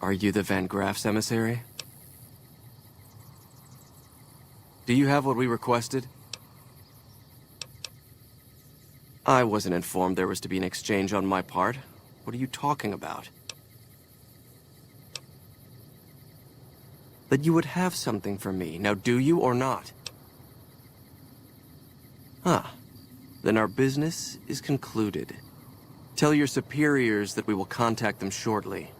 Are you the Van Graff's emissary? Do you have what we requested? I wasn't informed there was to be an exchange on my part. What are you talking about? That you would have something for me. Now, do you or not? Ah, then our business is concluded. Tell your superiors that we will contact them shortly.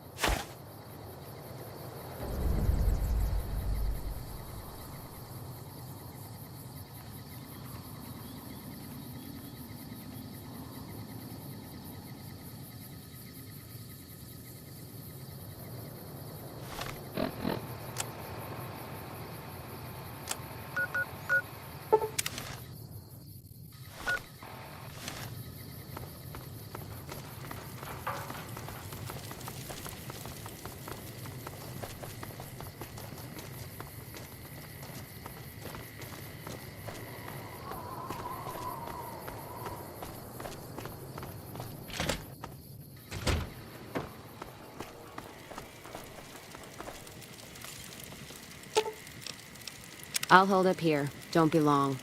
I'll hold up here. Don't be long.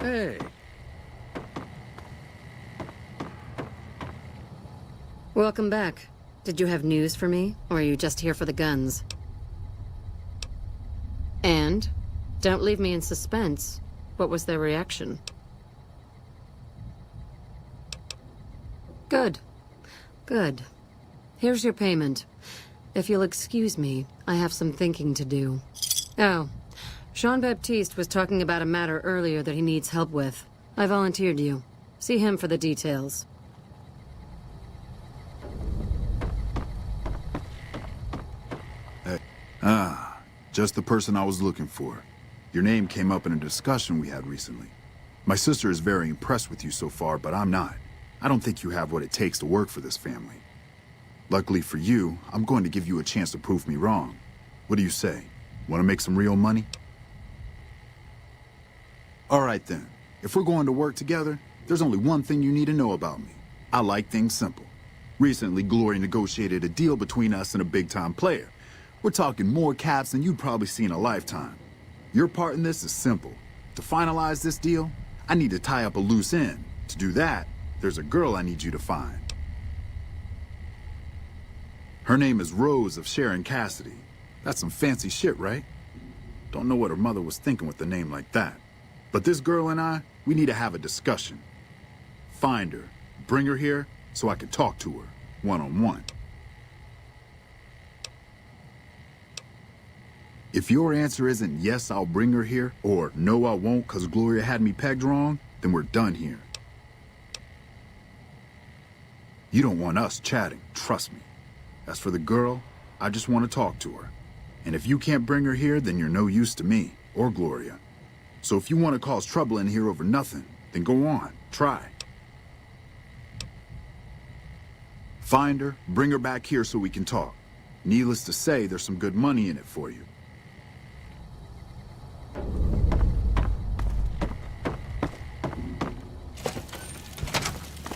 Hey. Welcome back. Did you have news for me, or are you just here for the guns? And? Don't leave me in suspense. What was their reaction? Good. Good. Here's your payment. If you'll excuse me, I have some thinking to do. Oh, Jean-Baptiste was talking about a matter earlier that he needs help with. I volunteered you. See him for the details. Hey. Just the person I was looking for. Your name came up in a discussion we had recently. My sister is very impressed with you so far, but I'm not. I don't think you have what it takes to work for this family. Luckily for you, I'm going to give you a chance to prove me wrong. What do you say? Want to make some real money? All right then. If we're going to work together, there's only one thing you need to know about me. I like things simple. Recently, Glory negotiated a deal between us and a big-time player. We're talking more caps than you'd probably see in a lifetime. Your part in this is simple. To finalize this deal, I need to tie up a loose end. To do that, there's a girl I need you to find. Her name is Rose of Sharon Cassidy. That's some fancy shit, right? Don't know what her mother was thinking with a name like that. But this girl and I, we need to have a discussion. Find her, bring her here, so I can talk to her, one-on-one. If your answer isn't yes, I'll bring her here, or no, I won't because Gloria had me pegged wrong, then we're done here. You don't want us chatting, trust me. As for the girl, I just want to talk to her. And if you can't bring her here, then you're no use to me, or Gloria. So if you want to cause trouble in here over nothing, then go on, try. Find her, bring her back here so we can talk. Needless to say, there's some good money in it for you.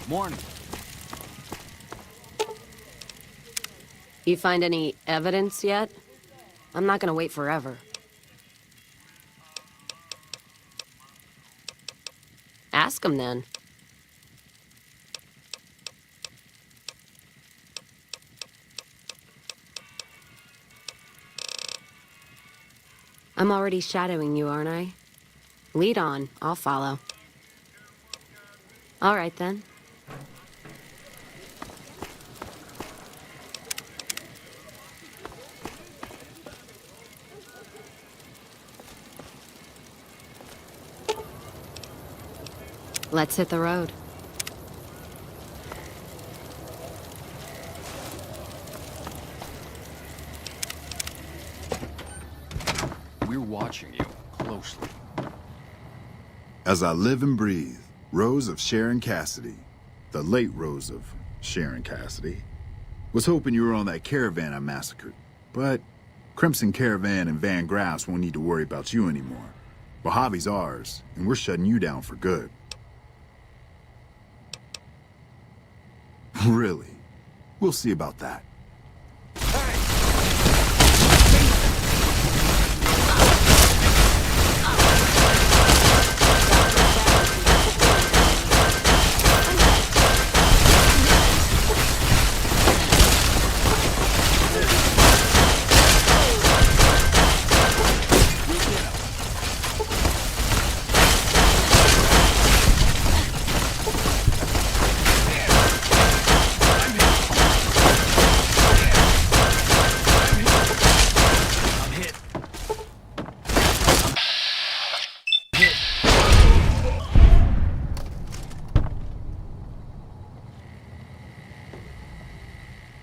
Morning. You find any evidence yet? I'm not gonna wait forever. Ask him then. I'm already shadowing you, aren't I? Lead on, I'll follow. All right then. Let's hit the road. We're watching you closely. As I live and breathe, Rose of Sharon Cassidy, the late Rose of Sharon Cassidy, was hoping you were on that caravan I massacred. But Crimson Caravan and Van Graff's won't need to worry about you anymore. Mojave's ours, and we're shutting you down for good. Really? We'll see about that.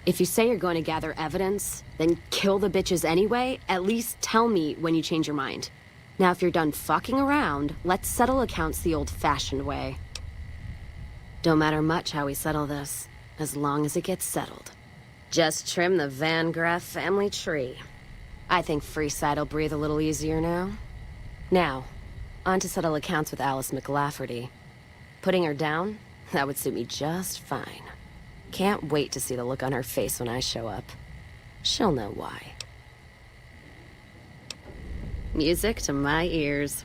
If you say you're going to gather evidence, then kill the bitches anyway, at least tell me when you change your mind. Now, if you're done fucking around, let's settle accounts the old-fashioned way. Don't matter much how we settle this, as long as it gets settled. Just trim the Van Graff family tree. I think Freeside will breathe a little easier now. Now, on to settle accounts with Alice McLafferty. Putting her down? That would suit me just fine. Can't wait to see the look on her face when I show up. She'll know why. Music to my ears.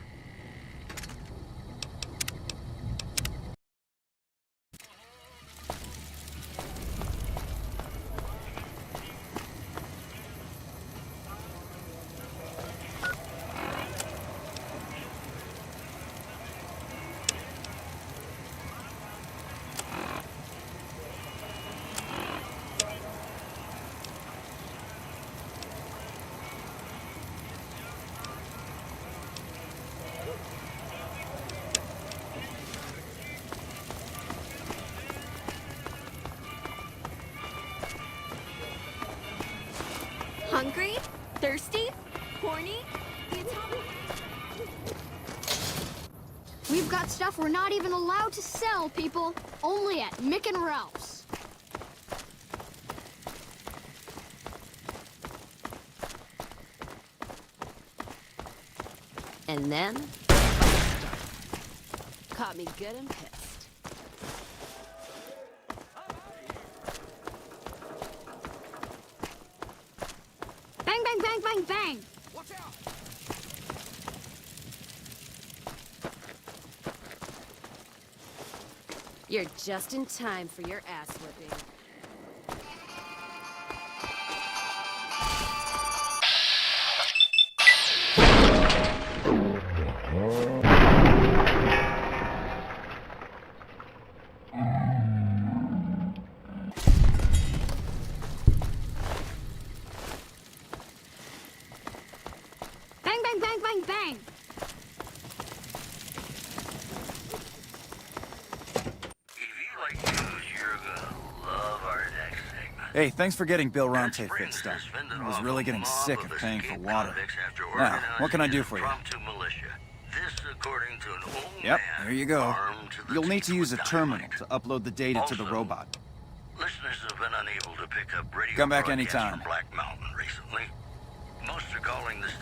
Hungry? Thirsty? Horny? We've got stuff we're not even allowed to sell, people. Only at Mick and Ralph's. And then... caught me good and pissed. Bang, bang, bang, bang, bang! Watch out! You're just in time for your ass whipping. Bang, bang, bang, bang, bang! Hey, thanks for getting Bill Ronte fixed up. I was really getting sick of paying for water. Now, what can I do for you? Yep, there you go. You'll need to use a terminal to upload the data to the robot. Listeners have been unable to pick up radio Come back broadcasts anytime. from Black Mountain recently. Most are calling this...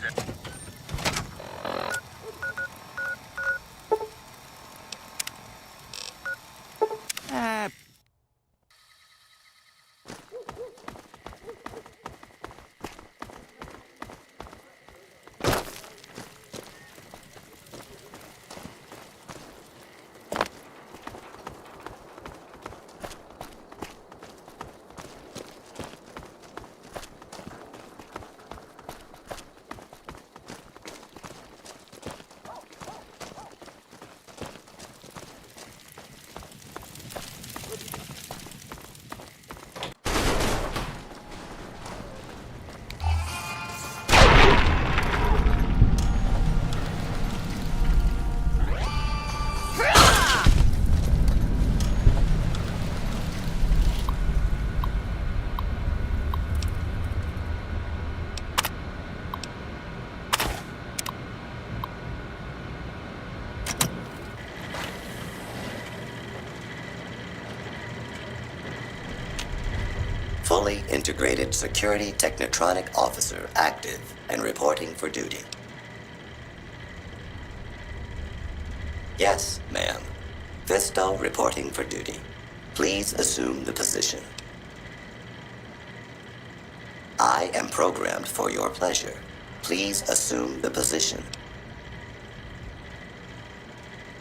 Fully integrated security technotronic officer active and reporting for duty. Yes, ma'am. Fisto reporting for duty. Please assume the position. I am programmed for your pleasure. Please assume the position.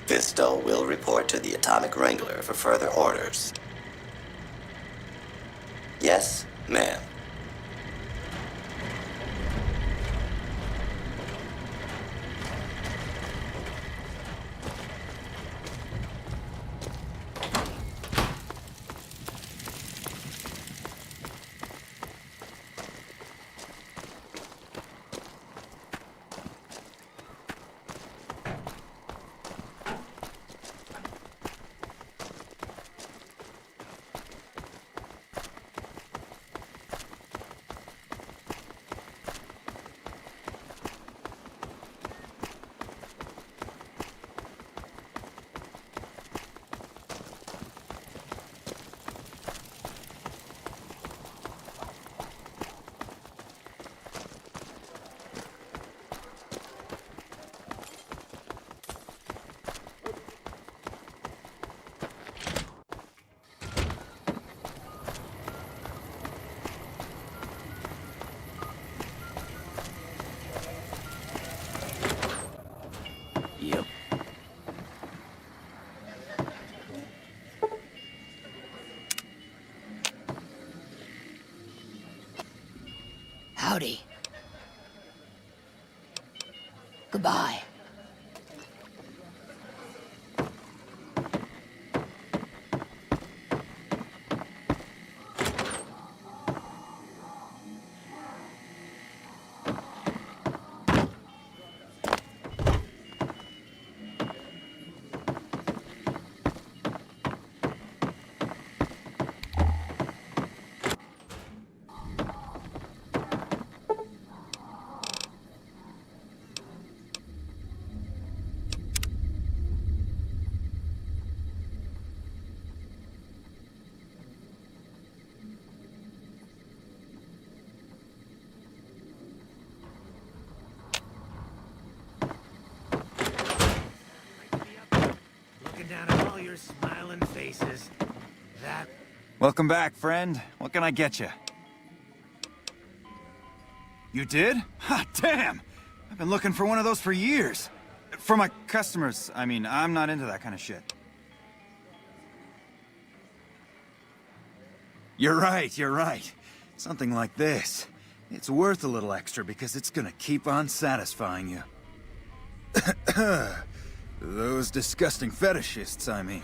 Fisto will report to the Atomic Wrangler for further orders. Yes, ma'am. Yep. Howdy. Goodbye. Down at all your smiling faces. That... Welcome back, friend. What can I get you? You did? Ha, damn! I've been looking for one of those for years. For my customers, I mean, I'm not into that kind of shit. You're right. Something like this. It's worth a little extra because it's gonna keep on satisfying you. Those disgusting fetishists, I mean.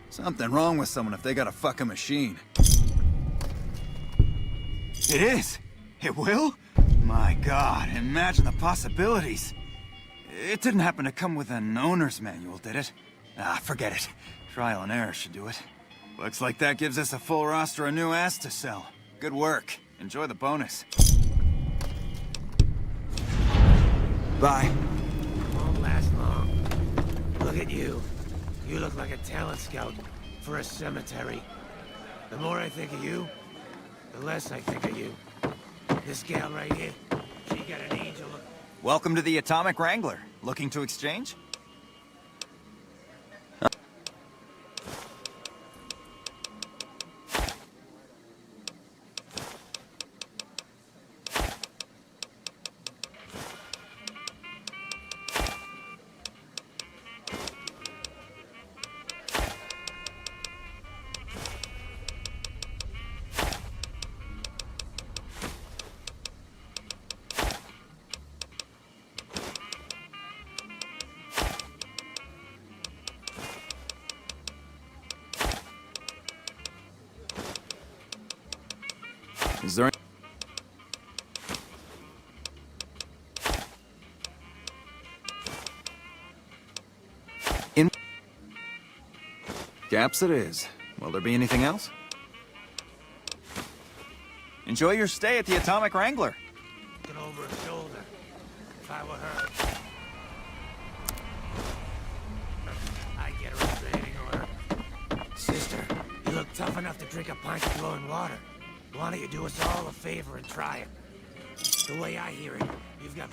Something wrong with someone if they got a fucking machine. It is? It will? My God, imagine the possibilities. It didn't happen to come with an owner's manual, did it? Ah, forget it. Trial and error should do it. Looks like that gives us a full roster of new ass to sell. Good work. Enjoy the bonus. Bye. won't last long. Look at you. You look like a talent scout for a cemetery. The more I think of you, the less I think of you. This gal right here, she got an angel look. Welcome to the Atomic Wrangler. Looking to exchange? Is there in gaps it is. Will there be anything else? Enjoy your stay at the Atomic Wrangler. Looking over her shoulder. If I were her, I'd get her up the hitting order. Sister, you look tough enough to drink a pint of glowing water. Why don't you do us all a favor and try it? The way I hear it, you've got...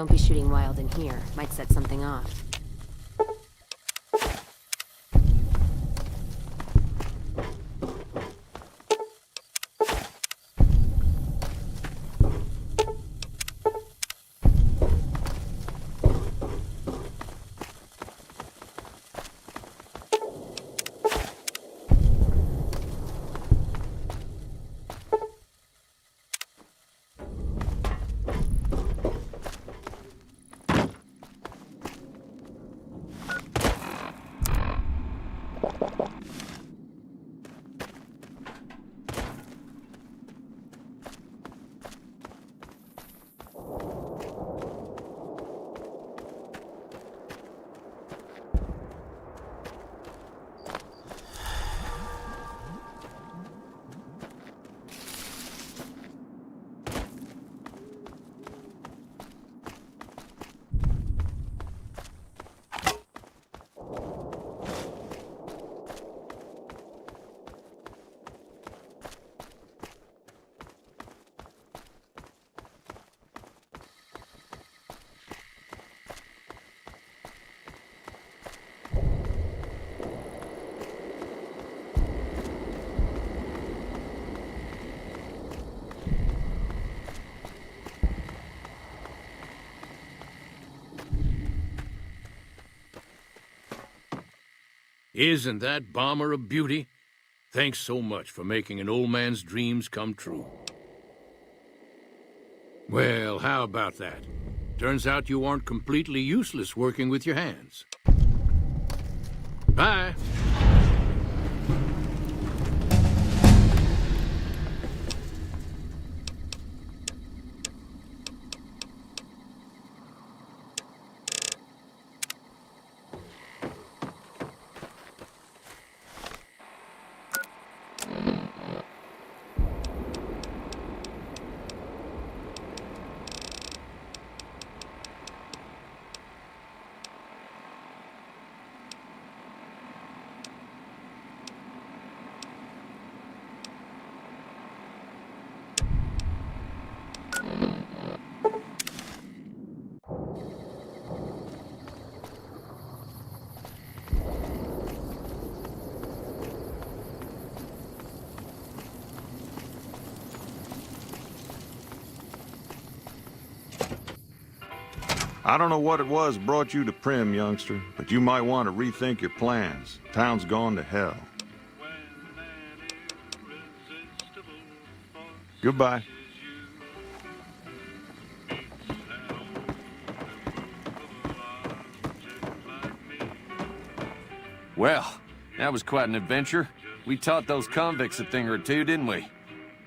Don't be shooting wild in here. Might set something off. Isn't that bomber a beauty? Thanks so much for making an old man's dreams come true. Well, how about that? Turns out you aren't completely useless working with your hands. Bye. I don't know what it was brought you to Primm, youngster, but you might want to rethink your plans. Town's gone to hell. Goodbye. Well, that was quite an adventure. We taught those convicts a thing or two, didn't we?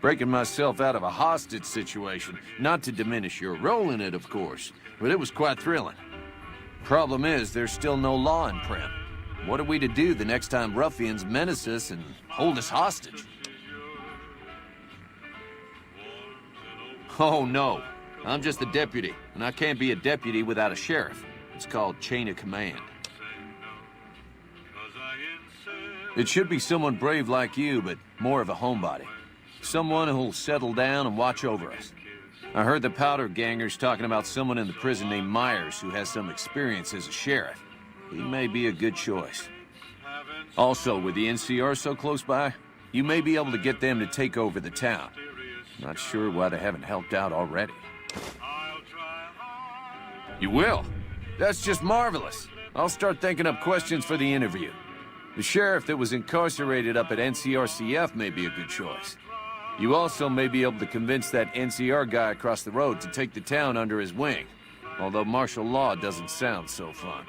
Breaking myself out of a hostage situation. Not to diminish your role in it, of course, but it was quite thrilling. Problem is, there's still no law in Primm. What are we to do the next time ruffians menace us and hold us hostage? Oh, no. I'm just a deputy, and I can't be a deputy without a sheriff. It's called chain of command. It should be someone brave like you, but more of a homebody. Someone who'll settle down and watch over us. I heard the powder gangers talking about someone in the prison named Meyers who has some experience as a sheriff. He may be a good choice. Also, with the NCR so close by, you may be able to get them to take over the town. Not sure why they haven't helped out already. You will? That's just marvelous. I'll start thinking up questions for the interview. The sheriff that was incarcerated up at NCRCF may be a good choice. You also may be able to convince that NCR guy across the road to take the town under his wing. Although martial law doesn't sound so fun.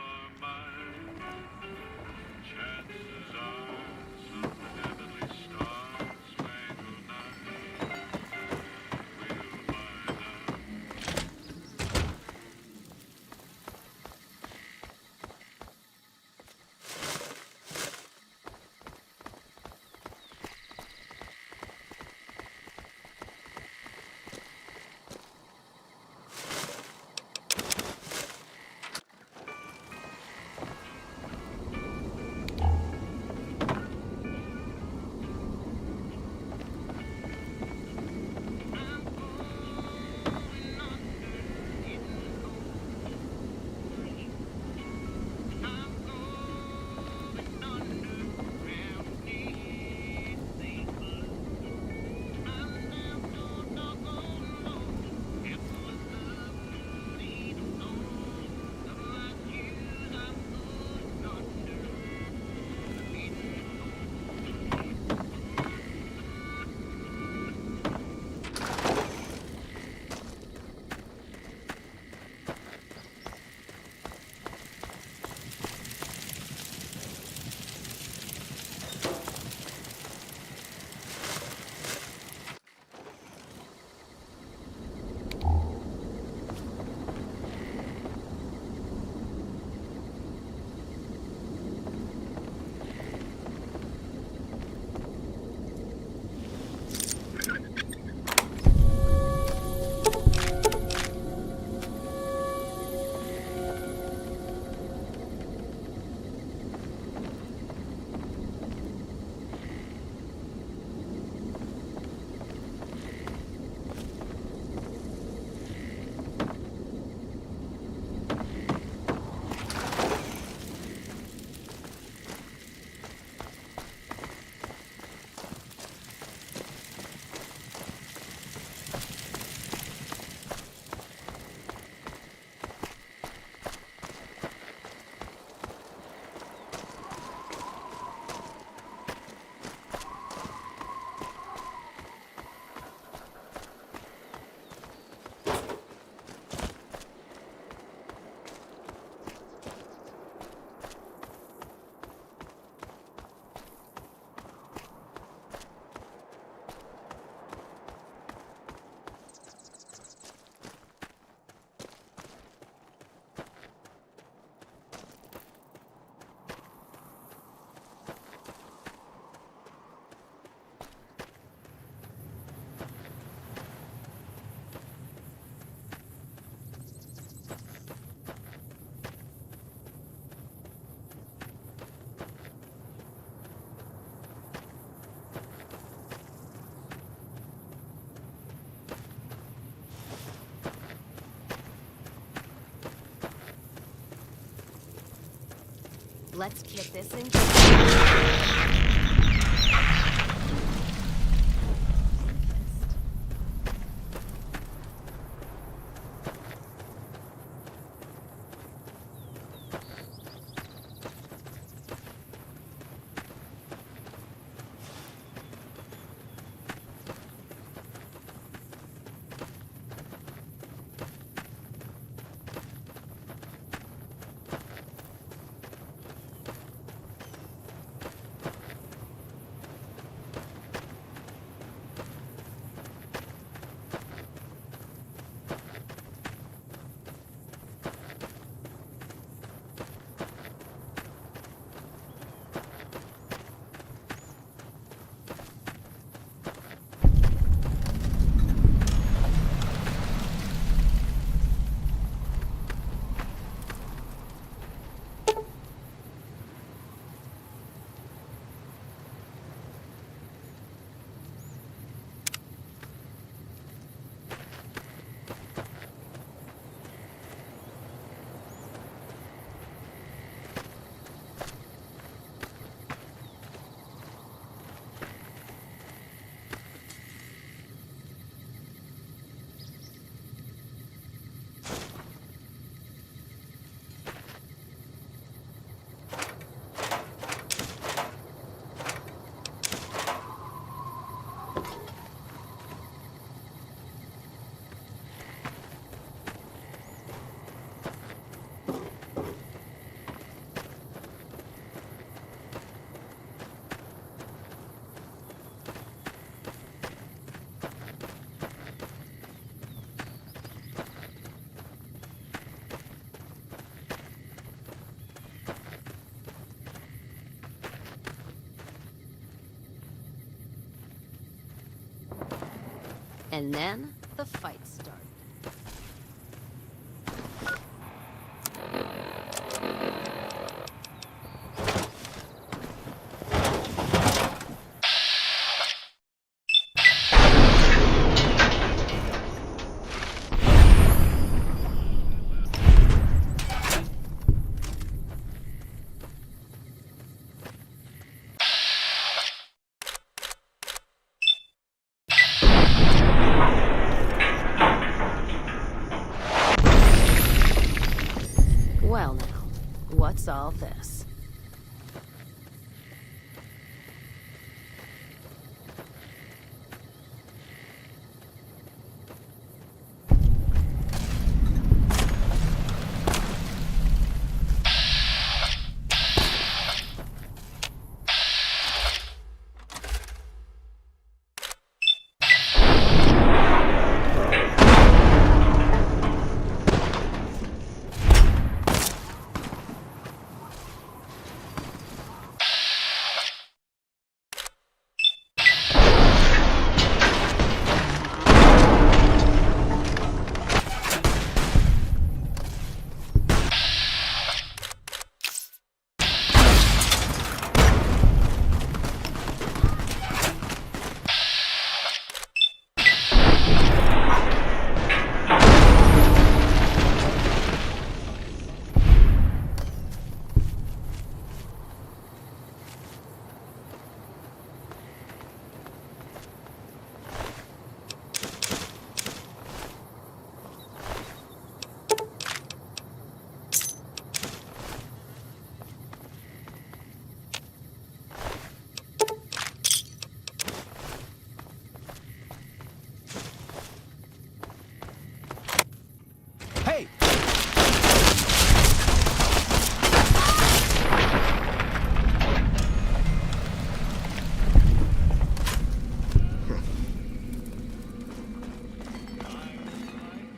Let's get this in. And then the fight started. Well now, what's all this?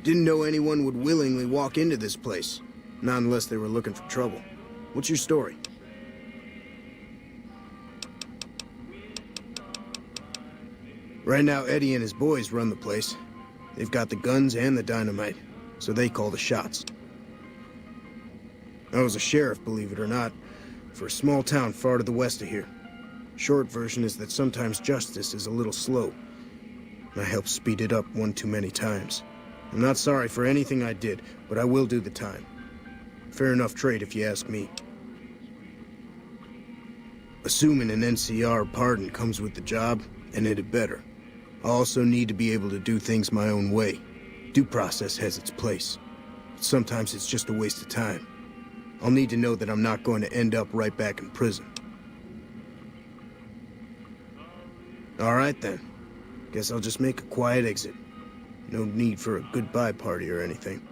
Didn't know anyone would willingly walk into this place. Not unless they were looking for trouble. What's your story? Right now, Eddie and his boys run the place. They've got the guns and the dynamite, so they call the shots. I was a sheriff, believe it or not, for a small town far to the west of here. Short version is that sometimes justice is a little slow. I helped speed it up one too many times. I'm not sorry for anything I did, but I will do the time. Fair enough trade if you ask me. Assuming an NCR pardon comes with the job, and it had better. I also need to be able to do things my own way. Due process has its place. But sometimes it's just a waste of time. I'll need to know that I'm not going to end up right back in prison. All right then. Guess I'll just make a quiet exit. No need for a goodbye party or anything.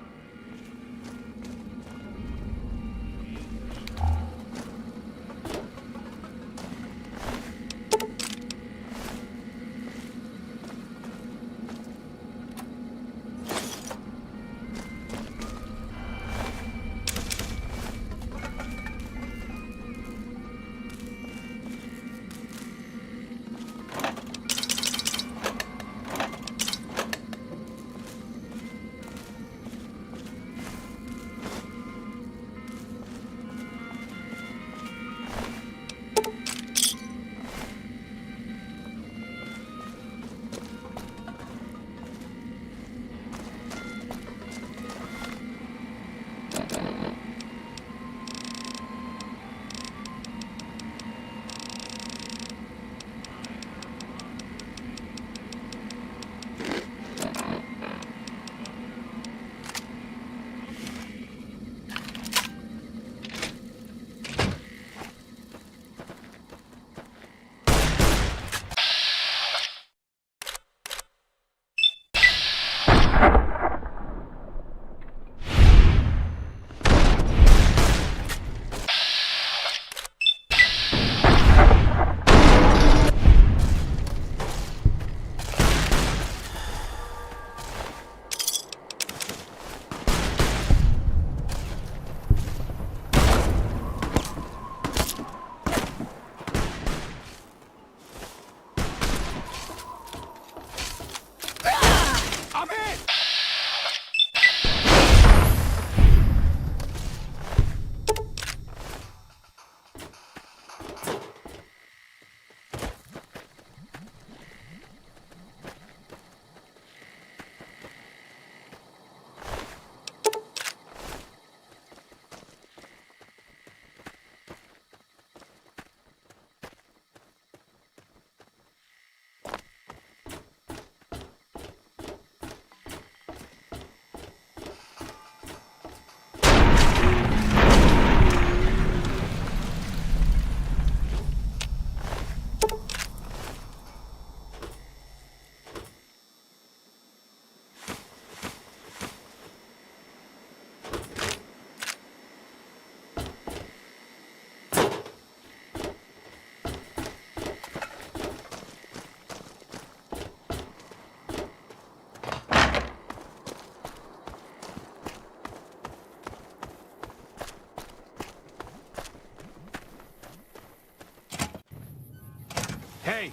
Hey!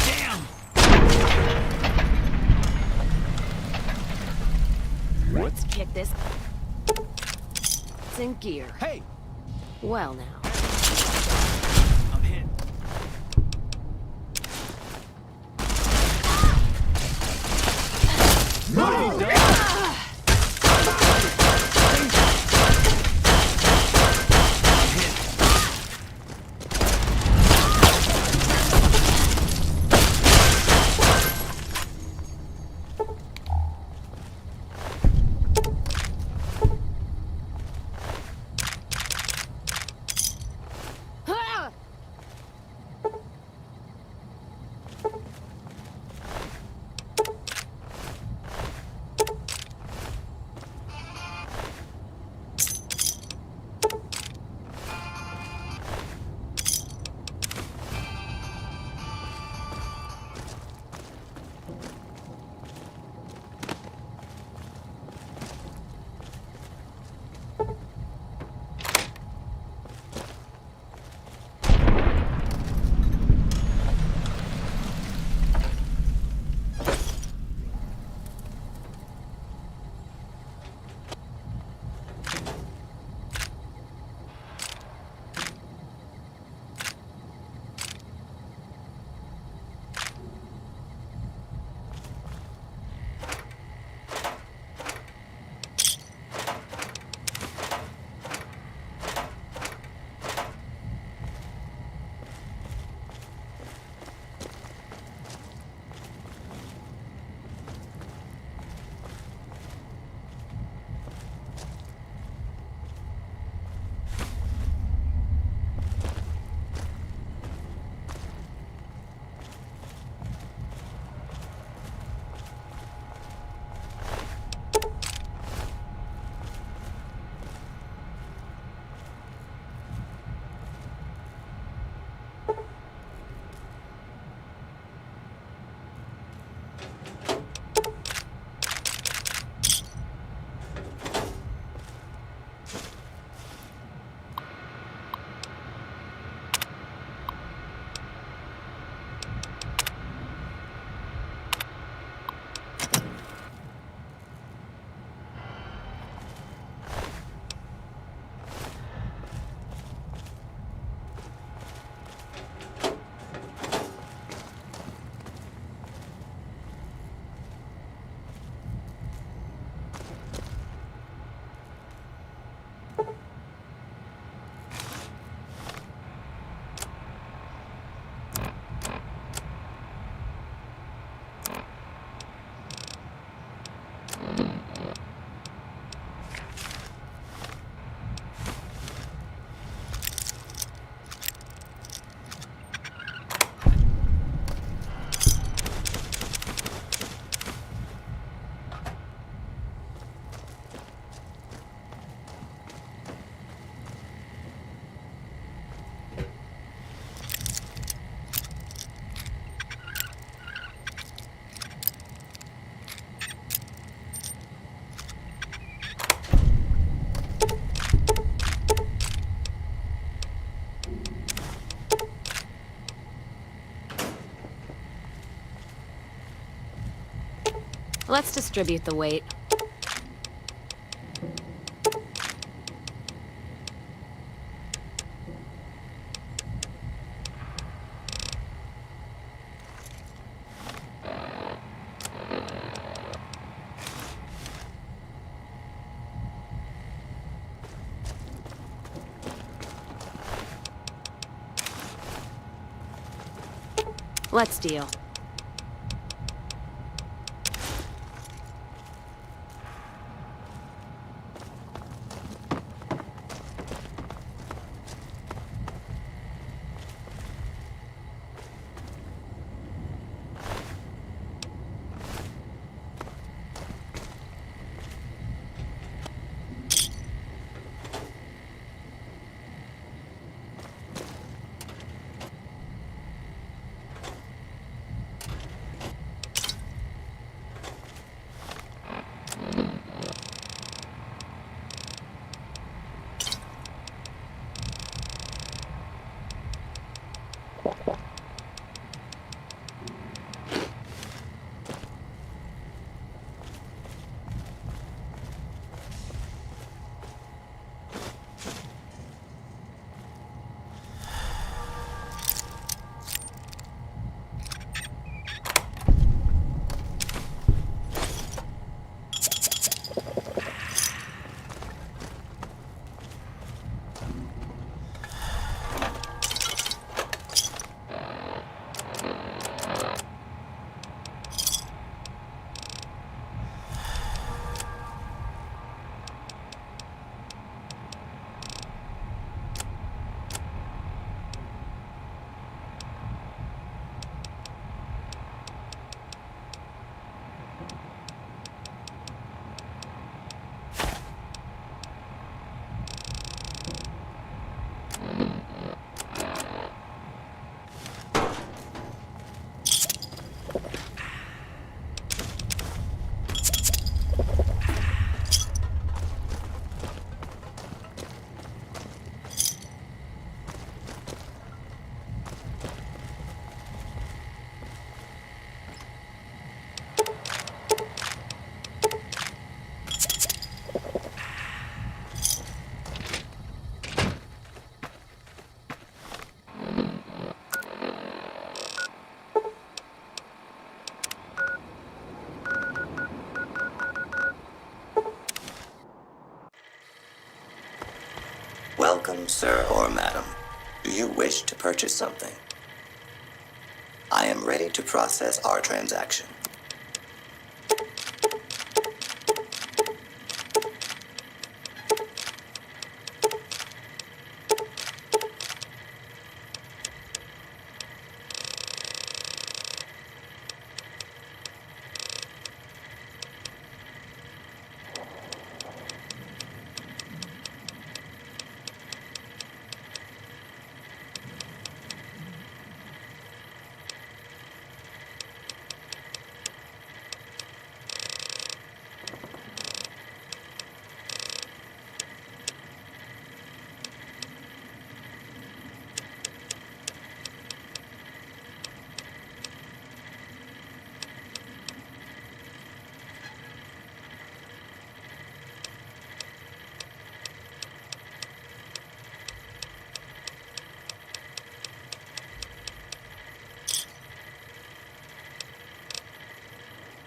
Damn! Let's check this. It's in gear. Hey! Well now. I'm hit. Let's distribute the weight. Let's deal. Welcome, sir or madam. Do you wish to purchase something? I am ready to process our transaction.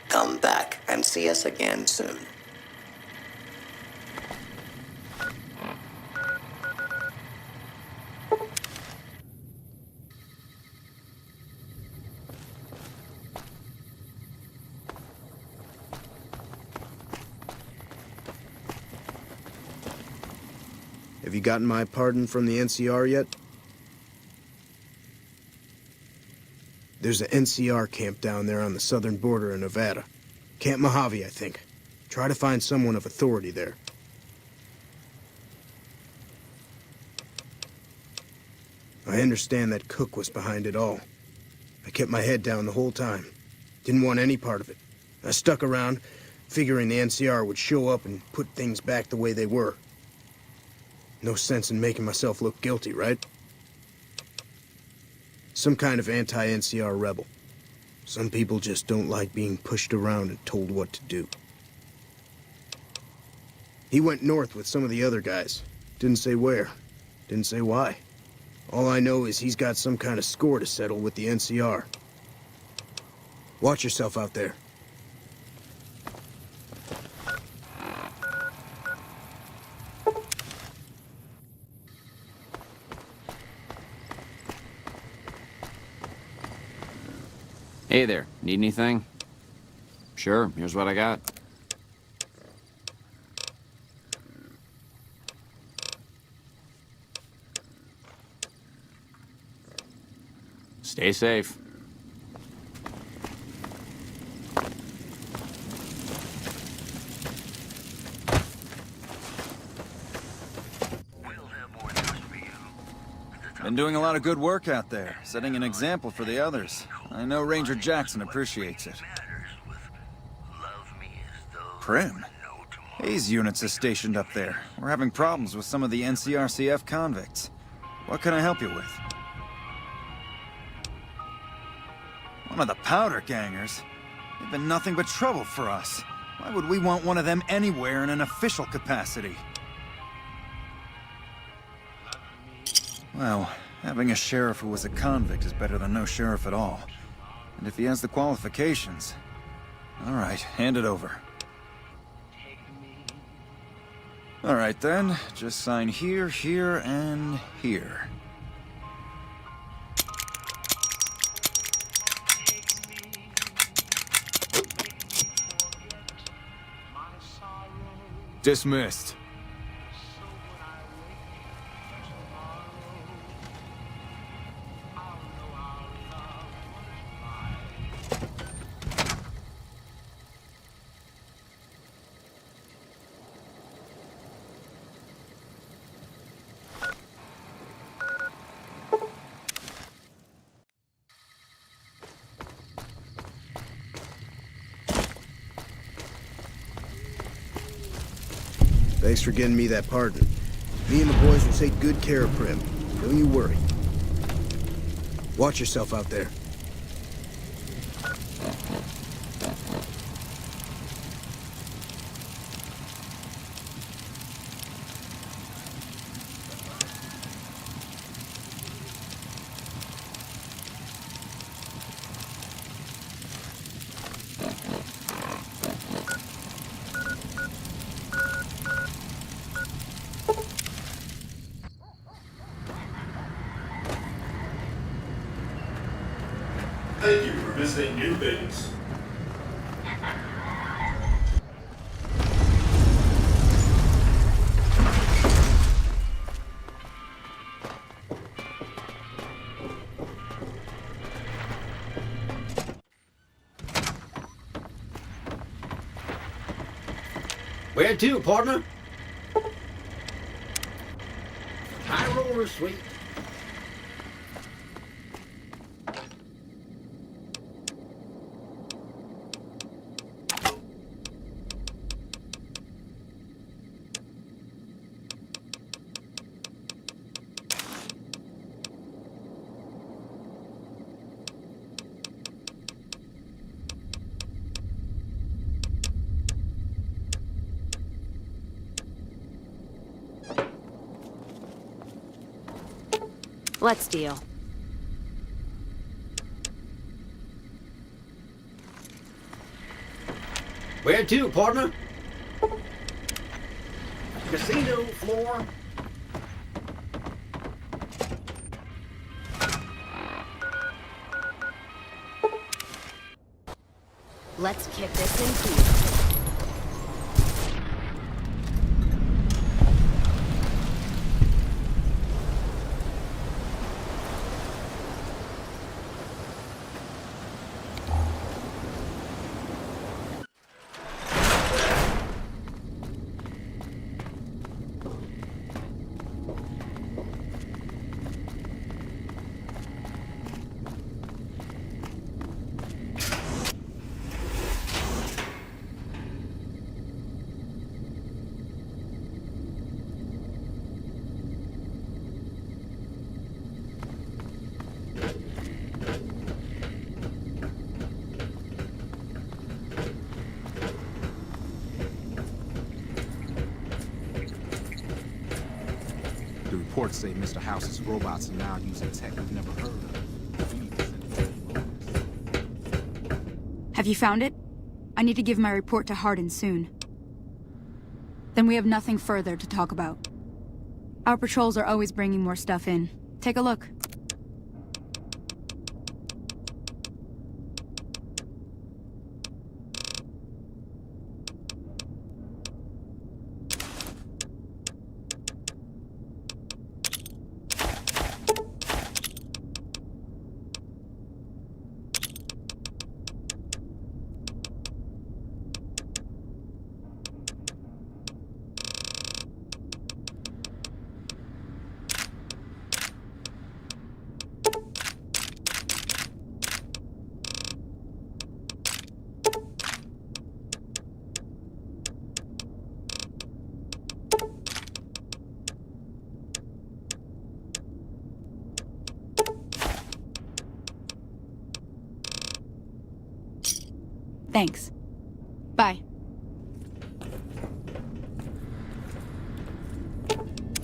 Come back and see us again soon. Have you gotten my pardon from the NCR yet? There's an NCR camp down there on the southern border of Nevada. Camp Mojave, I think. Try to find someone of authority there. I understand that Cook was behind it all. I kept my head down the whole time. Didn't want any part of it. I stuck around, figuring the NCR would show up and put things back the way they were. No sense in making myself look guilty, right? Some kind of anti-NCR rebel. Some people just don't like being pushed around and told what to do. He went north with some of the other guys. Didn't say where. Didn't say why. All I know is he's got some kind of score to settle with the NCR. Watch yourself out there. Hey there, need anything? Sure, here's what I got. Stay safe. Been doing a lot of good work out there, setting an example for the others. I know Ranger Jackson appreciates it. Primm? Hayes' units is stationed up there. We're having problems with some of the NCRCF convicts. What can I help you with? One of the powder gangers? They've been nothing but trouble for us. Why would we want one of them anywhere in an official capacity? Well, having a sheriff who was a convict is better than no sheriff at all. And if he has the qualifications... All right, hand it over. All right then, just sign here, here, and here. Dismissed. Thanks for getting me that pardon. Me and the boys will take good care of Primm. Don't you worry. Watch yourself out there. Thank you for visiting New Things. Where to, partner? High roller, sweet. Let's deal. Where to, partner? Casino floor. Let's kick this in gear. The reports say Mr. House's robots are now using tech we've never heard of. Have you found it? I need to give my report to Hardin soon. Then we have nothing further to talk about. Our patrols are always bringing more stuff in. Take a look. Thanks. Bye.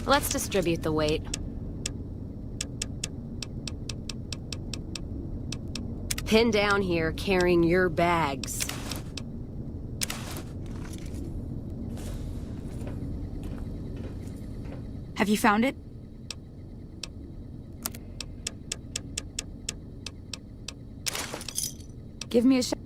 Let's distribute the weight. Pinned down here carrying your bags. Have you found it? Give me a shot.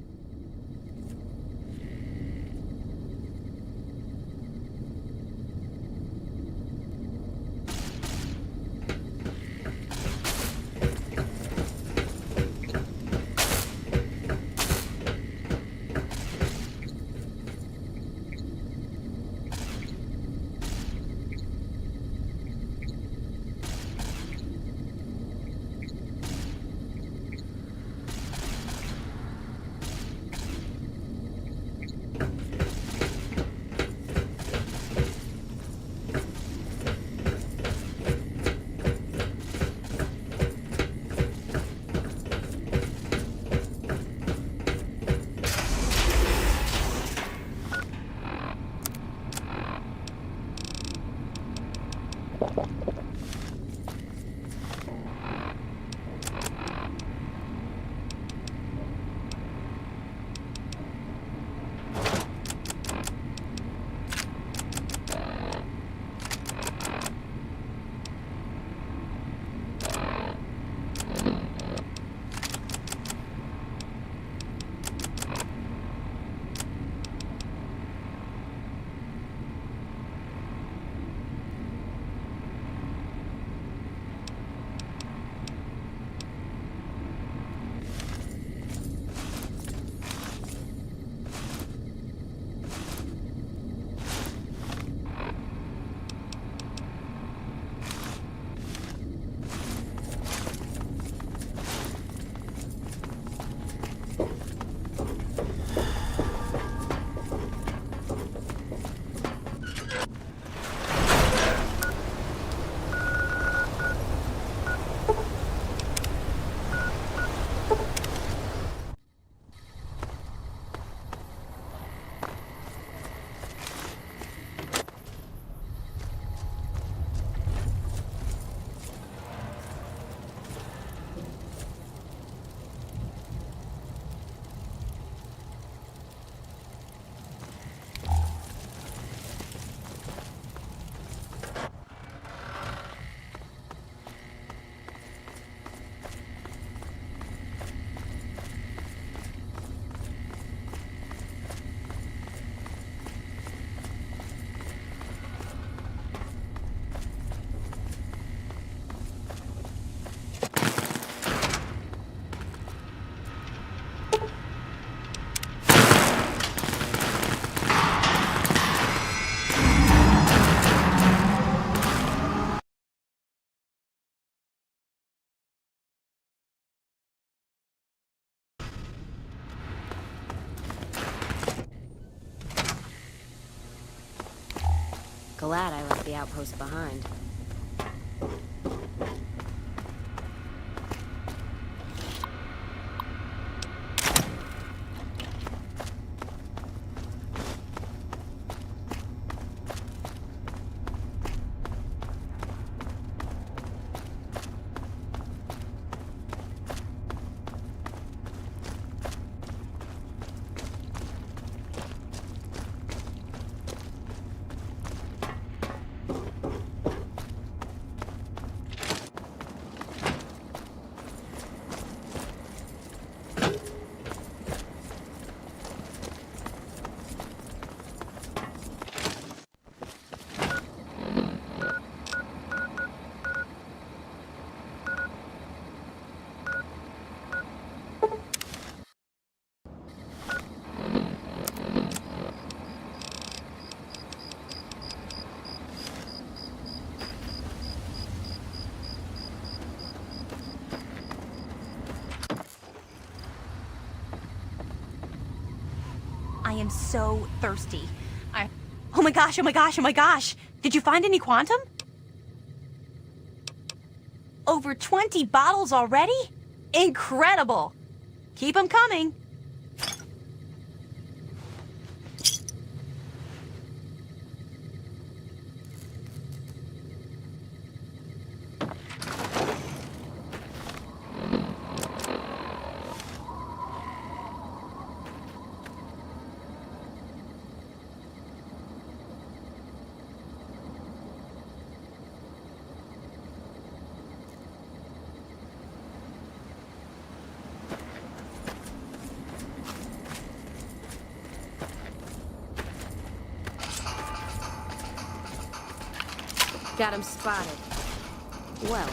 Glad I left the outpost behind. I'm so thirsty. Oh my gosh, oh my gosh, oh my gosh! Did you find any quantum? Over 20 bottles already? Incredible! Keep them coming. Got him spotted. Well.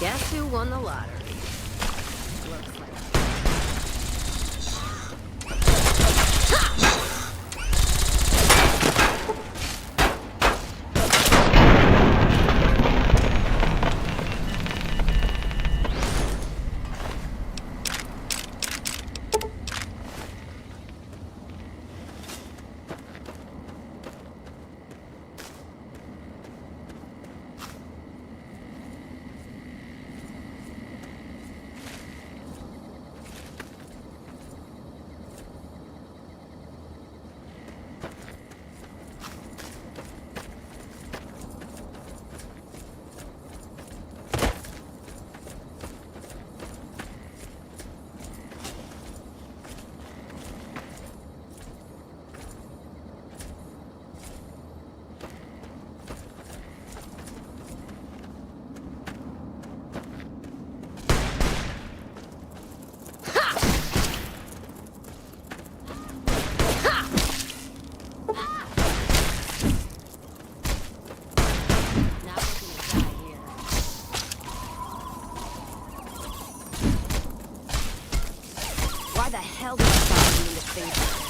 Guess who won the lottery? Looks like... Why the hell did I find you in the face?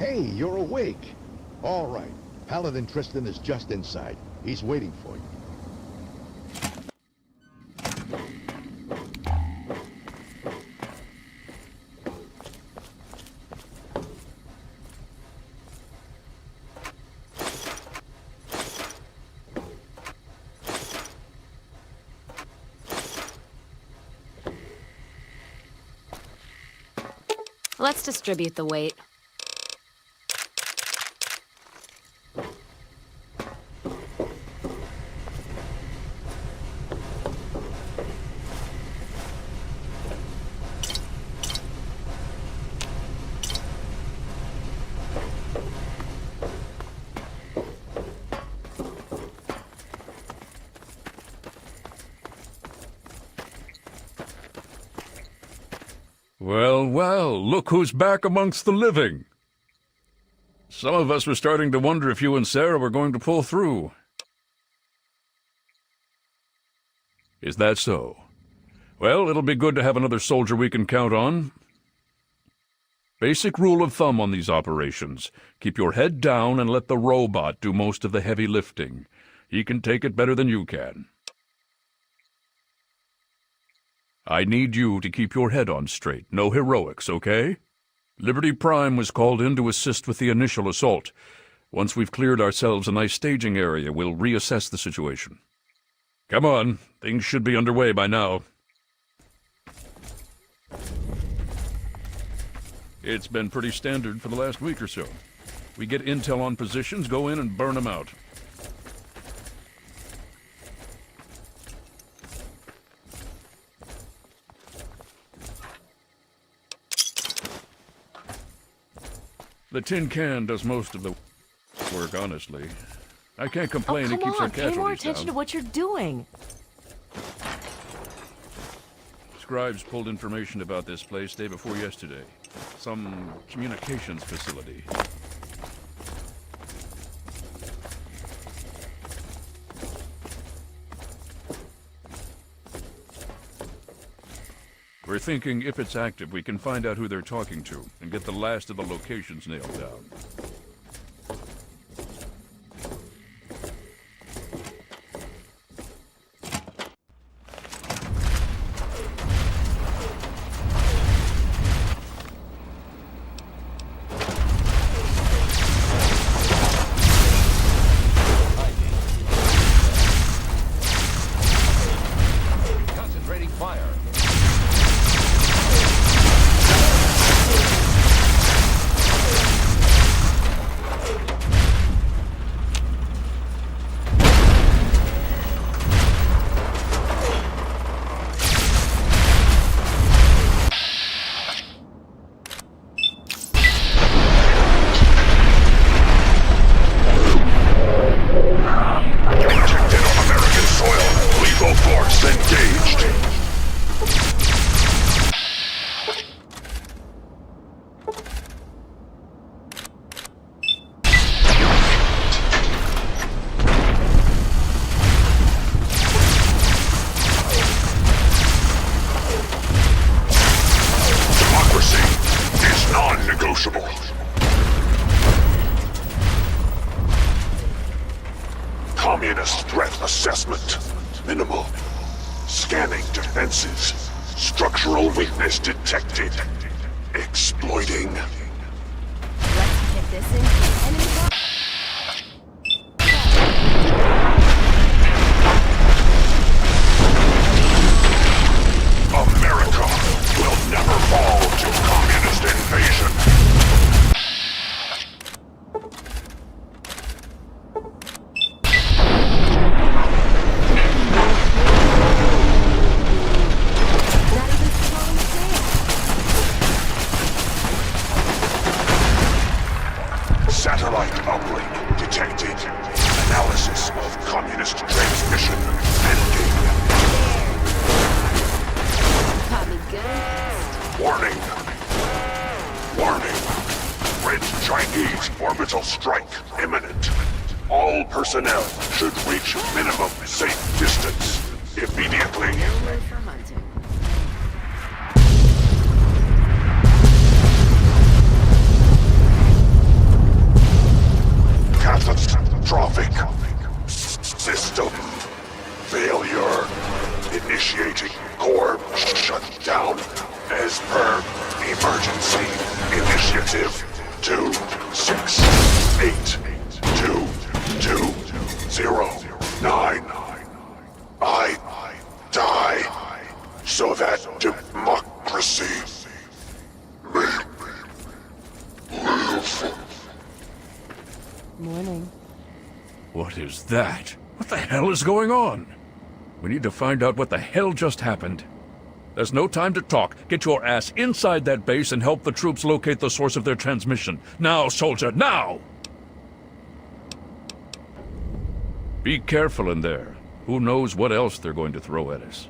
Hey, you're awake. All right. Paladin Tristan is just inside. He's waiting for you. Let's distribute the weight. Well, well, look who's back amongst the living. Some of us were starting to wonder if you and Sarah were going to pull through. Is that so? Well, it'll be good to have another soldier we can count on. Basic rule of thumb on these operations. Keep your head down and let the robot do most of the heavy lifting. He can take it better than you can. I need you to keep your head on straight. No heroics, okay? Liberty Prime was called in to assist with the initial assault. Once we've cleared ourselves a nice staging area, we'll reassess the situation. Come on, things should be underway by now. It's been pretty standard for the last week or so. We get intel on positions, go in and burn them out. The tin can does most of the work, honestly. I can't complain, it keeps our casualties down. Pay more attention to what you're doing. Scribes pulled information about this place day before yesterday. Some communications facility. We're thinking if it's active, we can find out who they're talking to and get the last of the locations nailed down. Concentrating fire. Communist threat assessment. Minimal. Scanning defenses. Structural weakness detected. Exploiting. Let's get this in. Enemy America will never fall to communist invasion. Satellite uplink detected. Analysis of communist transmission ending. caught me good. Warning. Warning. Red Chinese orbital strike imminent. All personnel should reach minimum safe distance immediately. emergency. Initiative 2682209. I die so that democracy may live. Morning. What is that? What the hell is going on? We need to find out what the hell just happened. There's no time to talk. Get your ass inside that base and help the troops locate the source of their transmission. Now, soldier, now! Be careful in there. Who knows what else they're going to throw at us.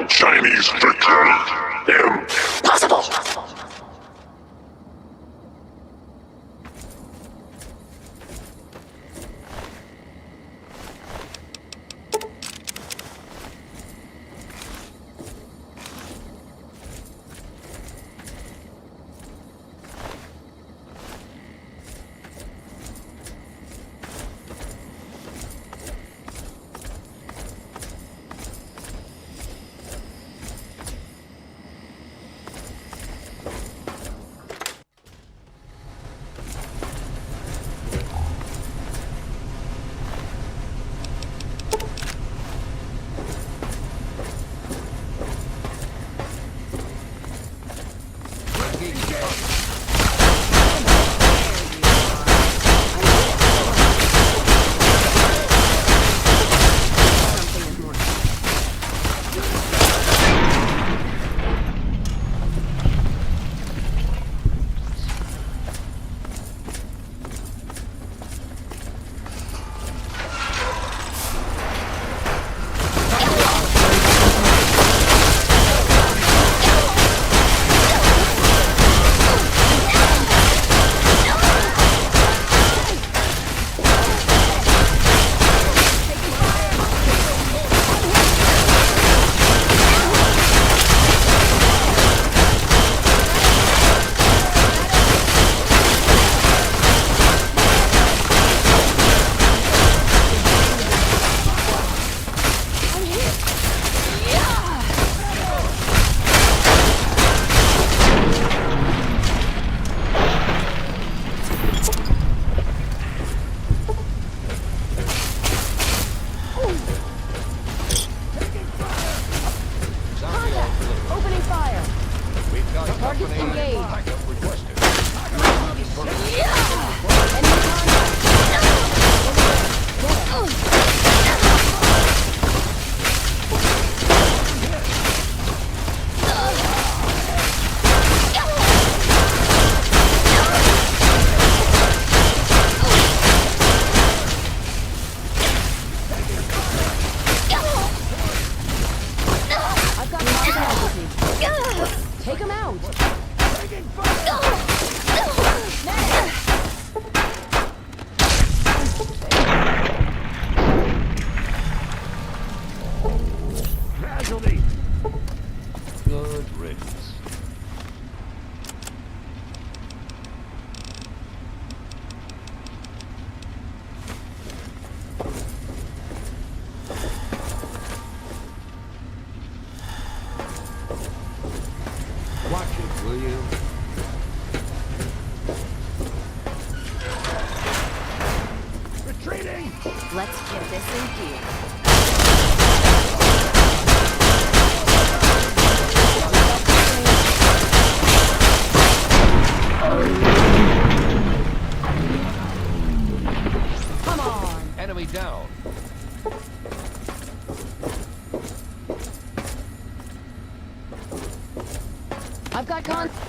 Chinese victory. Impossible. Let's get this in gear. Come on! Enemy down. I've got contact.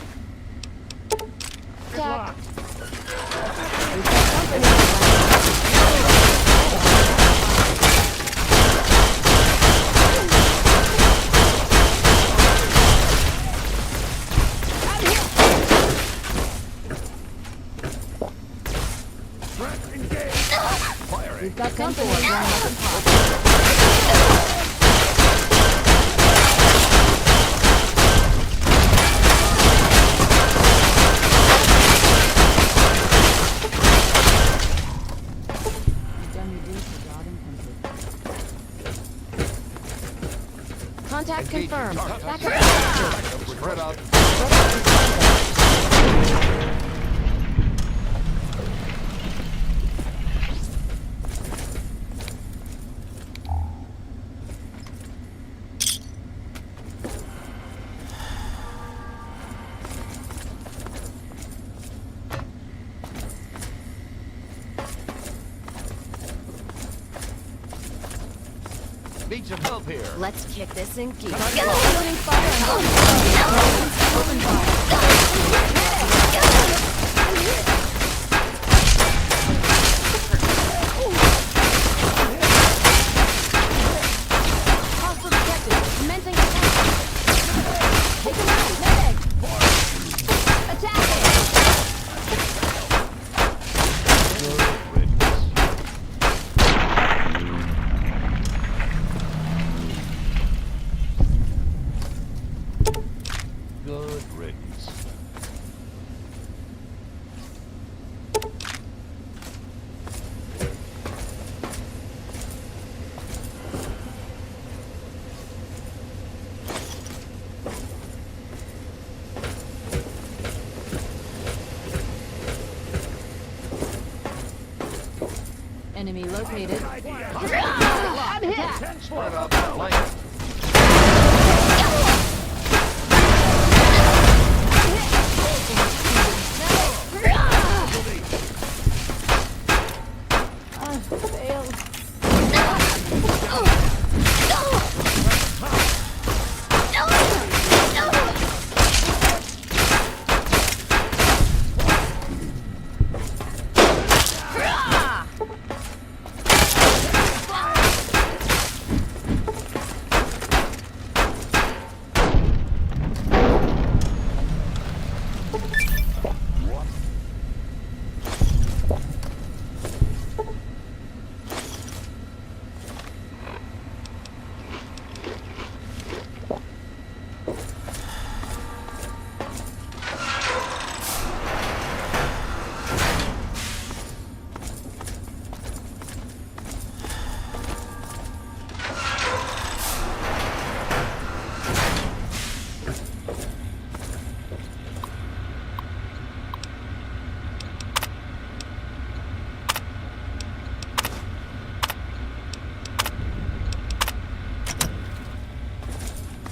We've got company. Contact confirmed. Back up. Spread out. Need some help here. Let's kick this in gear. Opening fire. Open Hostile detected. Commencing attack. Take him out. Medic. Attack it. Good riddance. Enemy located. I'm hit. Spread out. Flank.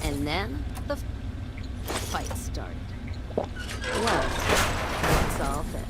And then the fight started. Well, what's all this?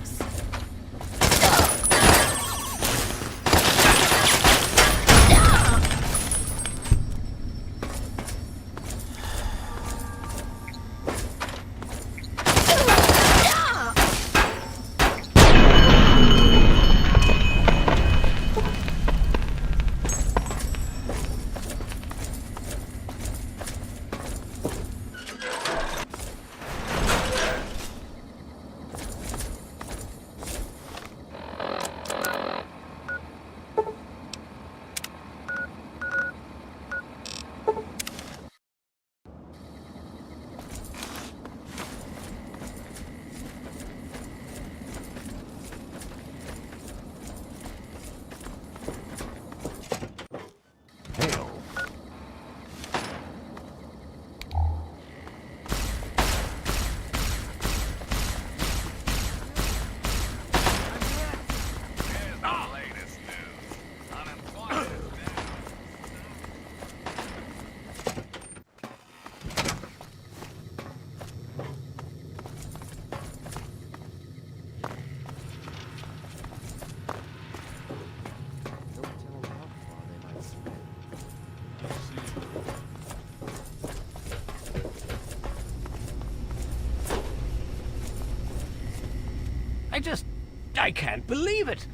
I can't believe it.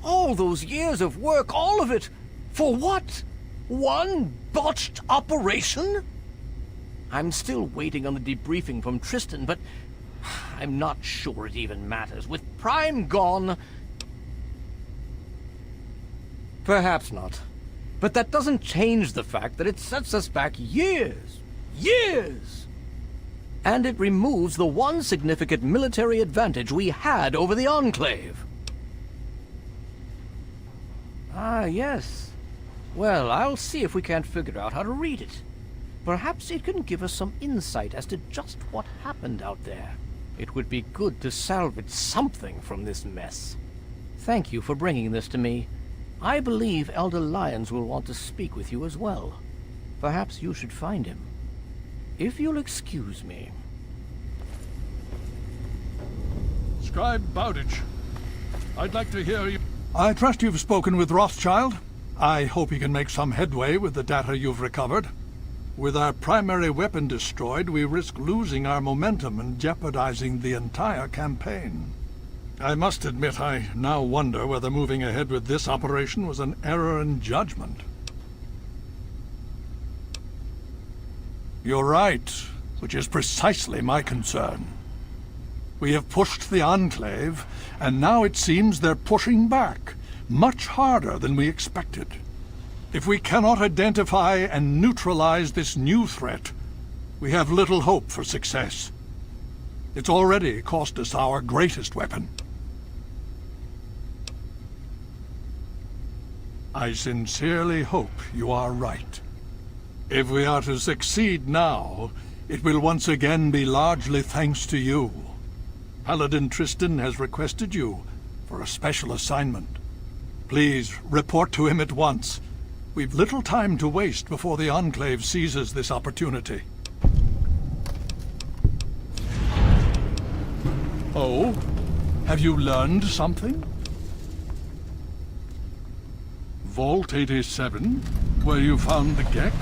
All those years of work, all of it. For what? One botched operation? I'm still waiting on the debriefing from Tristan, but I'm not sure it even matters. With Primm gone... Perhaps not. But that doesn't change the fact that it sets us back years. Years! And it removes the one significant military advantage we had over the Enclave. Ah, yes. Well, I'll see if we can't figure out how to read it. Perhaps it can give us some insight as to just what happened out there. It would be good to salvage something from this mess. Thank you for bringing this to me. I believe Elder Lyons will want to speak with you as well. Perhaps you should find him. If you'll excuse me. Scribe Bowditch, I'd like to hear you. I trust you've spoken with Rothschild. I hope he can make some headway with the data you've recovered. With our primary weapon destroyed, we risk losing our momentum and jeopardizing the entire campaign. I must admit, I now wonder whether moving ahead with this operation was an error in judgment. You're right, which is precisely my concern. We have pushed the Enclave, and now it seems they're pushing back, much harder than we expected. If we cannot identify and neutralize this new threat, we have little hope for success. It's already cost us our greatest weapon. I sincerely hope you are right. If we are to succeed now, it will once again be largely thanks to you. Paladin Tristan has requested you for a special assignment. Please report to him at once. We've little time to waste before the Enclave seizes this opportunity. Oh? Have you learned something? Vault 87, where you found the Gek?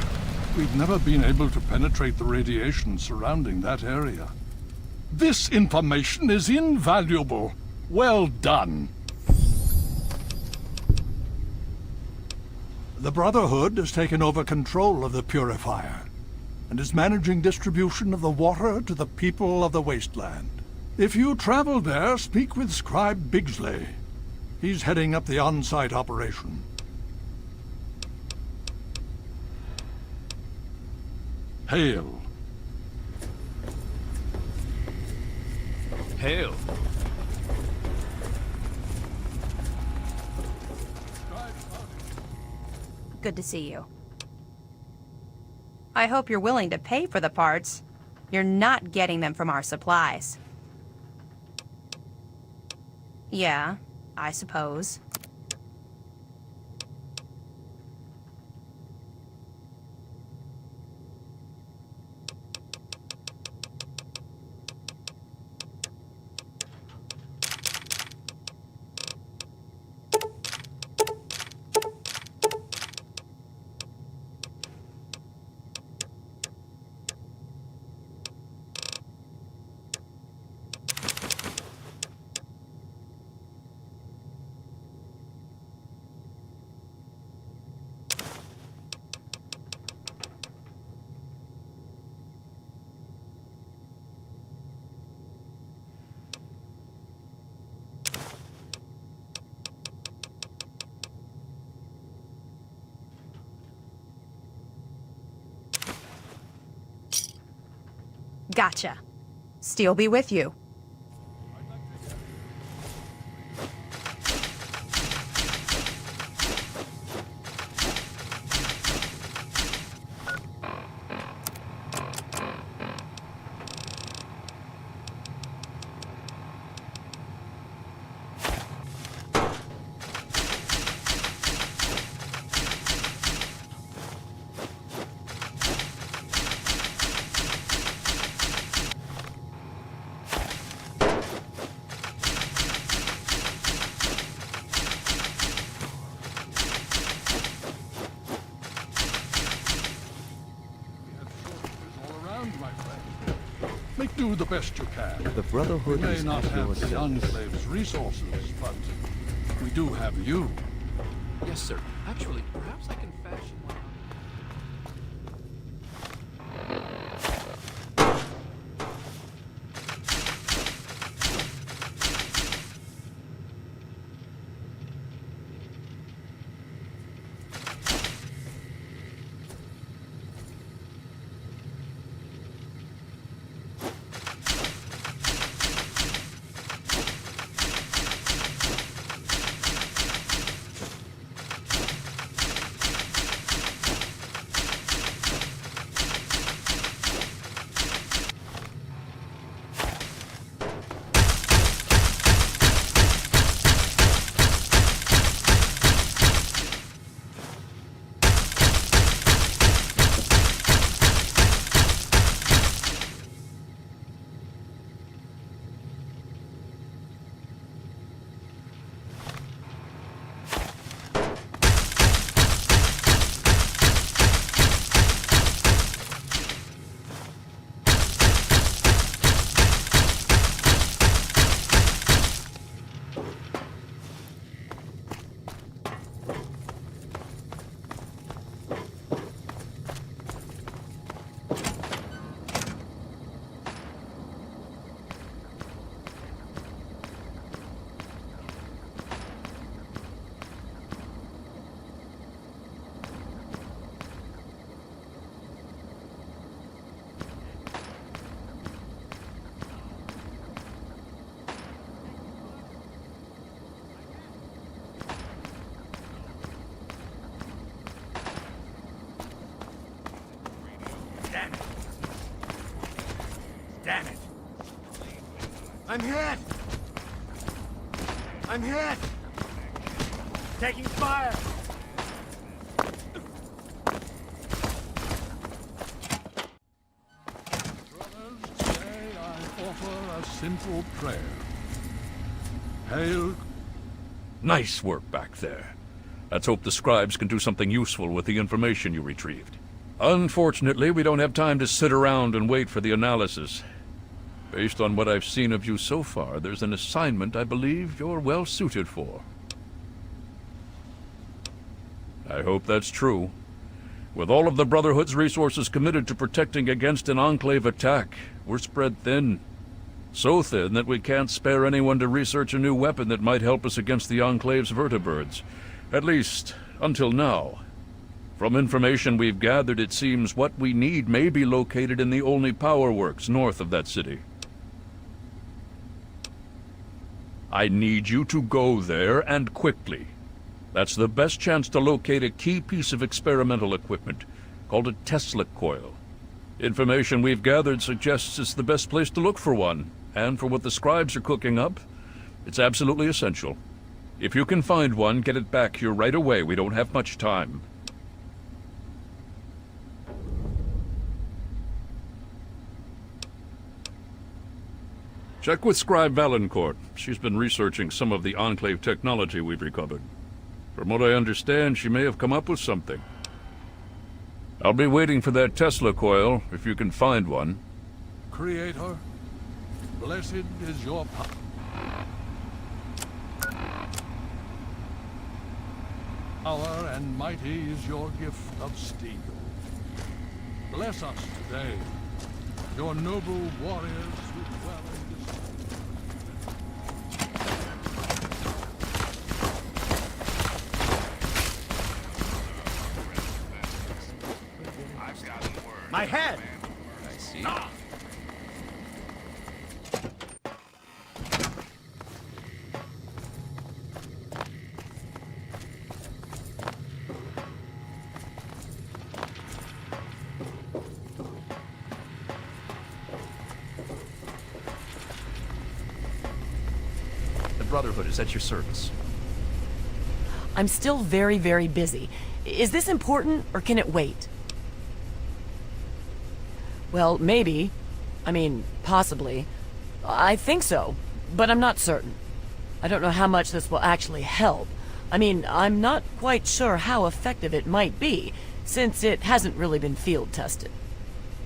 We've never been able to penetrate the radiation surrounding that area. This information is invaluable. Well done. The Brotherhood has taken over control of the Purifier, and is managing distribution of the water to the people of the Wasteland. If you travel there, speak with Scribe Bigsley. He's heading up the on-site operation. Hail. Hail. Good to see you. I hope you're willing to pay for the parts. You're not getting them from our supplies. Yeah, I suppose. Gotcha. Steel be with you. Make do the best you can. The Brotherhood we may is not at your have the service. Enclave's resources, but we do have you. Yes, sir. Actually, perhaps I can fashion one. Damn it! I'm hit! I'm hit! Taking fire! Brothers, today I offer a simple prayer. Hail. Nice work back there. Let's hope the scribes can do something useful with the information you retrieved. Unfortunately, we don't have time to sit around and wait for the analysis. Based on what I've seen of you so far, there's an assignment I believe you're well suited for. I hope that's true. With all of the Brotherhood's resources committed to protecting against an Enclave attack, we're spread thin. So thin that we can't spare anyone to research a new weapon that might help us against the Enclave's vertibirds. At least, until now. From information we've gathered, it seems what we need may be located in the Olney Power Works north of that city. I need you to go there, and quickly. That's the best chance to locate a key piece of experimental equipment, called a Tesla coil. Information we've gathered suggests it's the best place to look for one, and for what the scribes are cooking up, it's absolutely essential. If you can find one, get it back here right away. We don't have much time. Check with Scribe Valancourt. She's been researching some of the Enclave technology we've recovered. From what I understand, she may have come up with something. I'll be waiting for that Tesla coil, if you can find one. Creator, blessed is your power. Power and mighty is your gift of steel. Bless us today, your noble warriors who dwell in this... My head! I see. The Brotherhood is at your service. I'm still very, very busy. Is this important, or can it wait? Well, maybe. I mean, possibly. I think so, but I'm not certain. I don't know how much this will actually help. I mean, I'm not quite sure how effective it might be, since it hasn't really been field tested.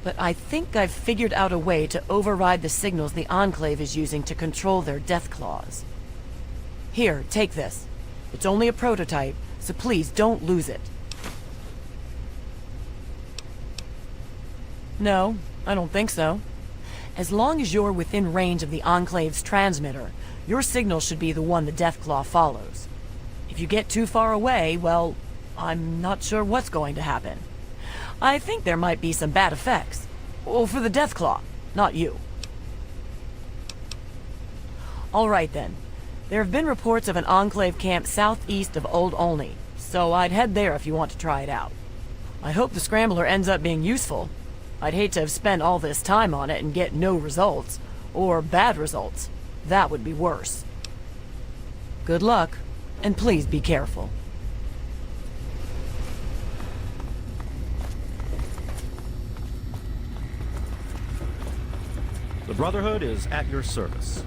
But I think I've figured out a way to override the signals the Enclave is using to control their death claws. Here, take this. It's only a prototype, so please don't lose it. No, I don't think so. As long as you're within range of the Enclave's transmitter, your signal should be the one the Deathclaw follows. If you get too far away, well, I'm not sure what's going to happen. I think there might be some bad effects. Well, for the Deathclaw, not you. All right then. There have been reports of an Enclave camp southeast of Old Olney, so I'd head there if you want to try it out. I hope the Scrambler ends up being useful. I'd hate to have spent all this time on it and get no results, or bad results. That would be worse. Good luck, and please be careful. The Brotherhood is at your service.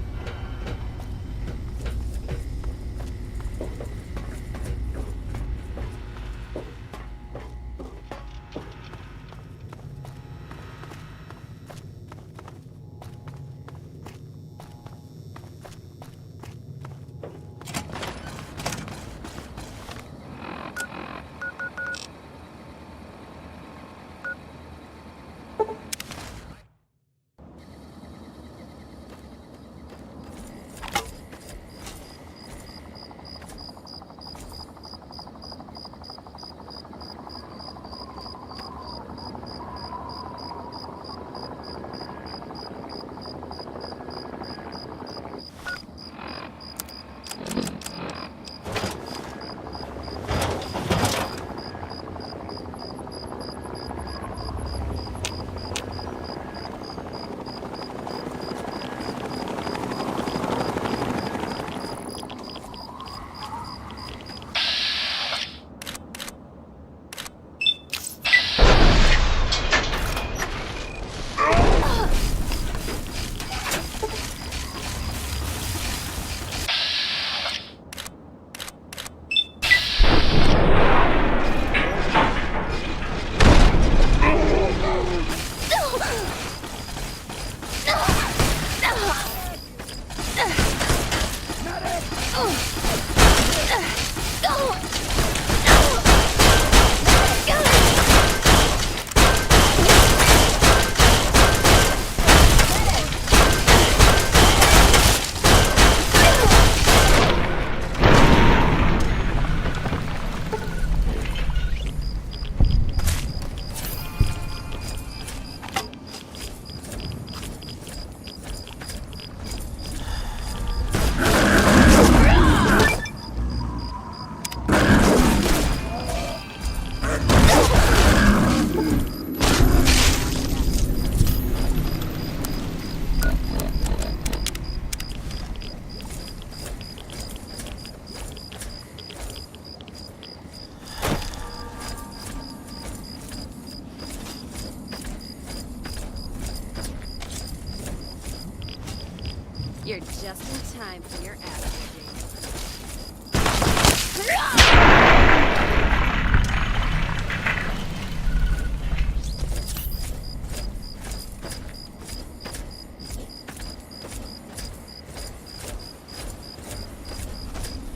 You're just in time for your ass kicking.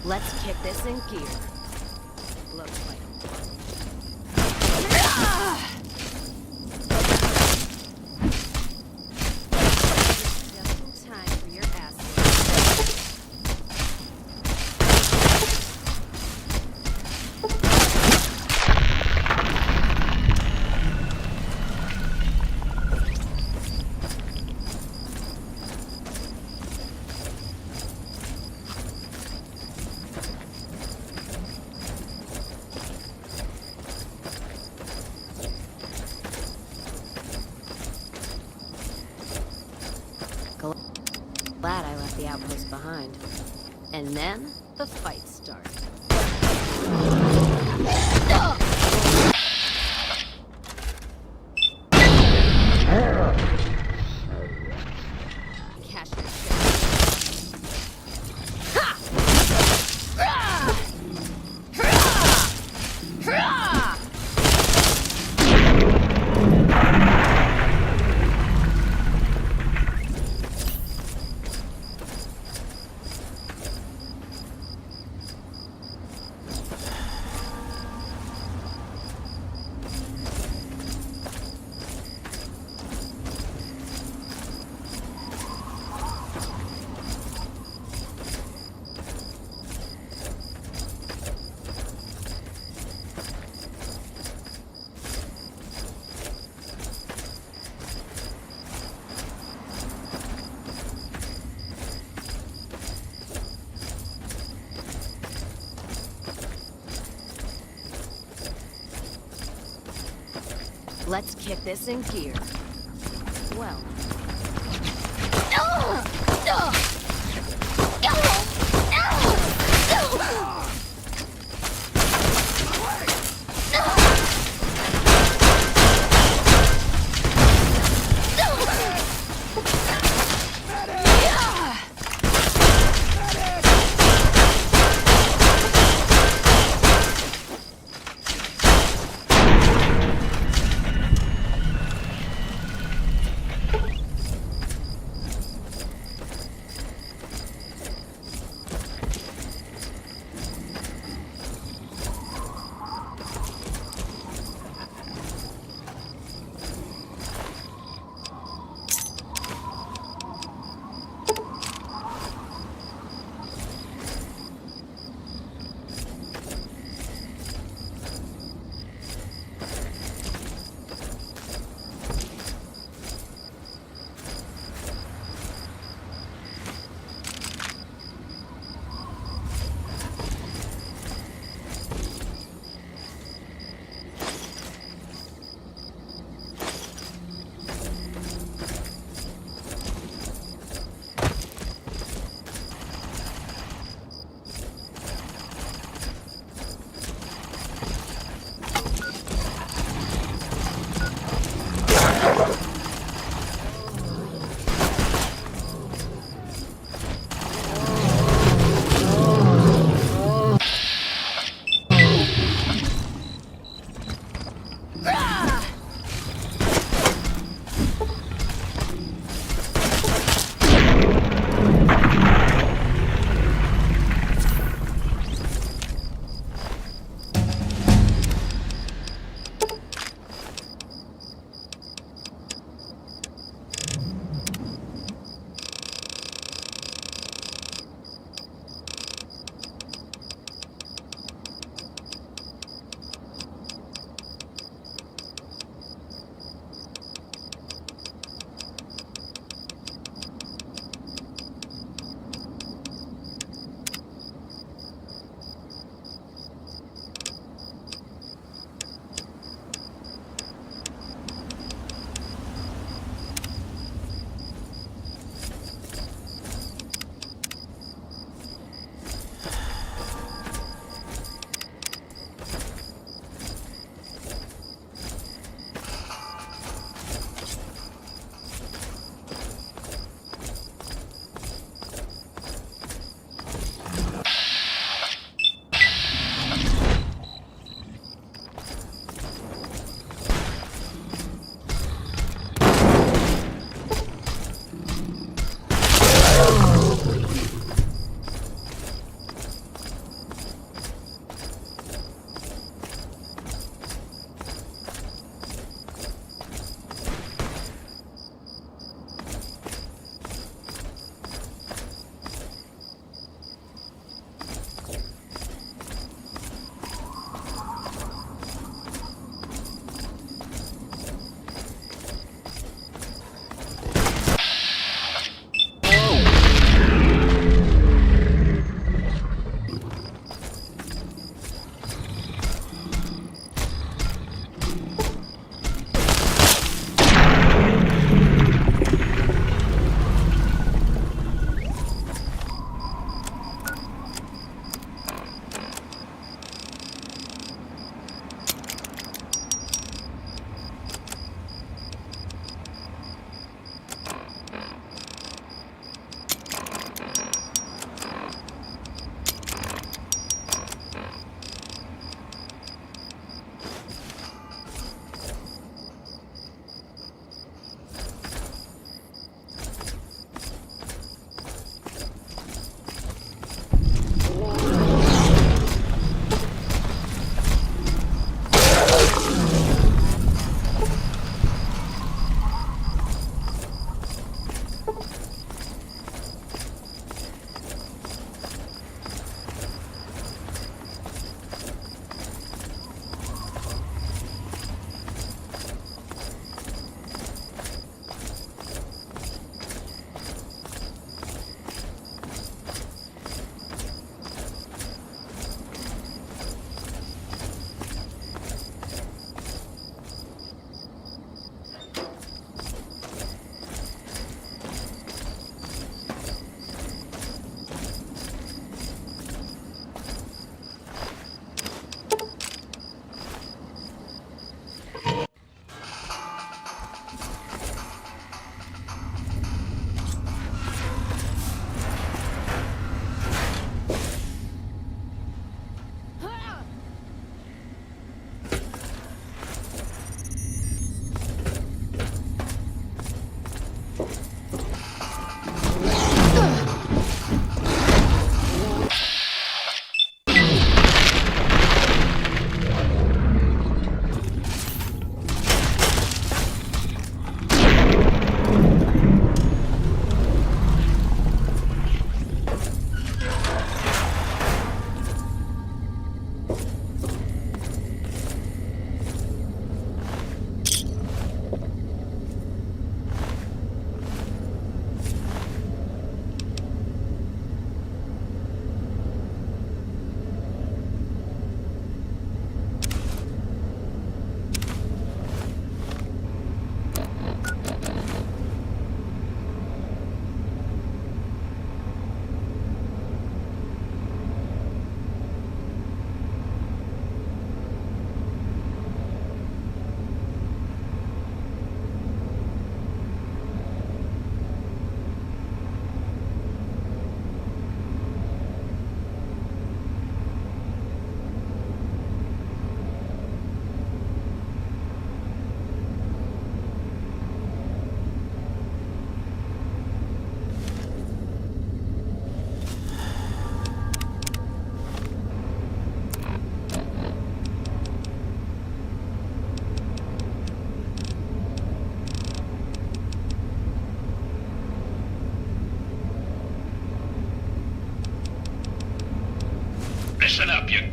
Let's kick this in gear. Looks like just in time for your ass. Glad I left the outpost behind. And then, the fight starts. Cash your shit. Ha! Rah! Rah! Rah! Let's kick this in gear. Well.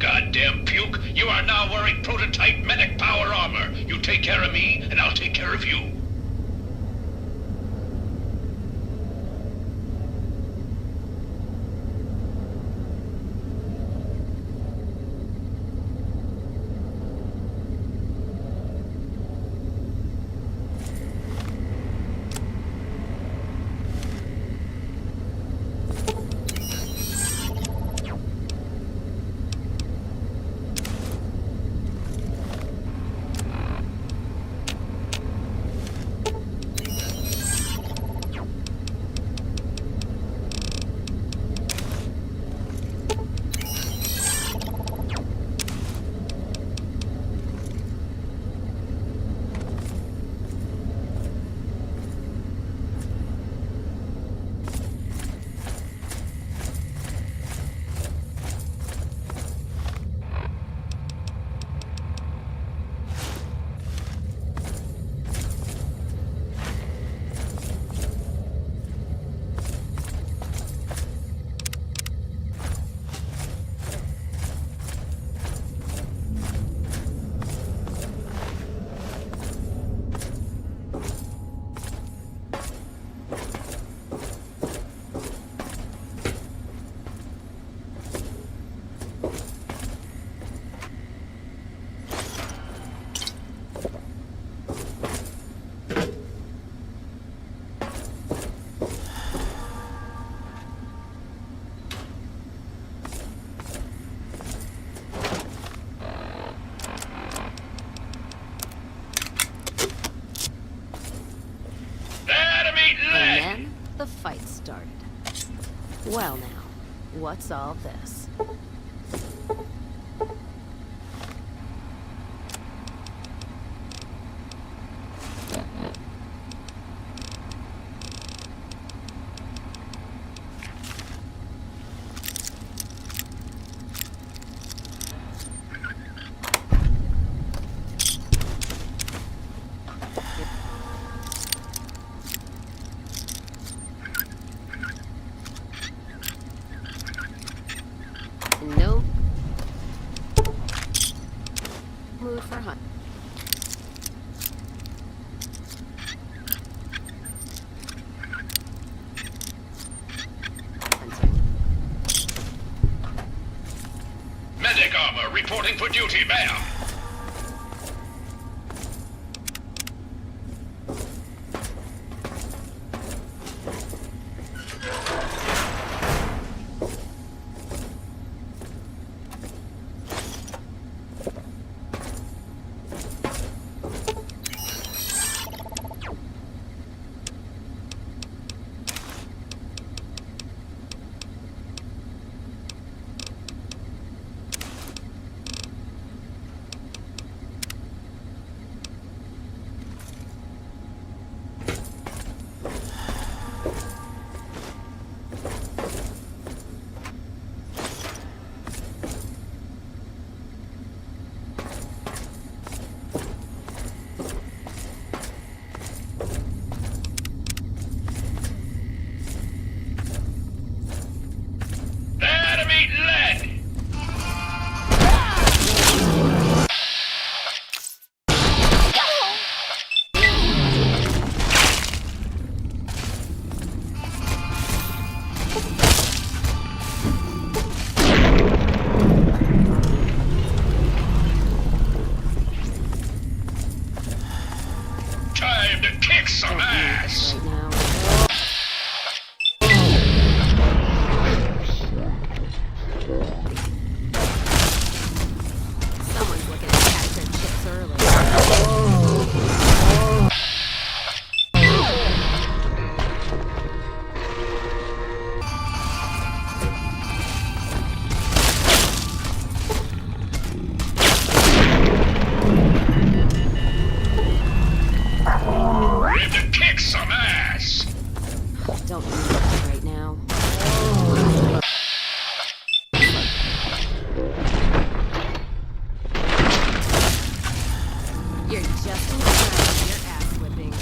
goddamn puke. You are now wearing prototype medic power armor. You take care of me, and I'll take care of you. And then the fight started. Well now, what's all this? No mood for hunt. Medic armor reporting for duty, ma'am. Time to kick some ass! Right now. Someone's looking to catch their chips early. Time to kick some ass! Don't need that right now. You're just in time for your ass whipping.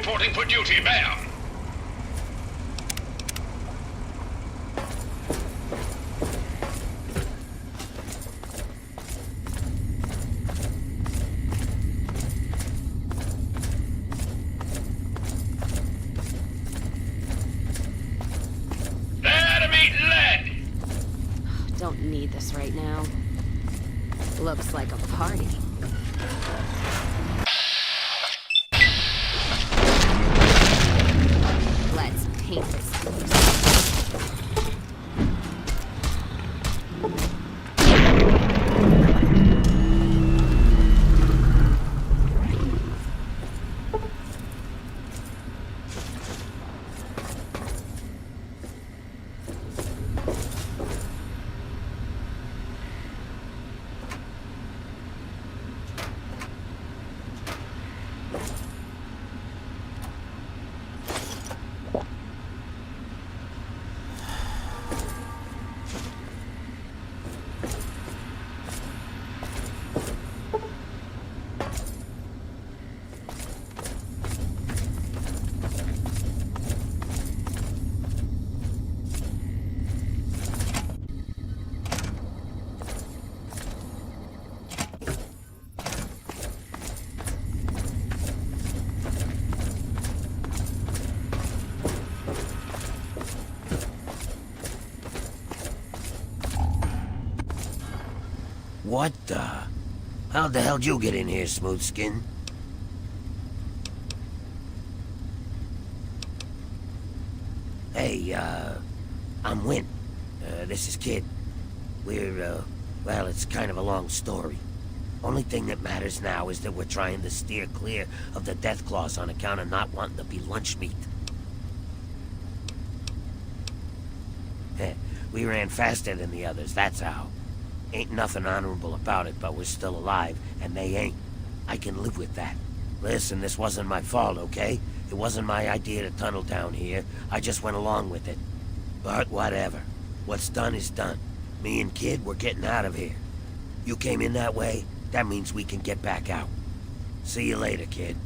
reporting for duty, ma'am. Don't need this right now. Looks like a party. Let's paint this place. What the? How the hell did you get in here, Smooth Skin? Hey, I'm Win. This is Kid. We're, well, it's kind of a long story. Only thing that matters now is that we're trying to steer clear of the death claws on account of not wanting to be lunch meat. We ran faster than the others, that's how. Ain't nothing honorable about it, but we're still alive, and they ain't. I can live with that. Listen, this wasn't my fault, okay? It wasn't my idea to tunnel down here. I just went along with it. But whatever. What's done is done. Me and Kid, we're getting out of here. You came in that way, that means we can get back out. See you later, Kid.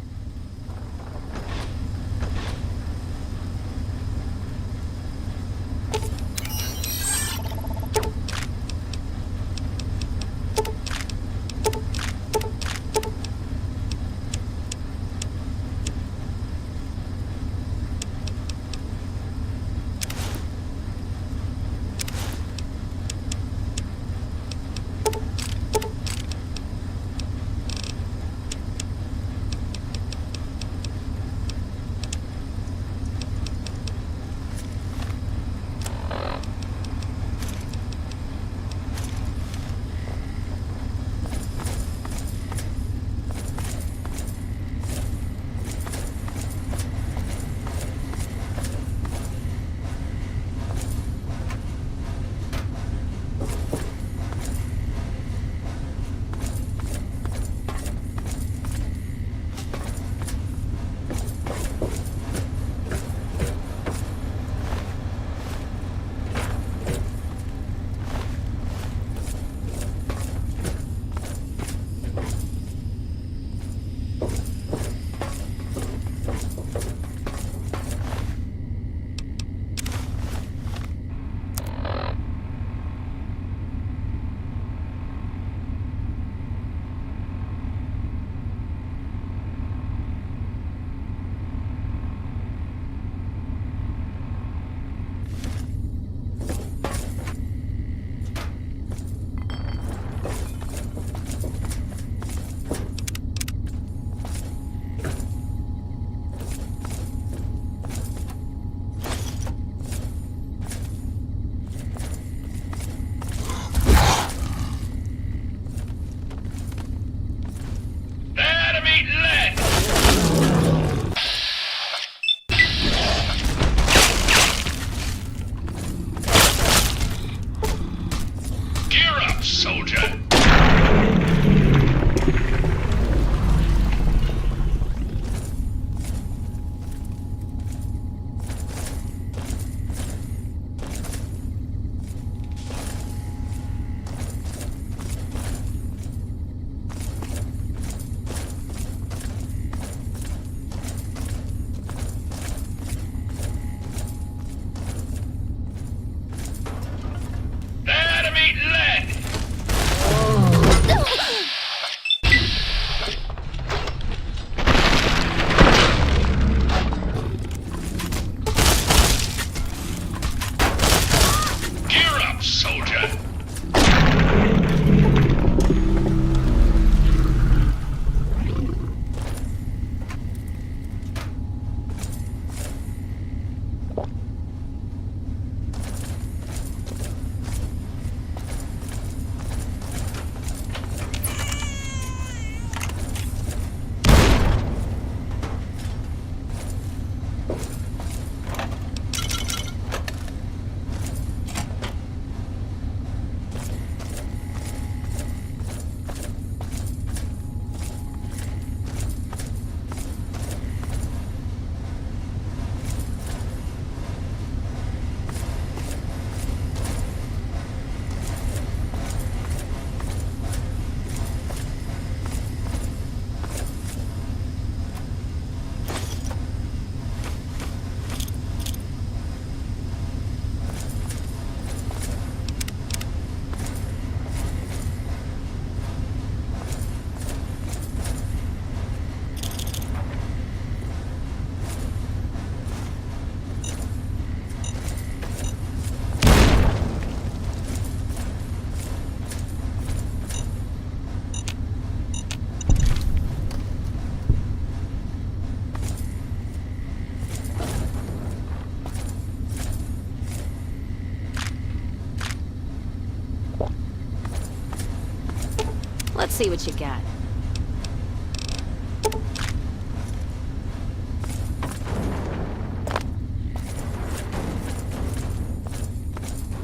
Let's see what you got.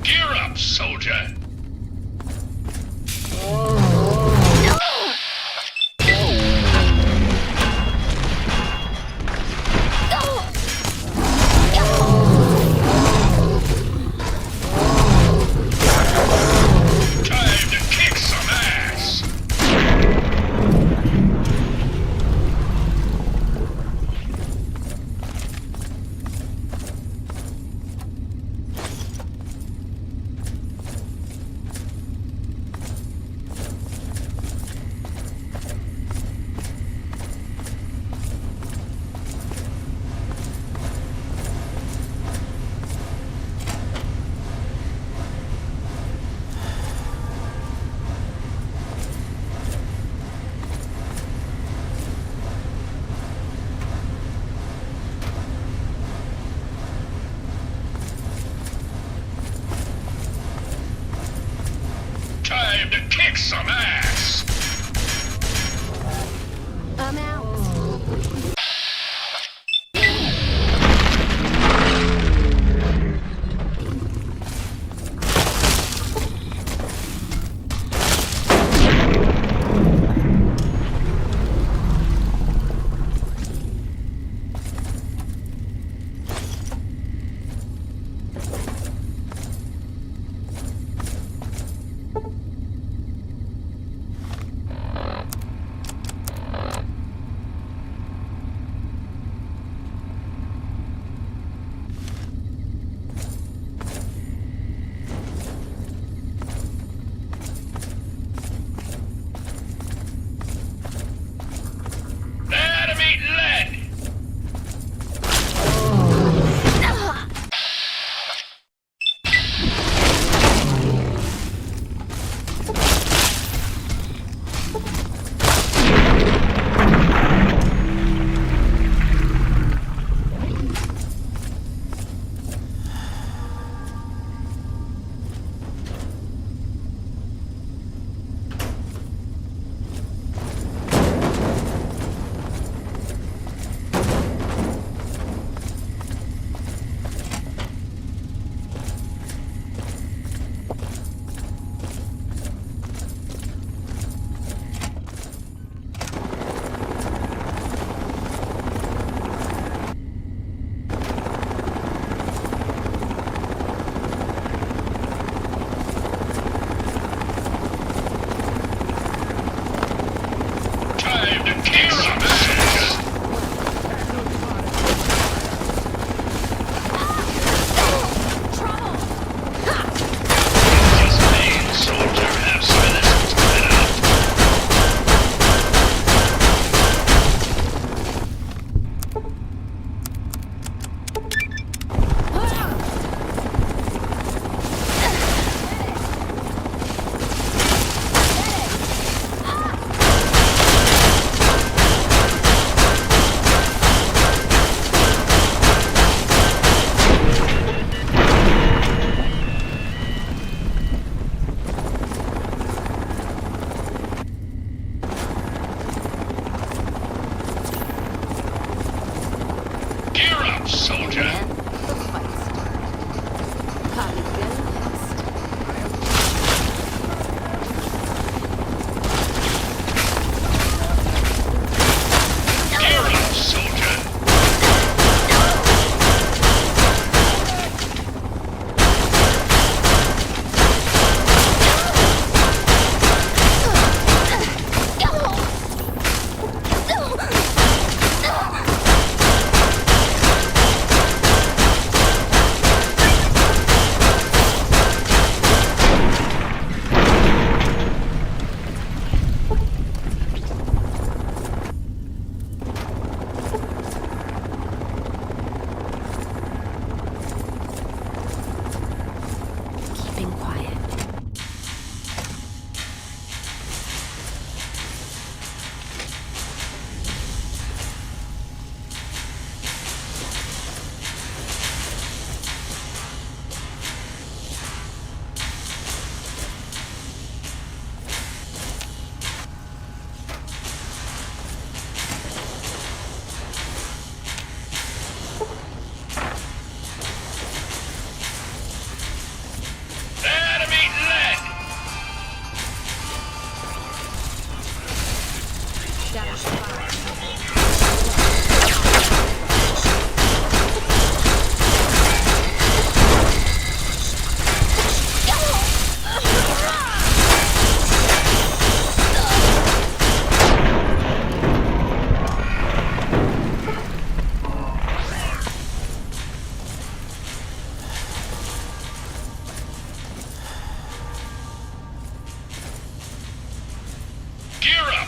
Gear up, soldier. Time to kick some ass. Time to kick some ass. I'm out.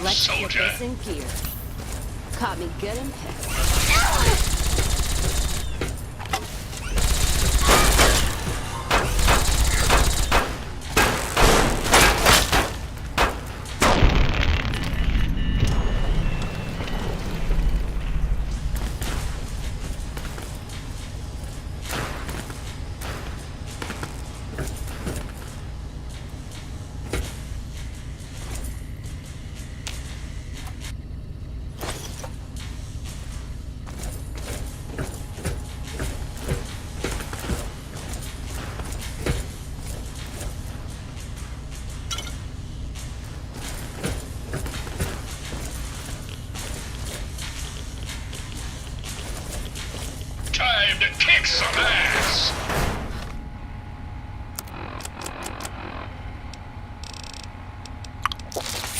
Let's get soldier. this in gear. Caught me good and pissed. Time to kick some ass!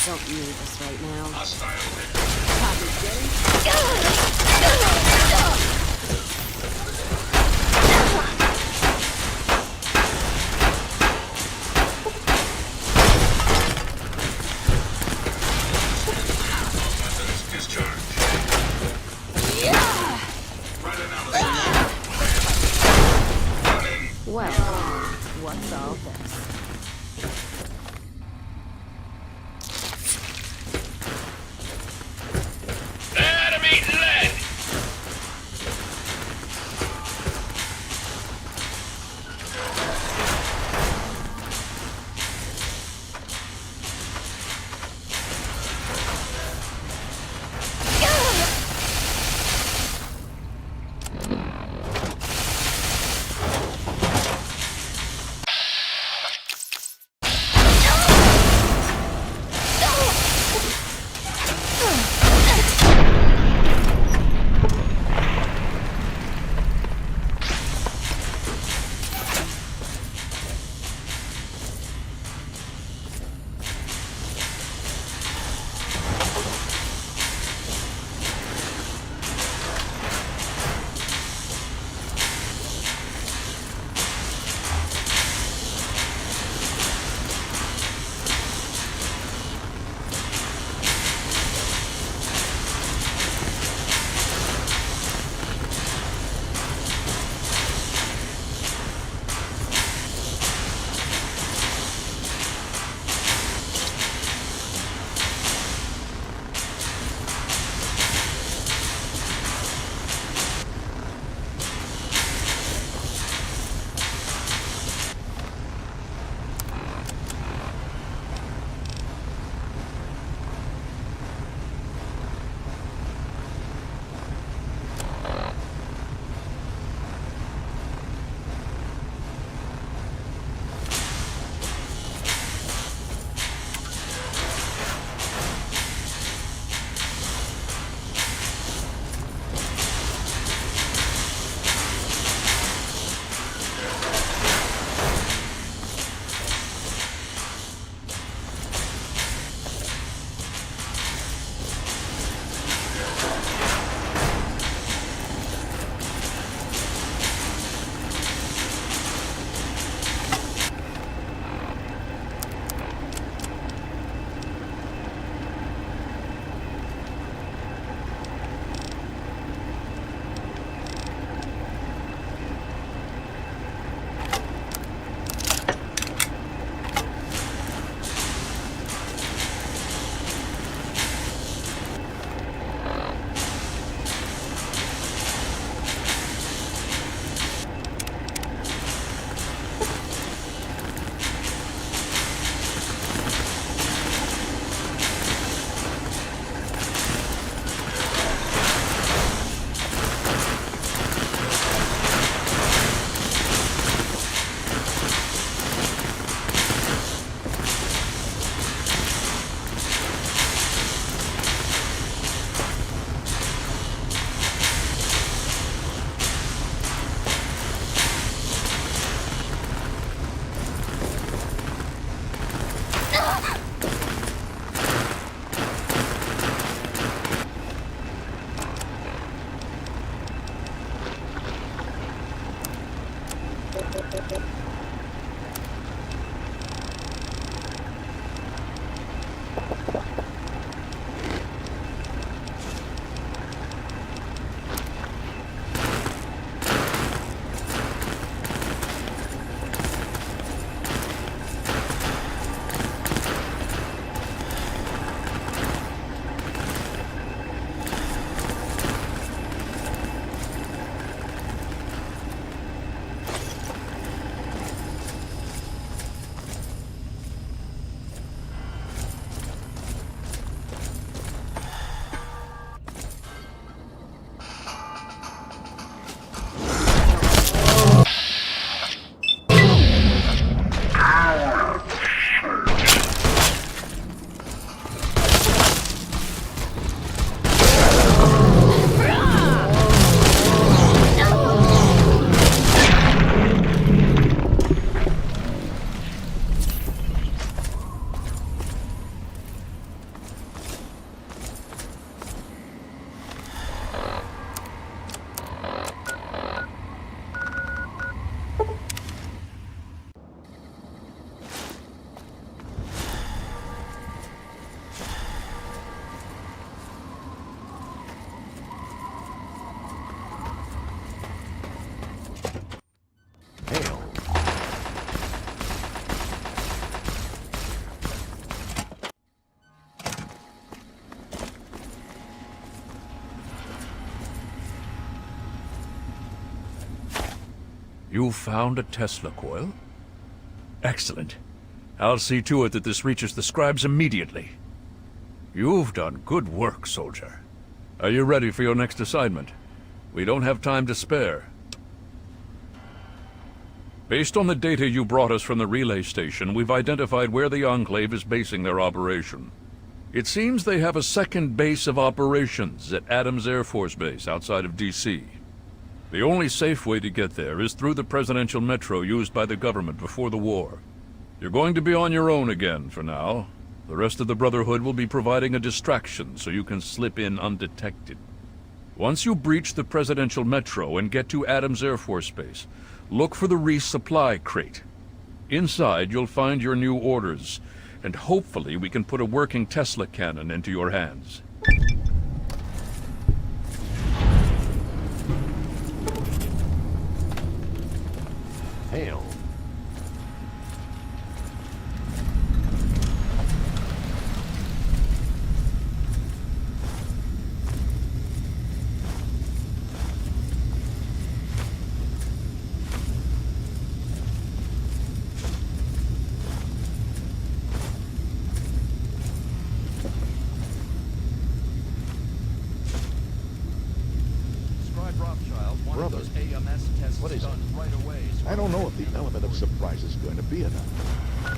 Don't need this right now. Hostile. Caught me good and well, what's all this? Enemy lead! You found a Tesla coil? Excellent. I'll see to it that this reaches the scribes immediately. You've done good work, soldier. Are you ready for your next assignment? We don't have time to spare. Based on the data you brought us from the relay station, we've identified where the Enclave is basing their operation. It seems they have a second base of operations at Adams Air Force Base outside of D.C. The only safe way to get there is through the presidential metro used by the government before the war. You're going to be on your own again for now. The rest of the Brotherhood will be providing a distraction so you can slip in undetected. Once you breach the presidential metro and get to Adams Air Force Base, look for the resupply crate. Inside, you'll find your new orders, and hopefully we can put a working Tesla cannon into your hands. Hail. Brother, those AMS tests what is done it? Right away, so I don't know if the element of surprise is going to be enough.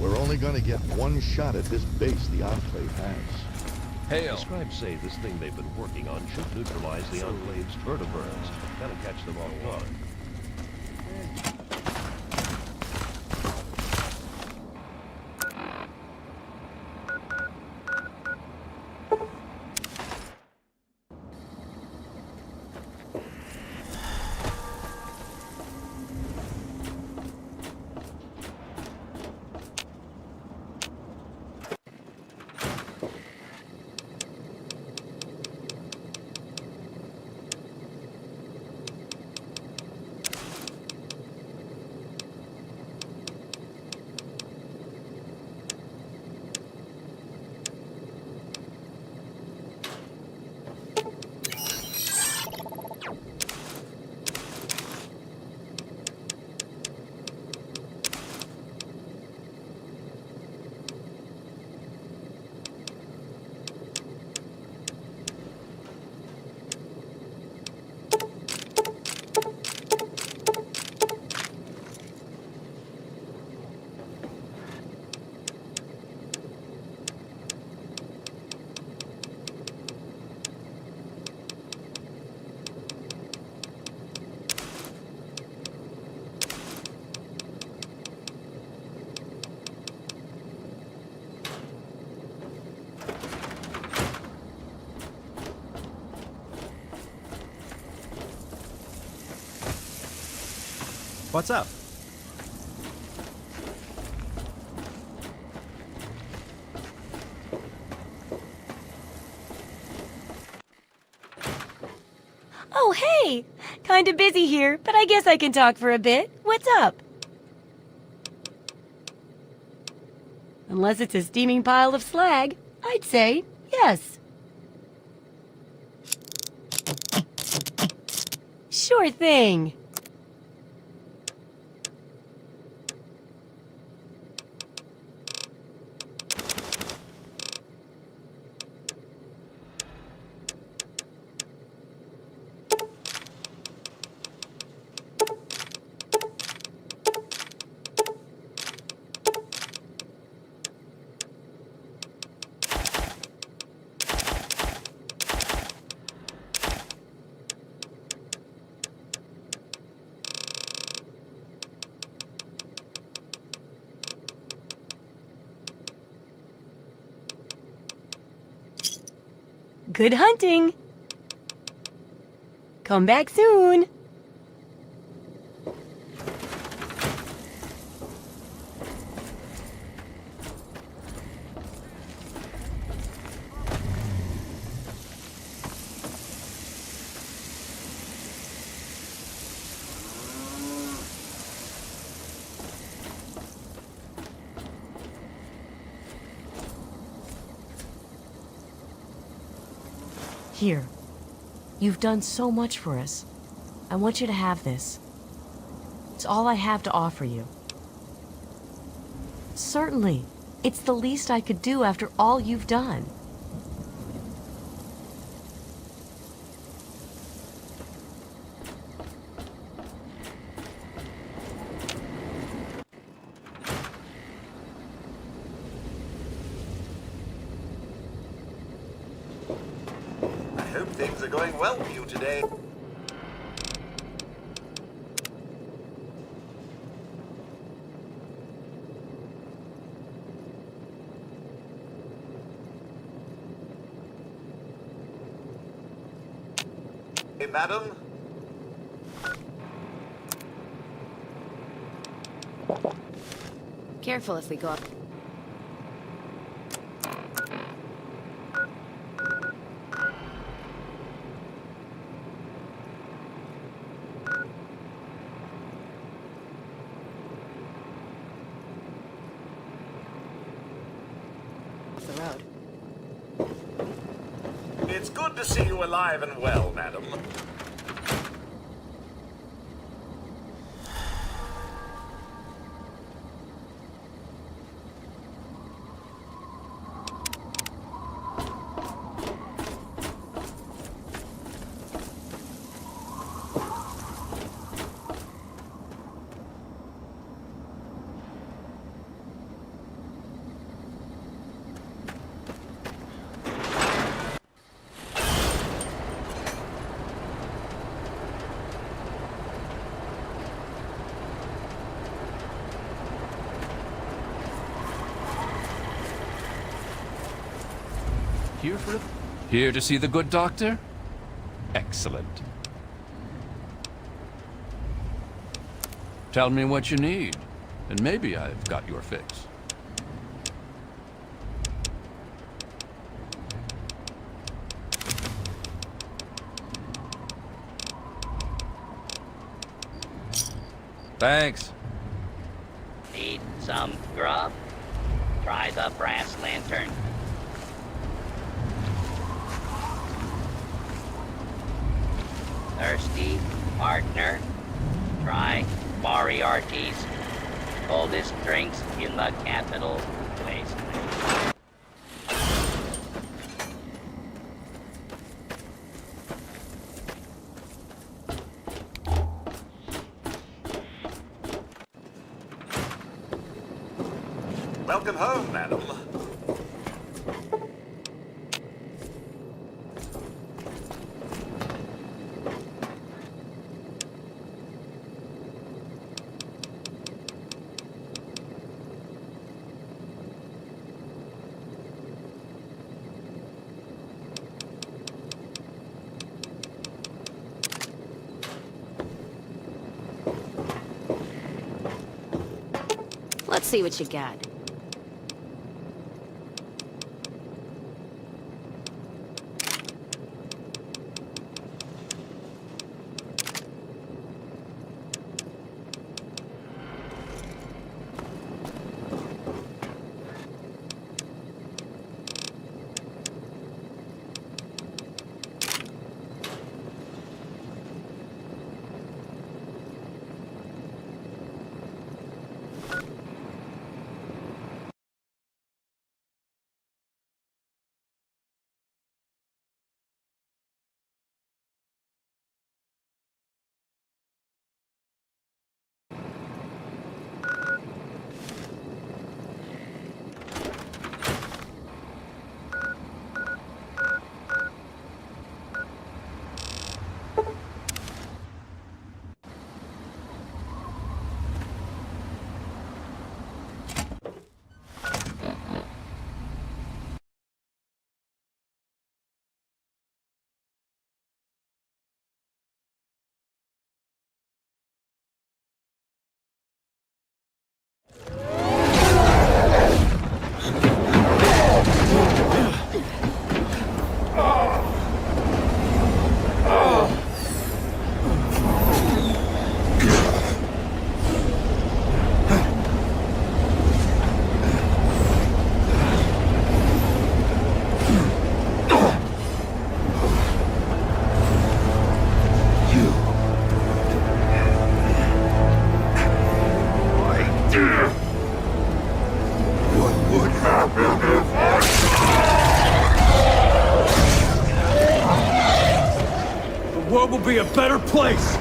We're only going to get one shot at this base the Enclave has. Hail. The scribes say this thing they've been working on should neutralize the Enclave's vertebrates. That'll catch them off guard. What's up? Oh, hey! Kinda busy here, but I guess I can talk for a bit. What's up? Unless it's a steaming pile of slag, I'd say yes. Sure thing. Good hunting! Come back soon! Here. You've done so much for us. I want you to have this. It's all I have to offer you. Certainly. It's the least I could do after all you've done. I hope things are going well for you today. Hey, madam? Careful if we go up. The road. It's good to see you alive and well, madam. Here to see the good doctor? Excellent. Tell me what you need, and maybe I've got your fix. Thanks. Need some grub? Try the brass lantern. Thirsty, partner? Try Moriarty's. Coldest drinks in the capital wasteland. Welcome home, madam. Let's see what you got. world will be a better place!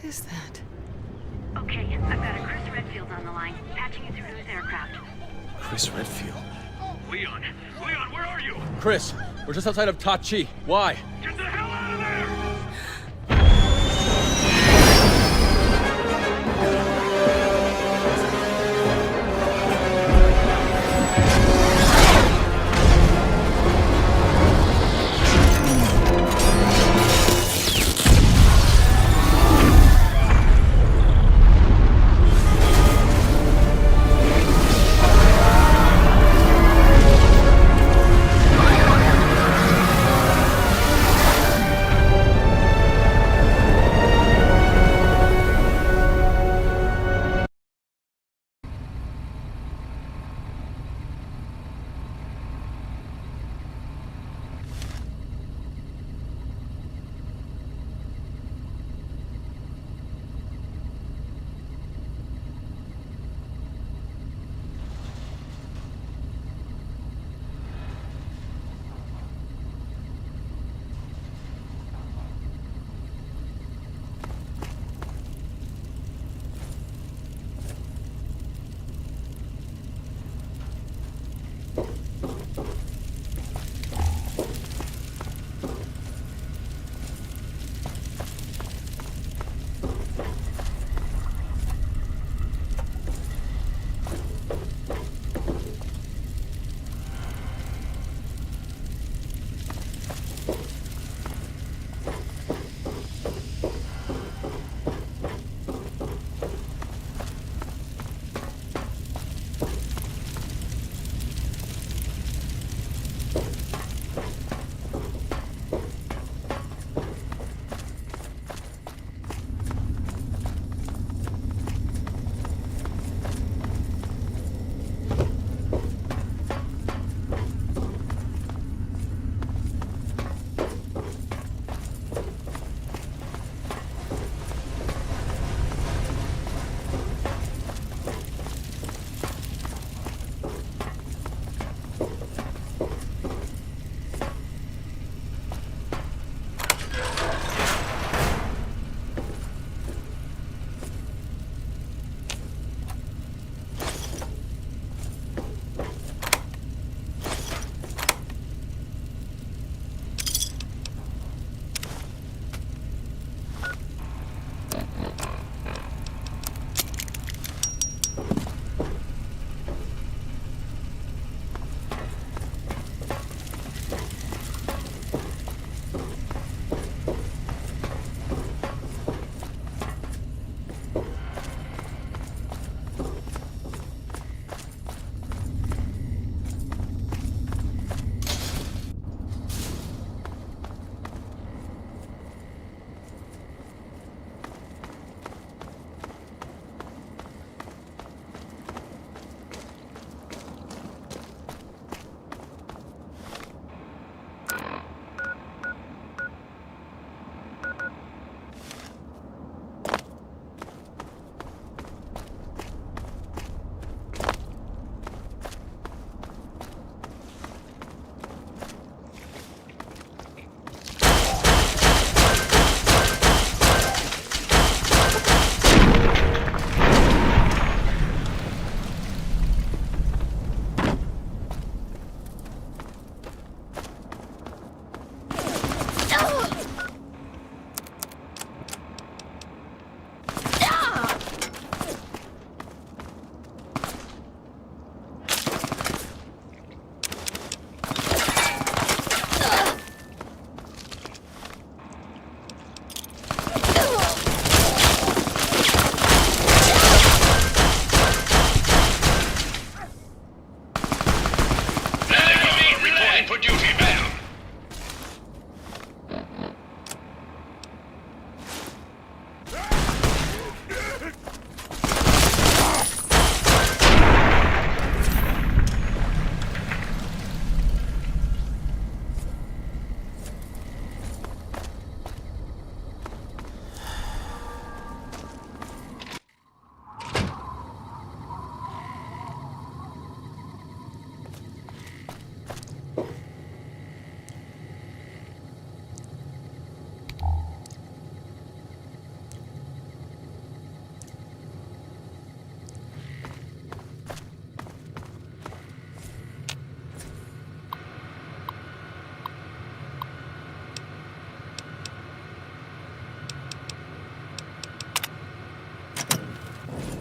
What is that? Okay, I've got a Chris Redfield on the line, patching you through to his aircraft. Chris Redfield. Leon! Leon, where are you? Chris, we're just outside of Tachi. Why? Get the hell out of there!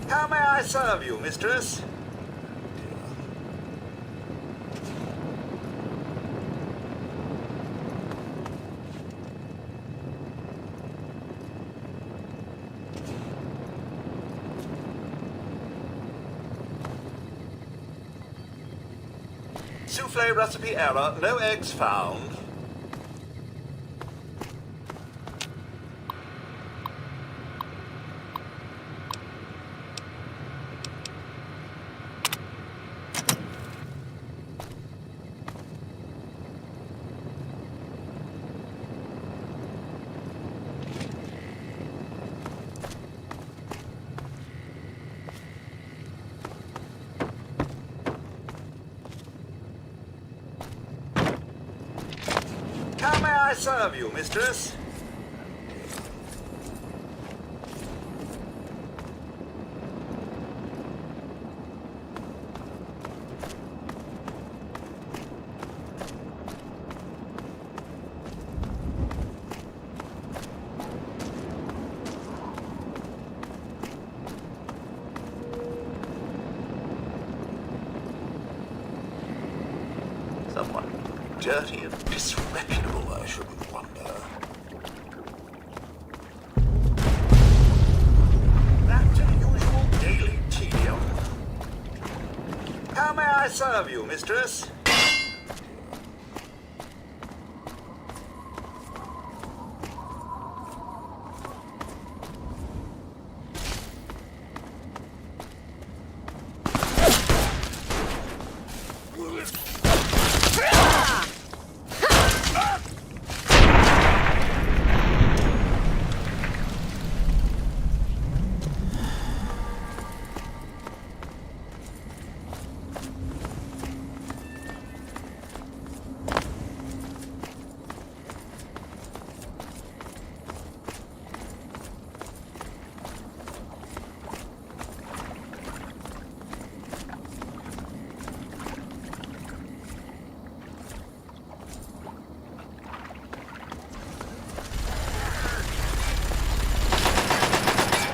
How may I serve you, mistress? Souffle recipe error, no eggs found. How may I serve you, mistress? Someone dirty and disreputable, I shouldn't wonder. Back to the usual daily tedium. How may I serve you, mistress?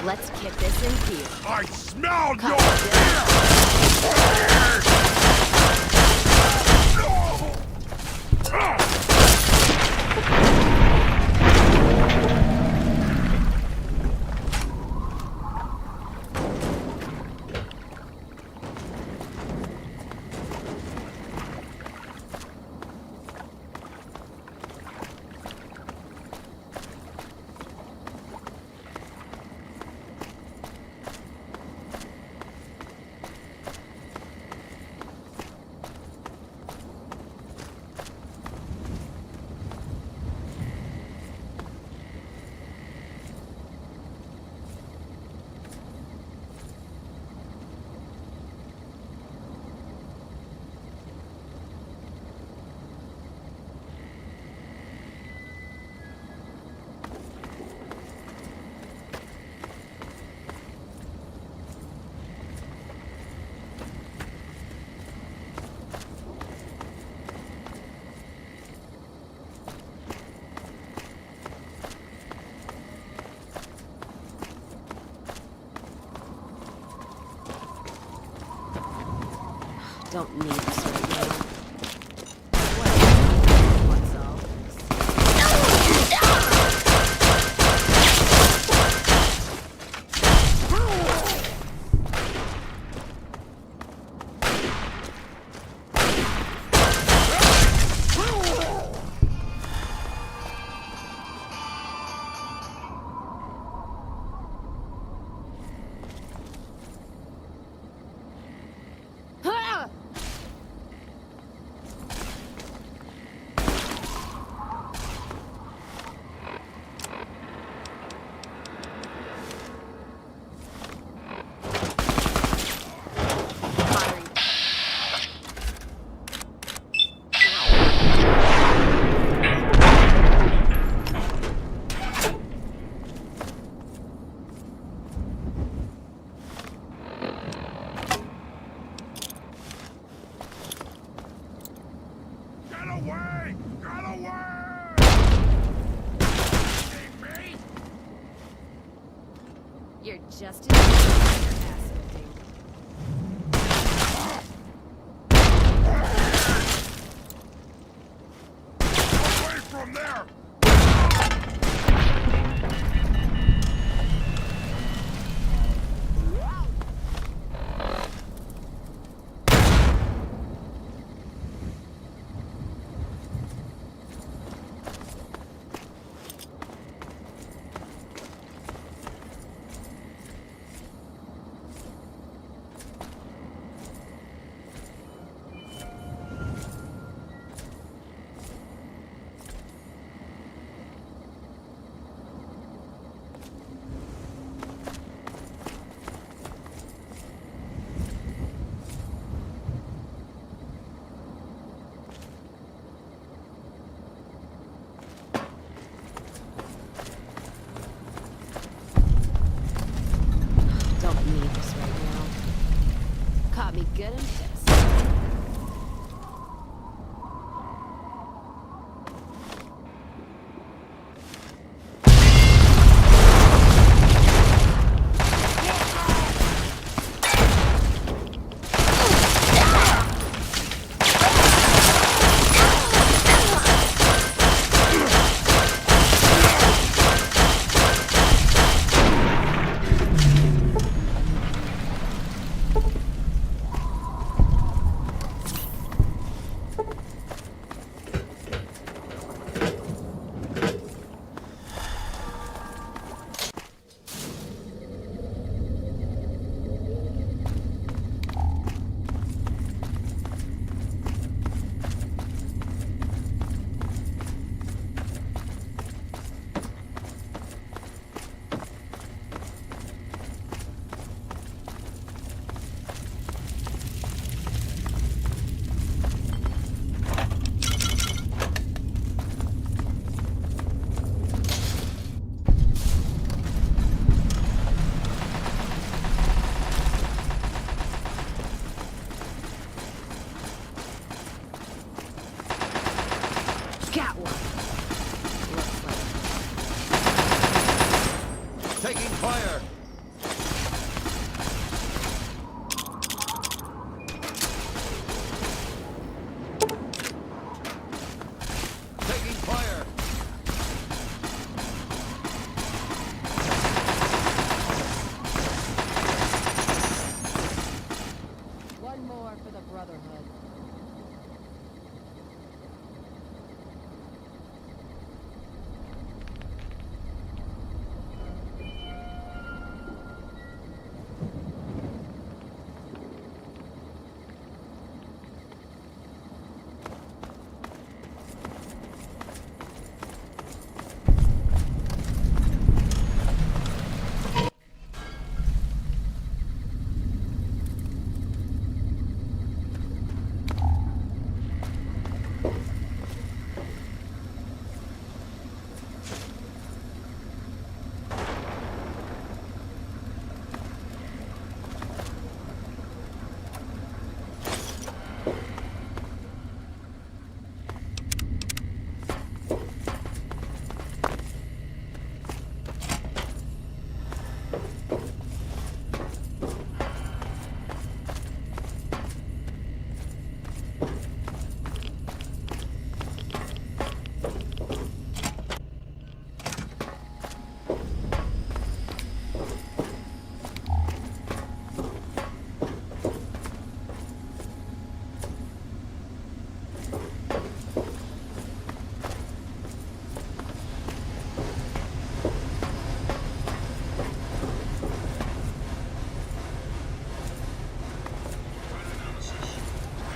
Let's kick this in gear. I smell Cut. Don't need this right now. What's all? You're just as ass lifting. Away from there! Don't need this right now. Caught me good and pissed. Got one. Taking fire! Taking fire! One more for the Brotherhood.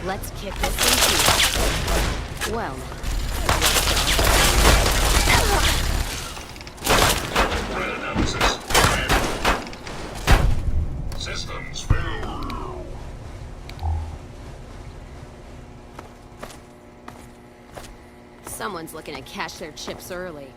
Let's kick this in. Well, Analysis. Systems failed. someone's looking to cash their chips early.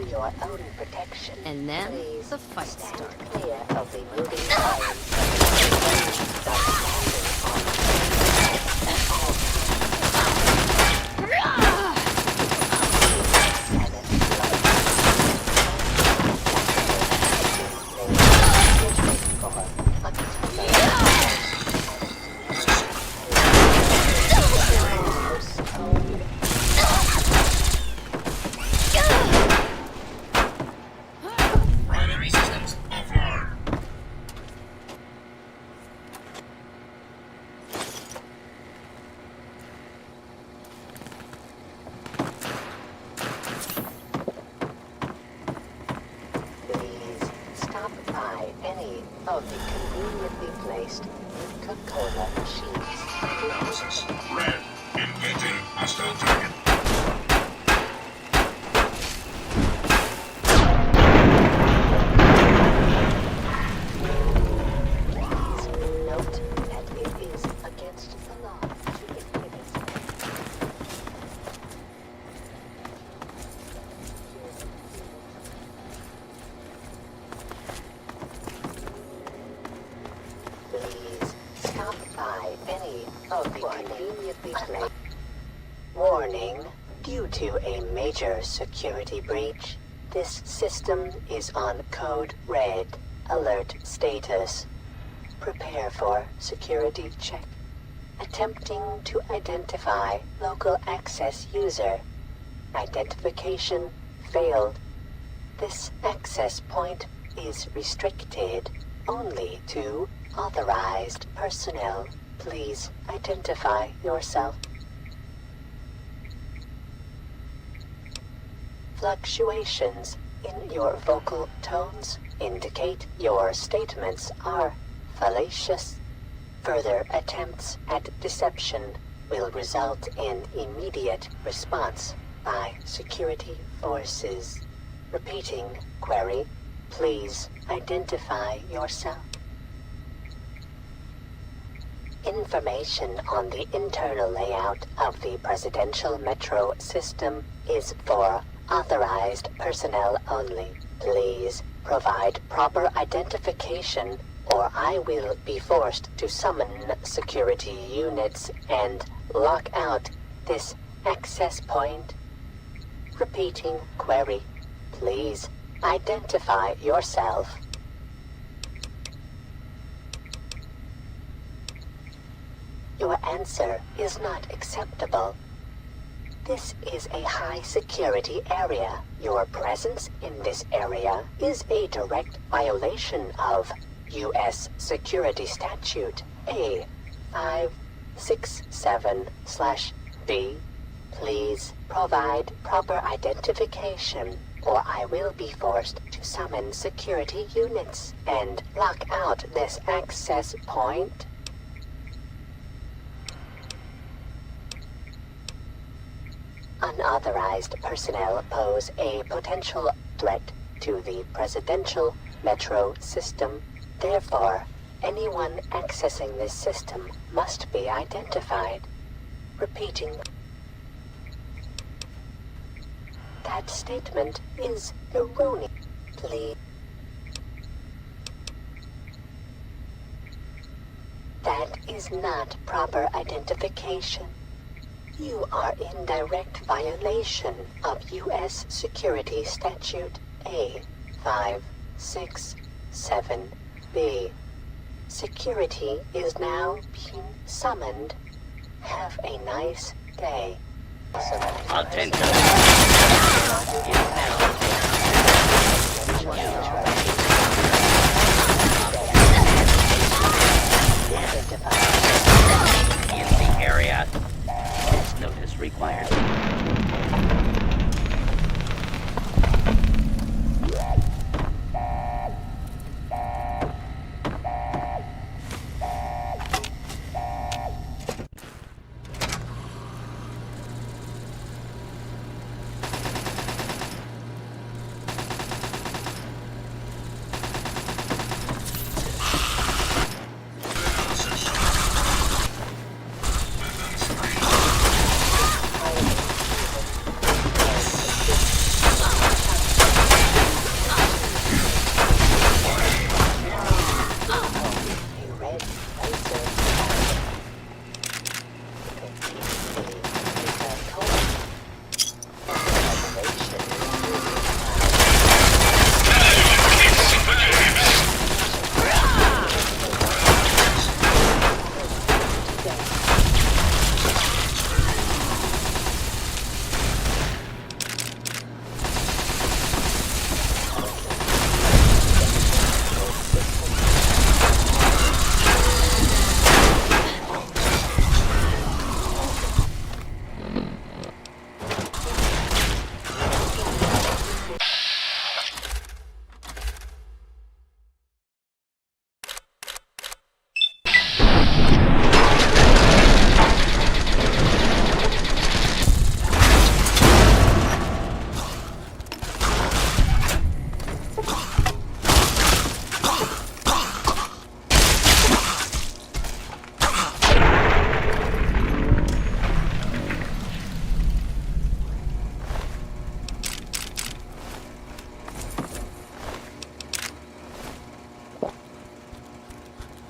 Your own protection. And then Please the fight started. Clear of the moving of the conveniently placed Coca-Cola machines. Red, engaging hostile target. Please note that it is against the law to inhibit. Please stop by any of the conveniently placed. Warning, due to a major security breach, this system is on code red. Alert status. Prepare for security check. Attempting to identify local access user. Identification failed. This access point is restricted only to authorized personnel. Please identify yourself. Fluctuations in your vocal tones indicate your statements are fallacious. Further attempts at deception will result in immediate response by security forces. Repeating query, please identify yourself. Information on the internal layout of the presidential metro system is for authorized personnel only. Please provide proper identification or I will be forced to summon security units and lock out this access point. Repeating query. Please identify yourself. Your answer is not acceptable. This is a high security area. Your presence in this area is a direct violation of U.S. Security Statute A567/B. Please provide proper identification or I will be forced to summon security units and lock out this access point. Unauthorized personnel pose a potential threat to the presidential metro system. Therefore, anyone accessing this system must be identified. Repeating. That statement is erroneous. Please. That is not proper identification. You are in direct violation of U.S. Security Statute A567B. Security is now being summoned. Have a nice day. Attention. In the area. This notice required.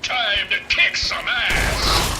Time to kick some ass!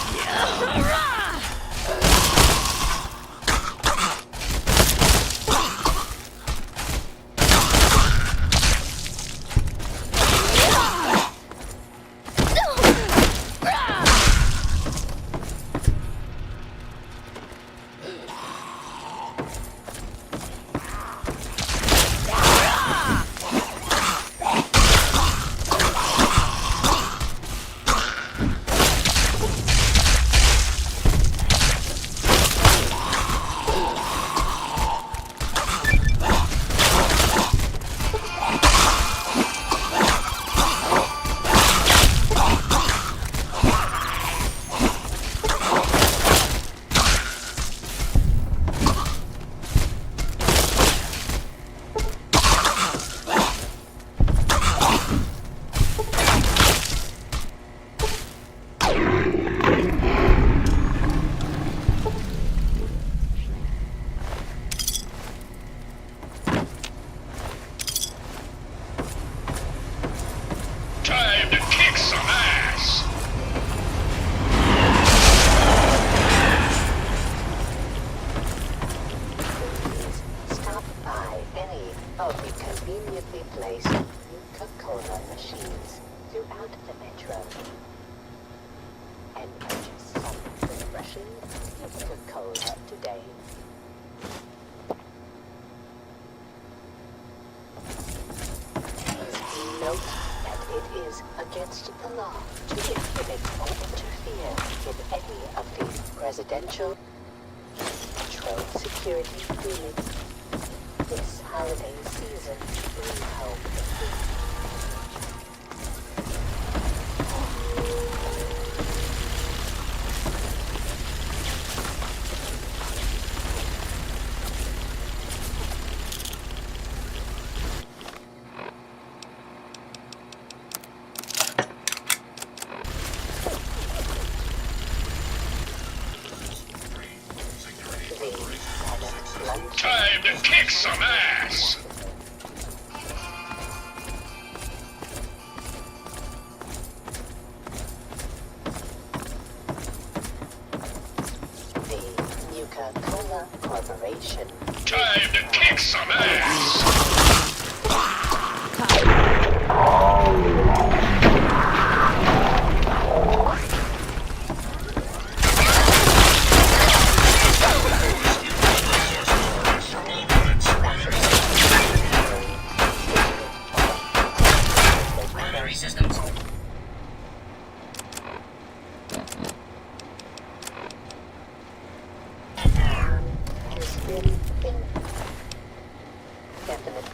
Time to kick some ass! Stop by any of the conveniently placed Coca-Cola machines throughout the metro and purchase some refreshing Coca-Cola today. Please note that it is against the law to inhibit or interfere in any of the residential metro security units. This holiday season, we hope Time to kick some ass! the Coca-Cola Corporation. Time to kick some ass! Definite.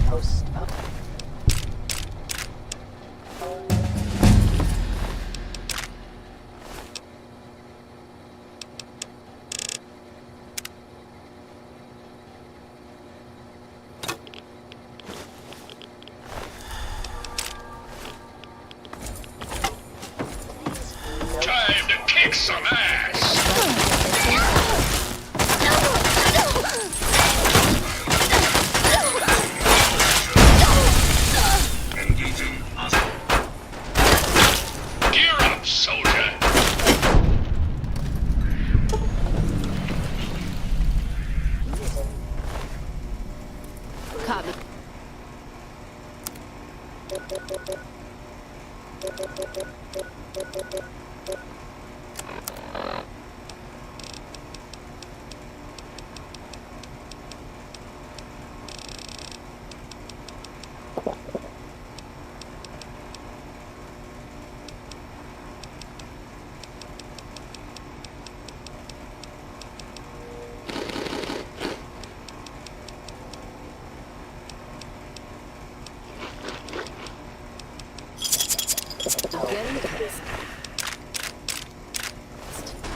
Post up. Time to kick some ass! Gear up, soldier! Copy.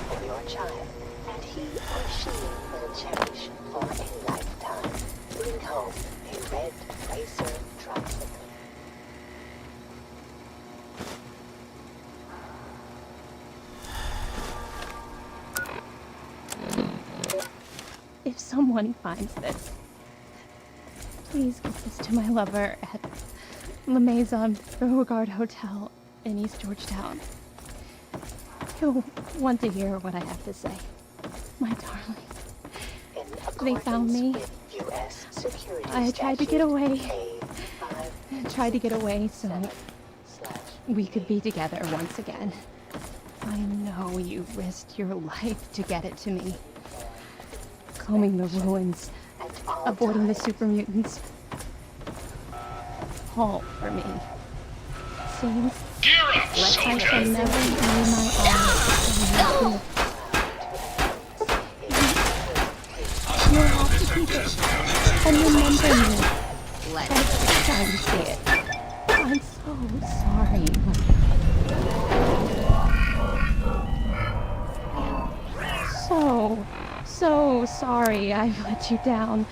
For your child, and he or she will cherish for a lifetime. Bring home a red racer tricycle. If someone finds this, please give this to my lover at La Maison Beauregard Hotel in East Georgetown. He'll want to hear what I have to say. My darling. They found me. I tried to get away. So we could be together once again. I know you risked your life to get it to me. Combing the ruins, avoiding the super mutants. All for me. Seems like I shall never lay my arms. You'll have to keep it and remember me. That's how you say it. I'm so sorry. So sorry I let you down.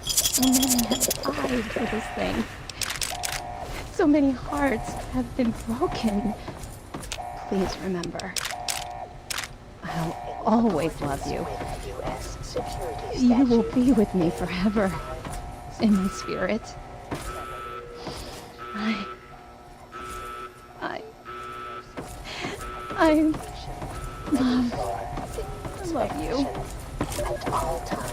So many have died for this thing. So many hearts have been broken. Please remember, I'll always love you. You will be with me forever, in my spirit. I love you. At all times.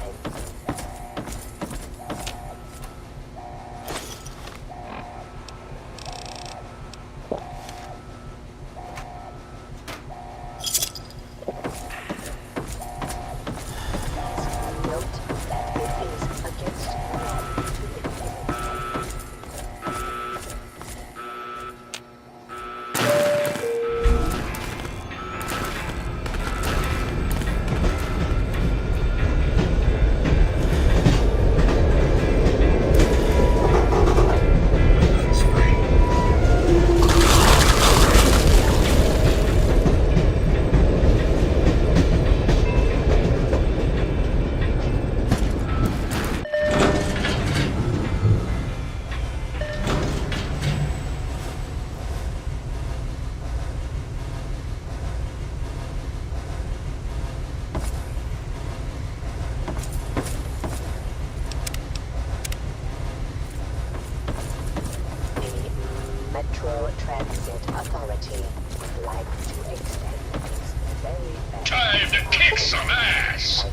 Transit Authority would like to extend its very best. Time to kick some ass!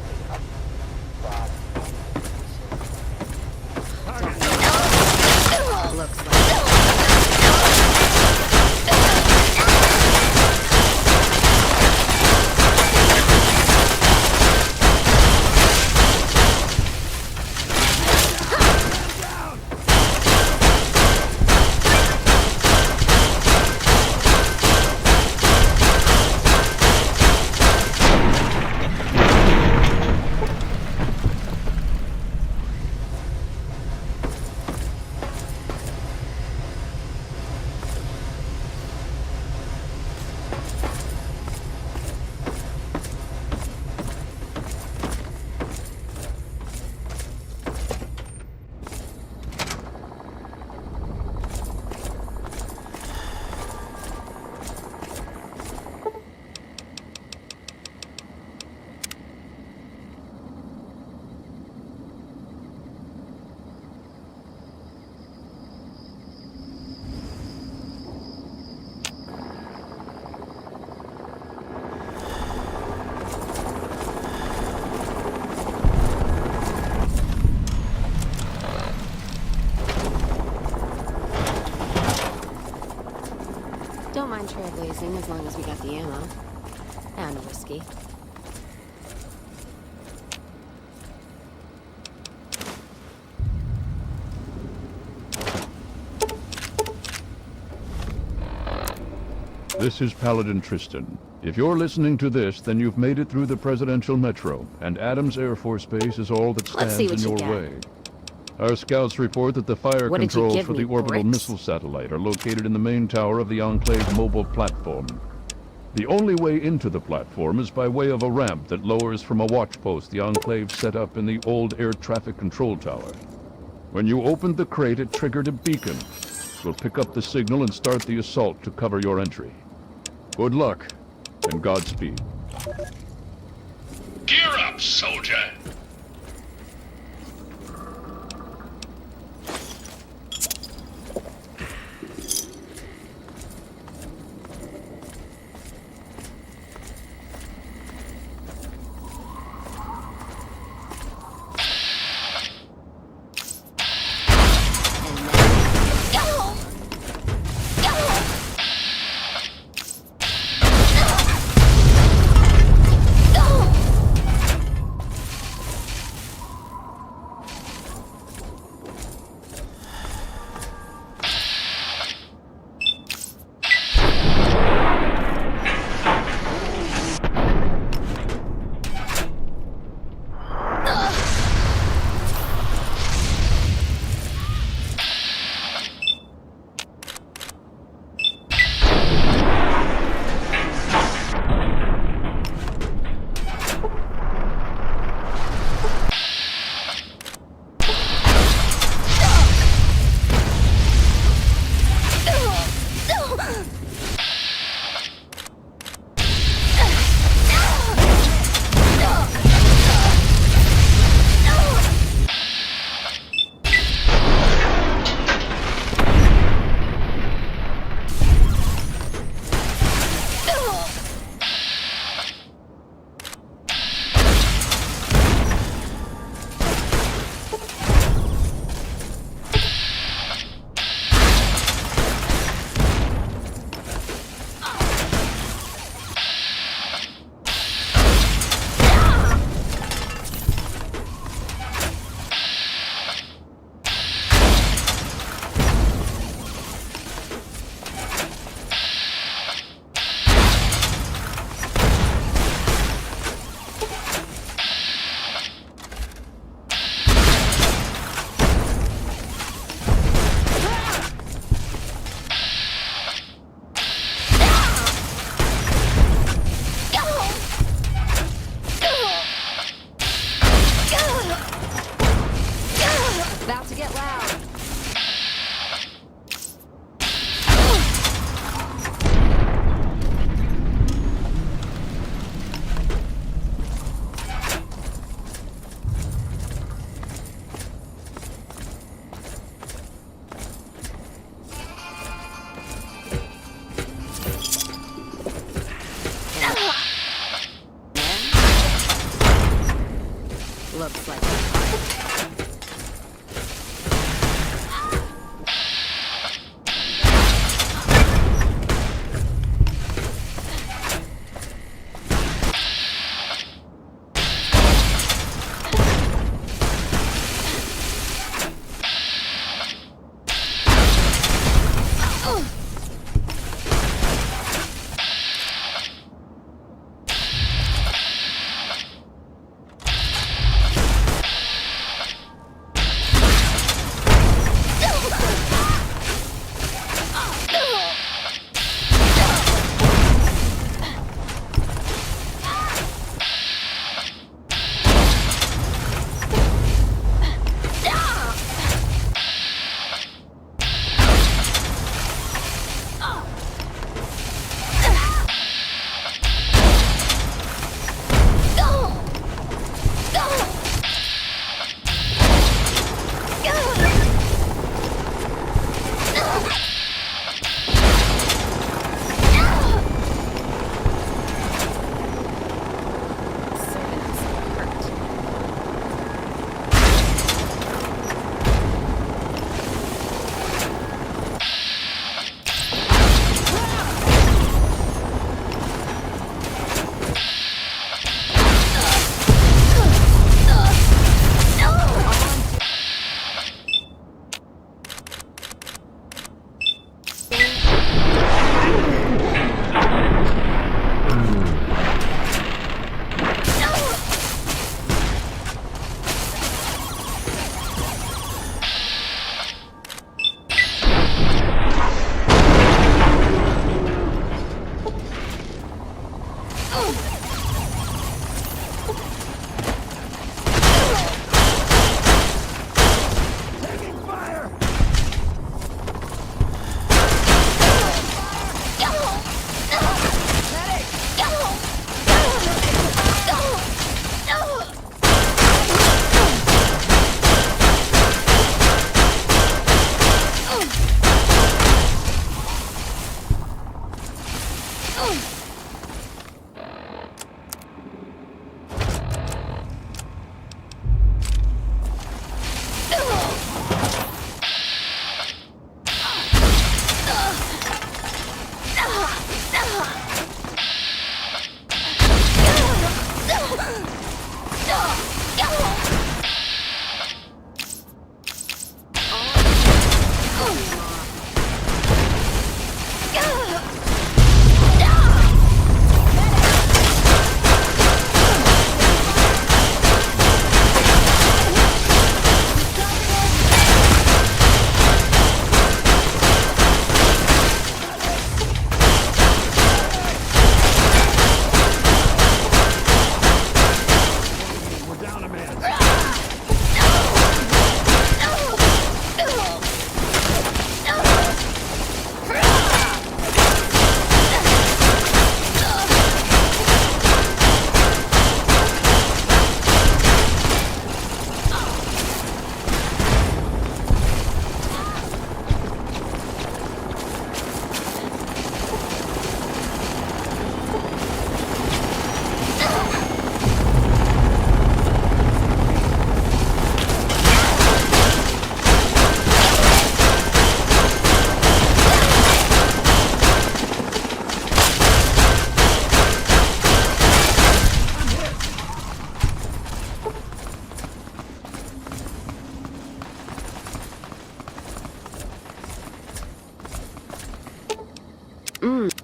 Looks like Don't mind trailblazing as long as we got the ammo. And whiskey. This is Paladin Tristan. If you're listening to this, then you've made it through the Presidential Metro, and Adams Air Force Base is all that stands in your way. Our scouts report that the fire controls for the orbital missile satellite are located in the main tower of the Enclave's mobile platform. The only way into the platform is by way of a ramp that lowers from a watch post the Enclave set up in the old air traffic control tower. When you opened the crate, it triggered a beacon. We'll pick up the signal and start the assault to cover your entry. Good luck, and Godspeed. Gear up, soldier!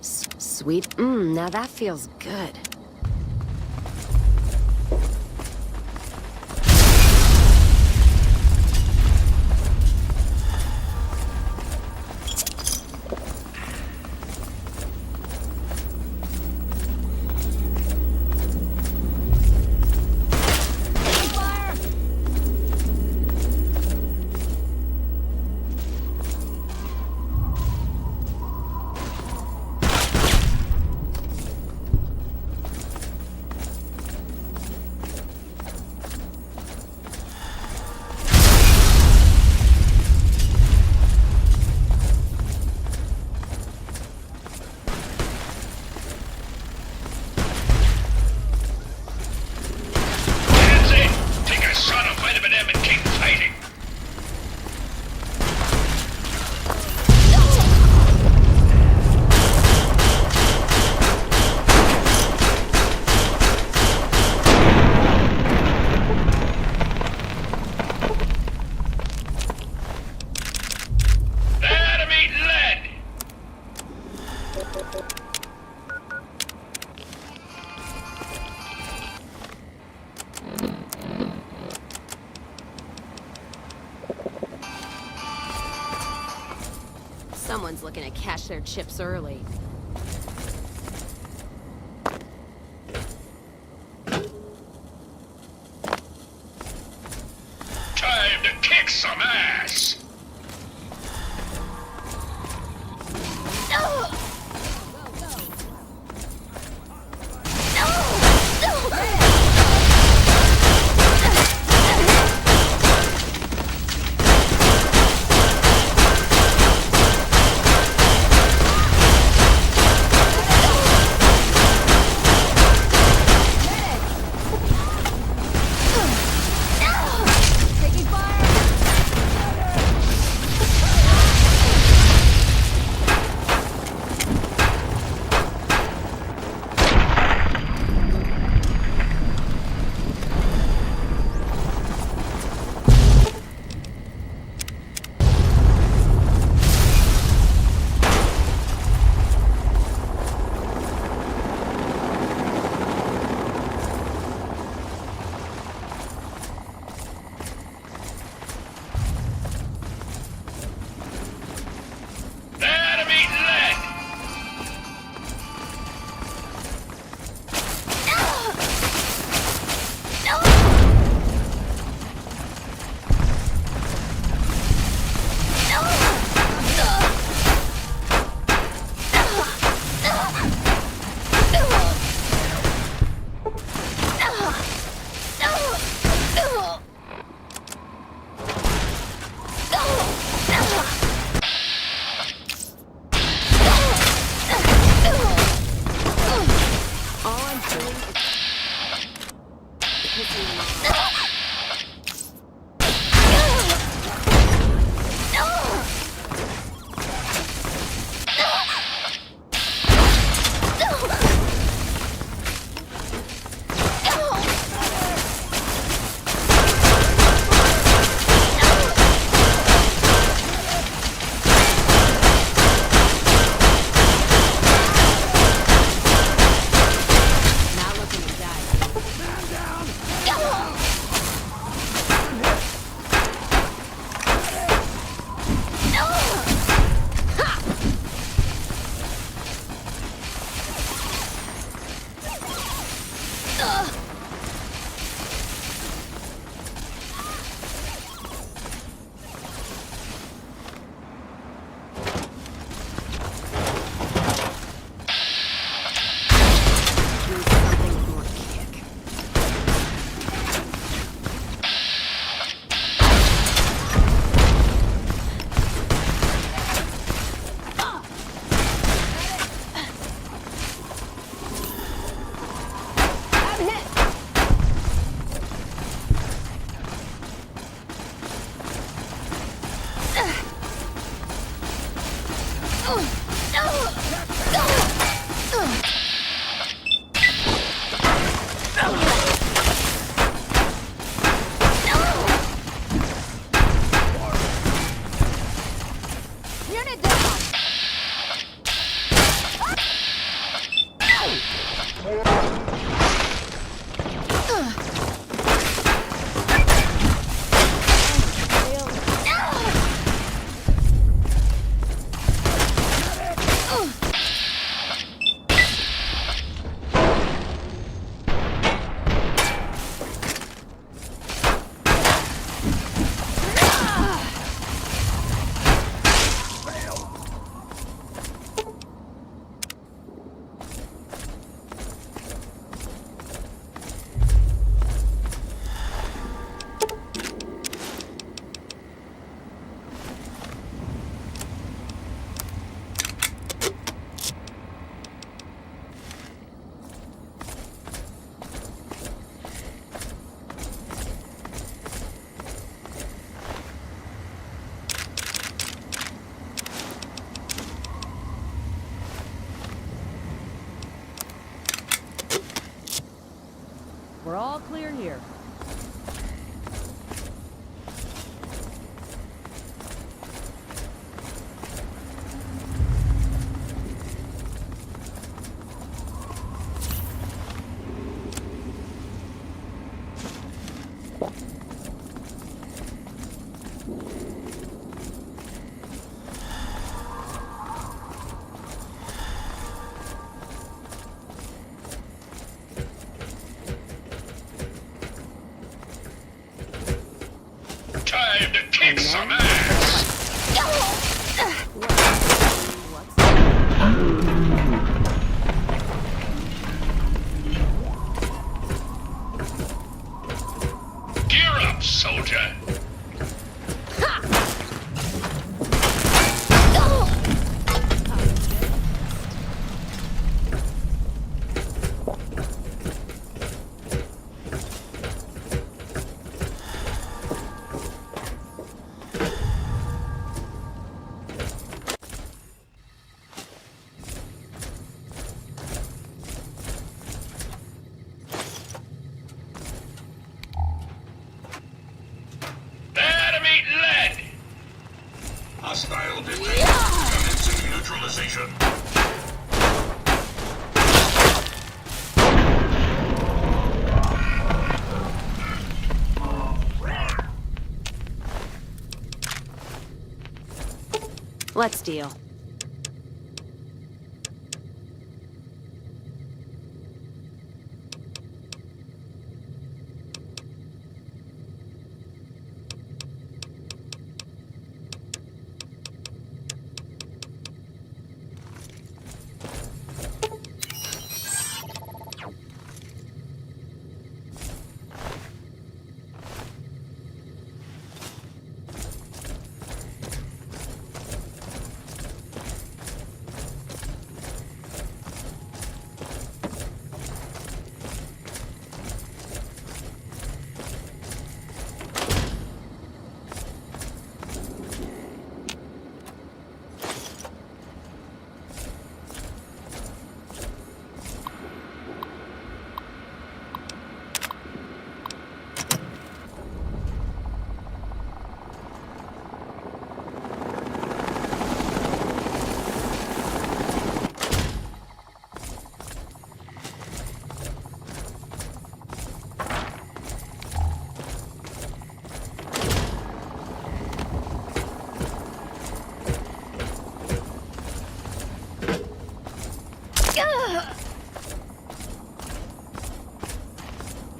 Sweet. Now that feels good. Someone's looking to cash their chips early. Time to kick some ass! clear here. Time to kick some ass! Gear up, soldier! Enemy lead! Hostile detected. Commencing neutralization. Let's deal.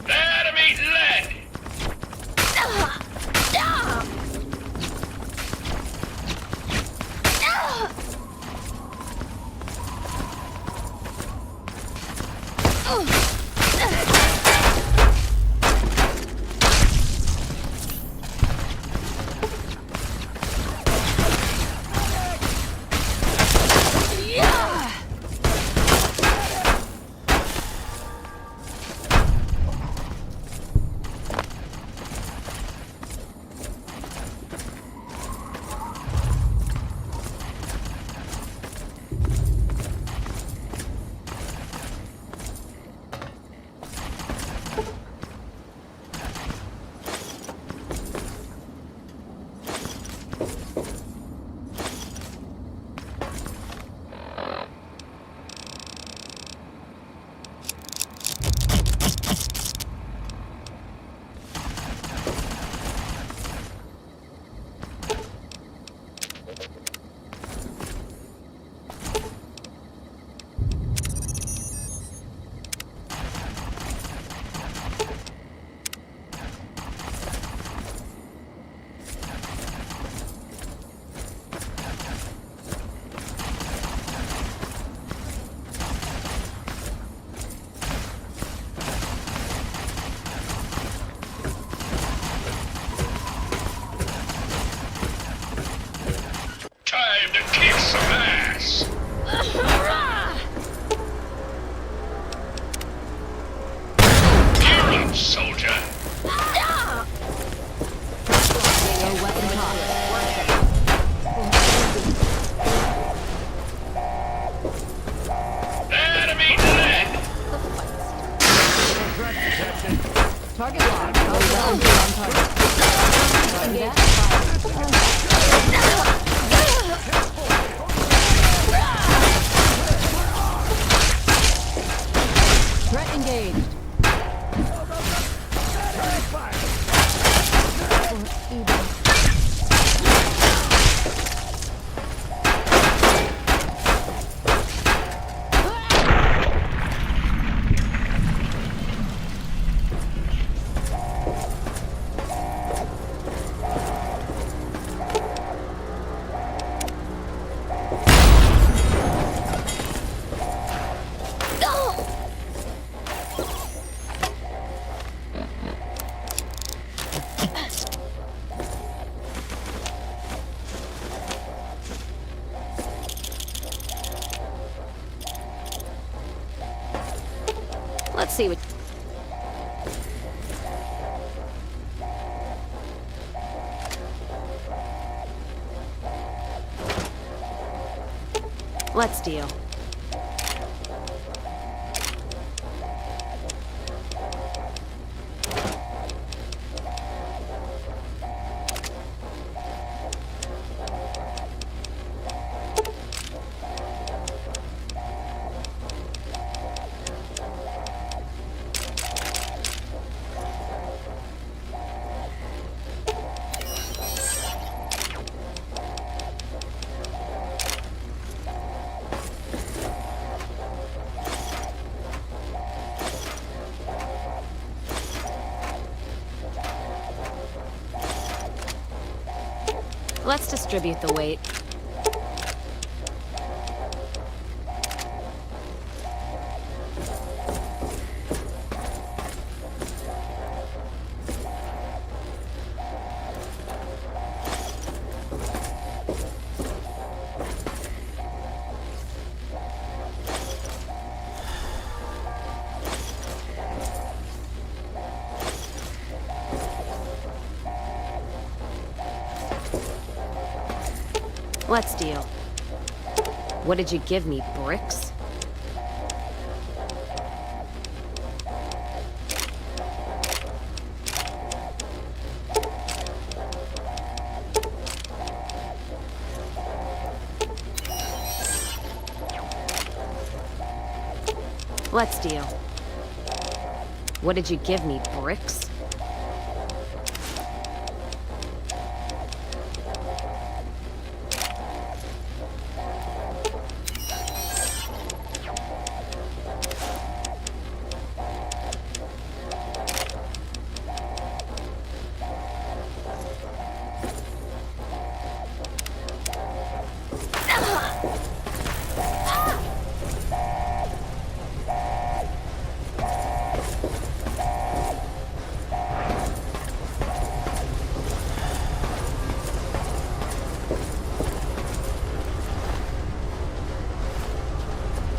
Enemy lead! Let's see what... Let's deal. Let's distribute the weight. Let's deal. What did you give me, bricks? Let's deal. What did you give me, bricks?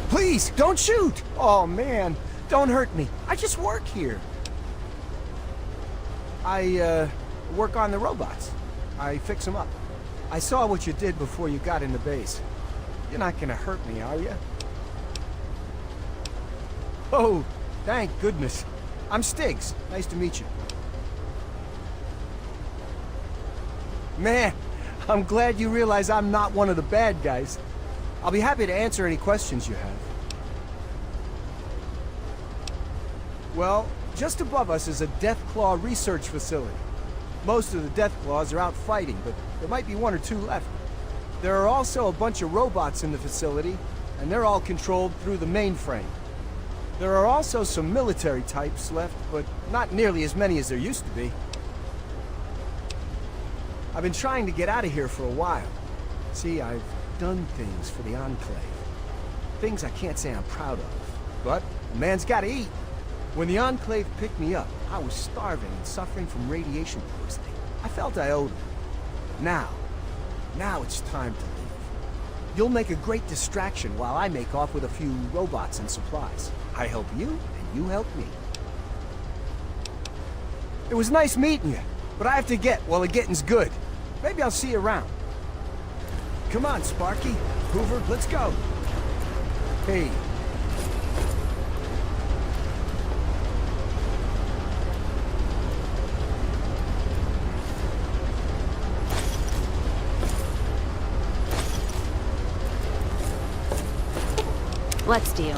Please, don't shoot! Oh, man. Don't hurt me. I just work here. I, work on the robots. I fix them up. I saw what you did before you got in the base. You're not gonna hurt me, are you? Oh, thank goodness. I'm Stiggs. Nice to meet you. Man, I'm glad you realize I'm not one of the bad guys. I'll be happy to answer any questions you have. Well, just above us is a Deathclaw research facility. Most of the Deathclaws are out fighting, but there might be one or two left. There are also a bunch of robots in the facility, and they're all controlled through the mainframe. There are also some military types left, but not nearly as many as there used to be. I've been trying to get out of here for a while. See, I've done things for the Enclave. Things I can't say I'm proud of, but a man's gotta eat. When the Enclave picked me up, I was starving and suffering from radiation poisoning. I felt I owed them. Now it's time to leave. You'll make a great distraction while I make off with a few robots and supplies. I help you, and you help me. It was nice meeting you, but I have to get while the getting's good. Maybe I'll see you around. Come on, Sparky. Hoover, let's go. Hey. Let's deal.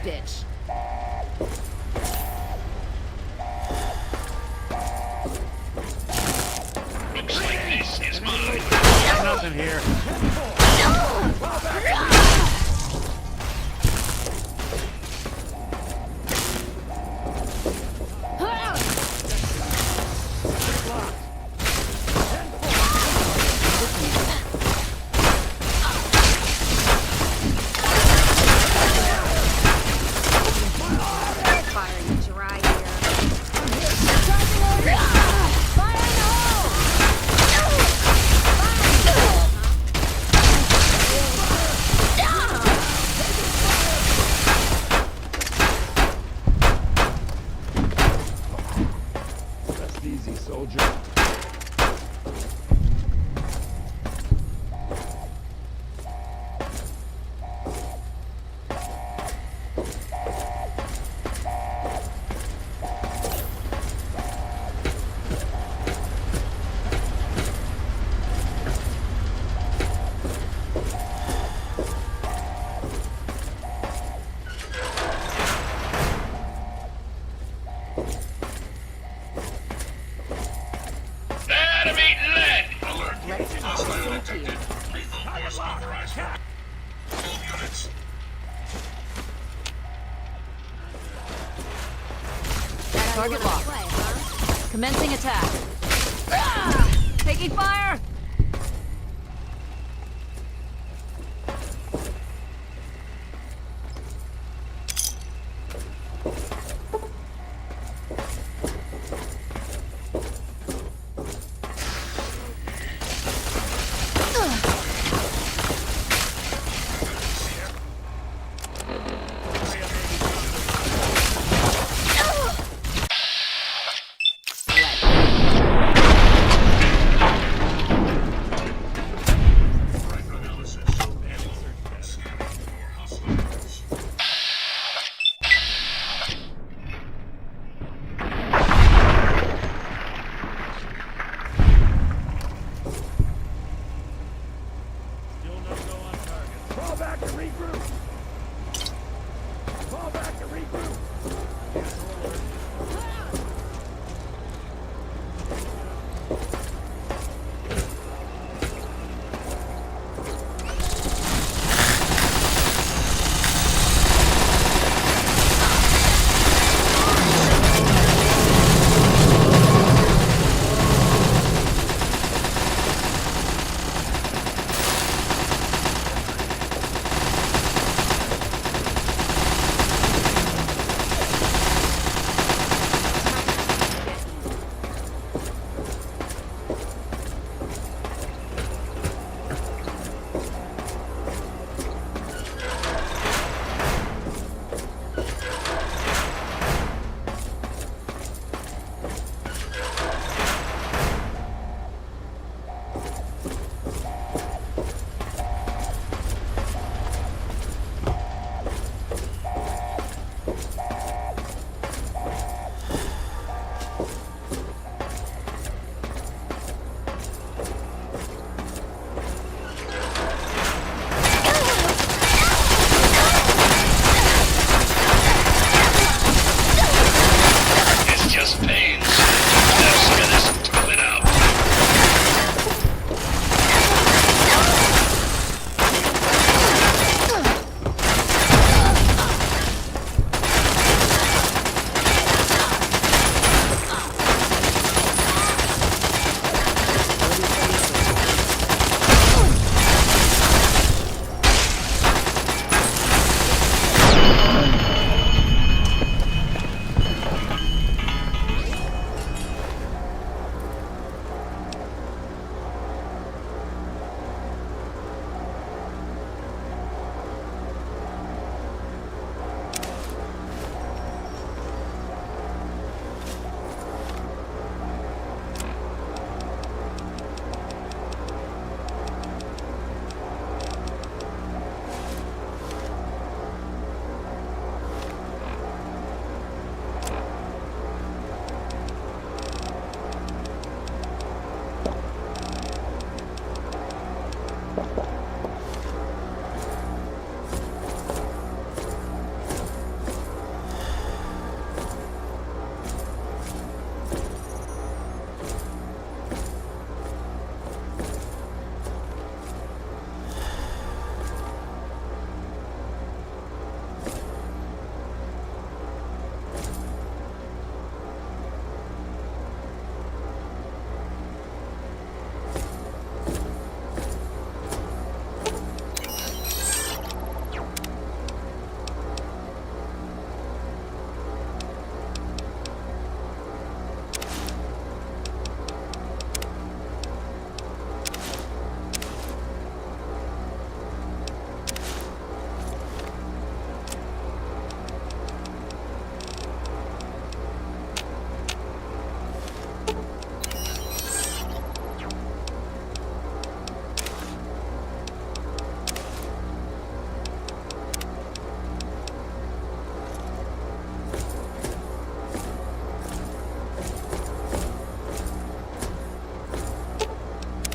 bitch. Looks like this is mine. There's nothing here. Firing dry here. Rest easy, soldier. Enemy lead! Alert. Let's Hostile sink you. Lethal force authorized. All units. Target locked. Commencing attack. Taking fire!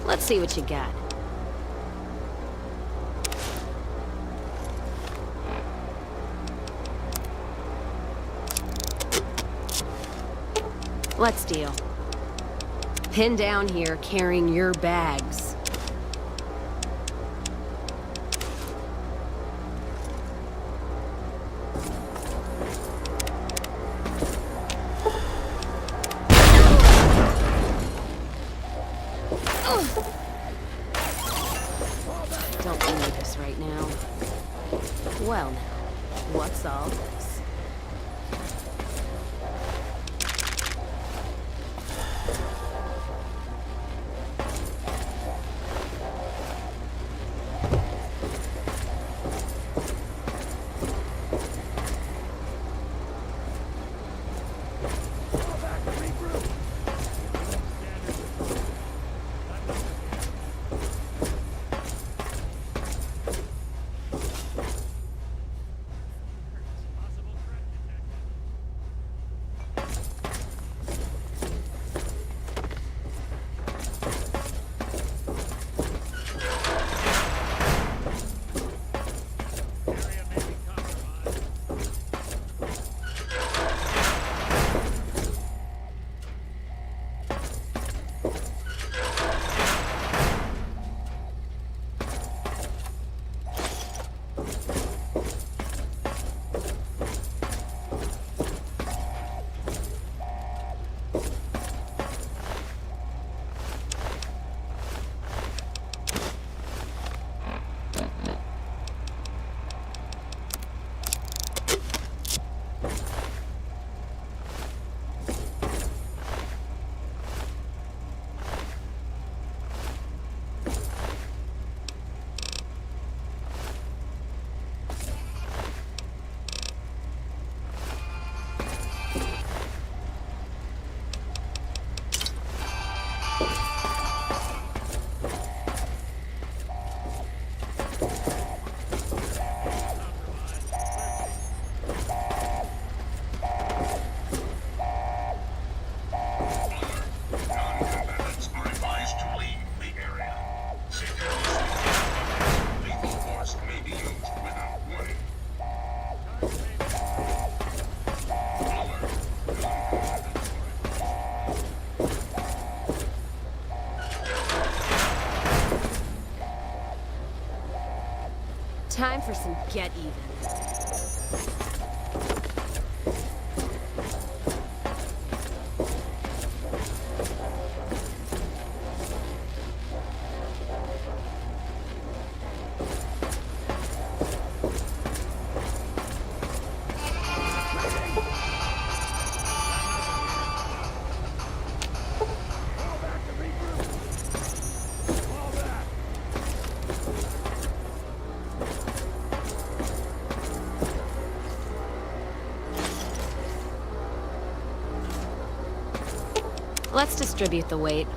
Let's see what you got. Let's deal. Pinned down here carrying your bags. Don't need this right now. Well now, what's all this? Time for some get even. Let's distribute the weight.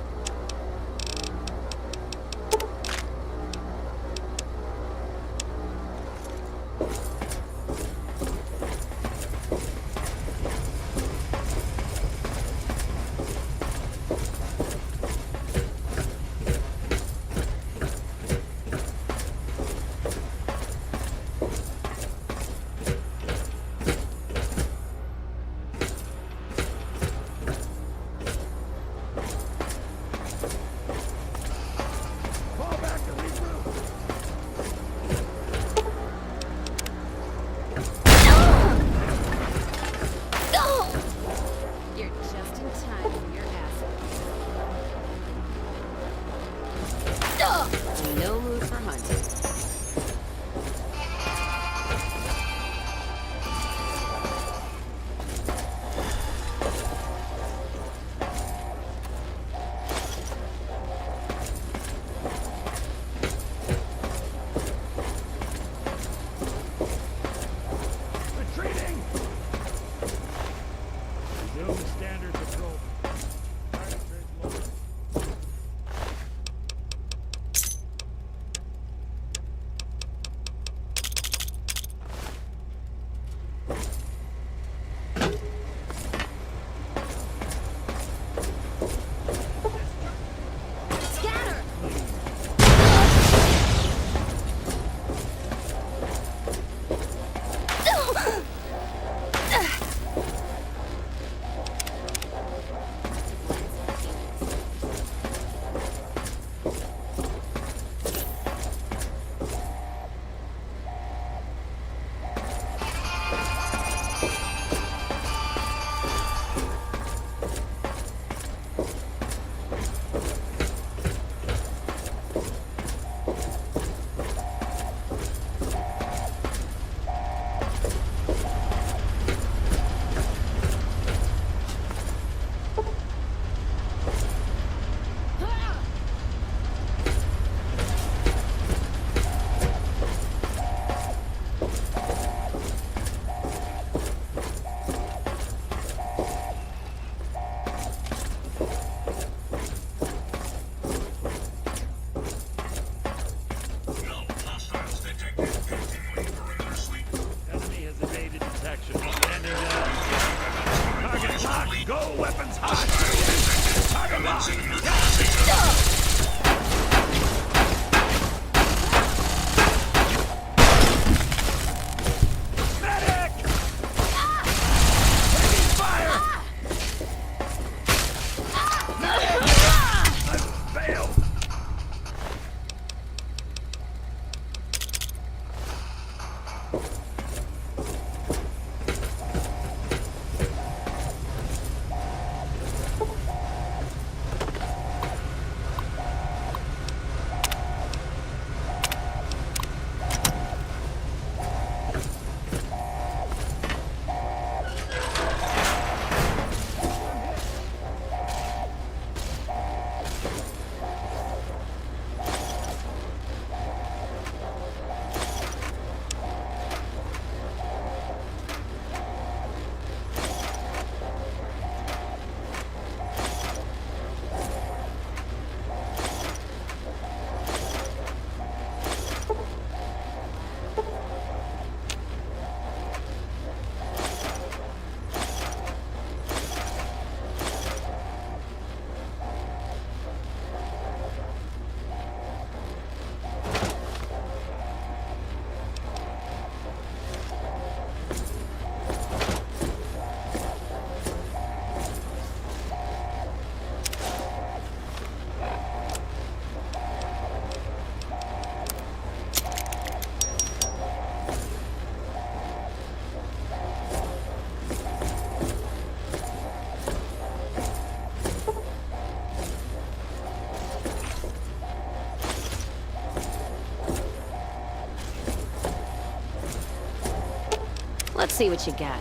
Let's see what you got.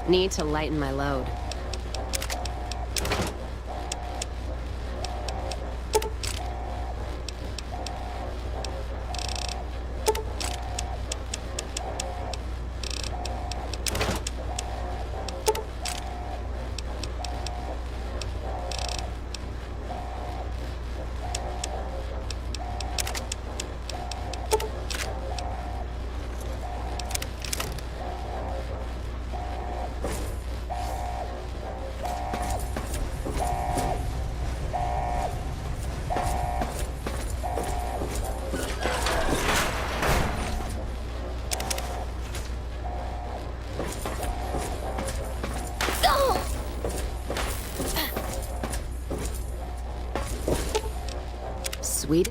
Need to lighten my load. Sweet.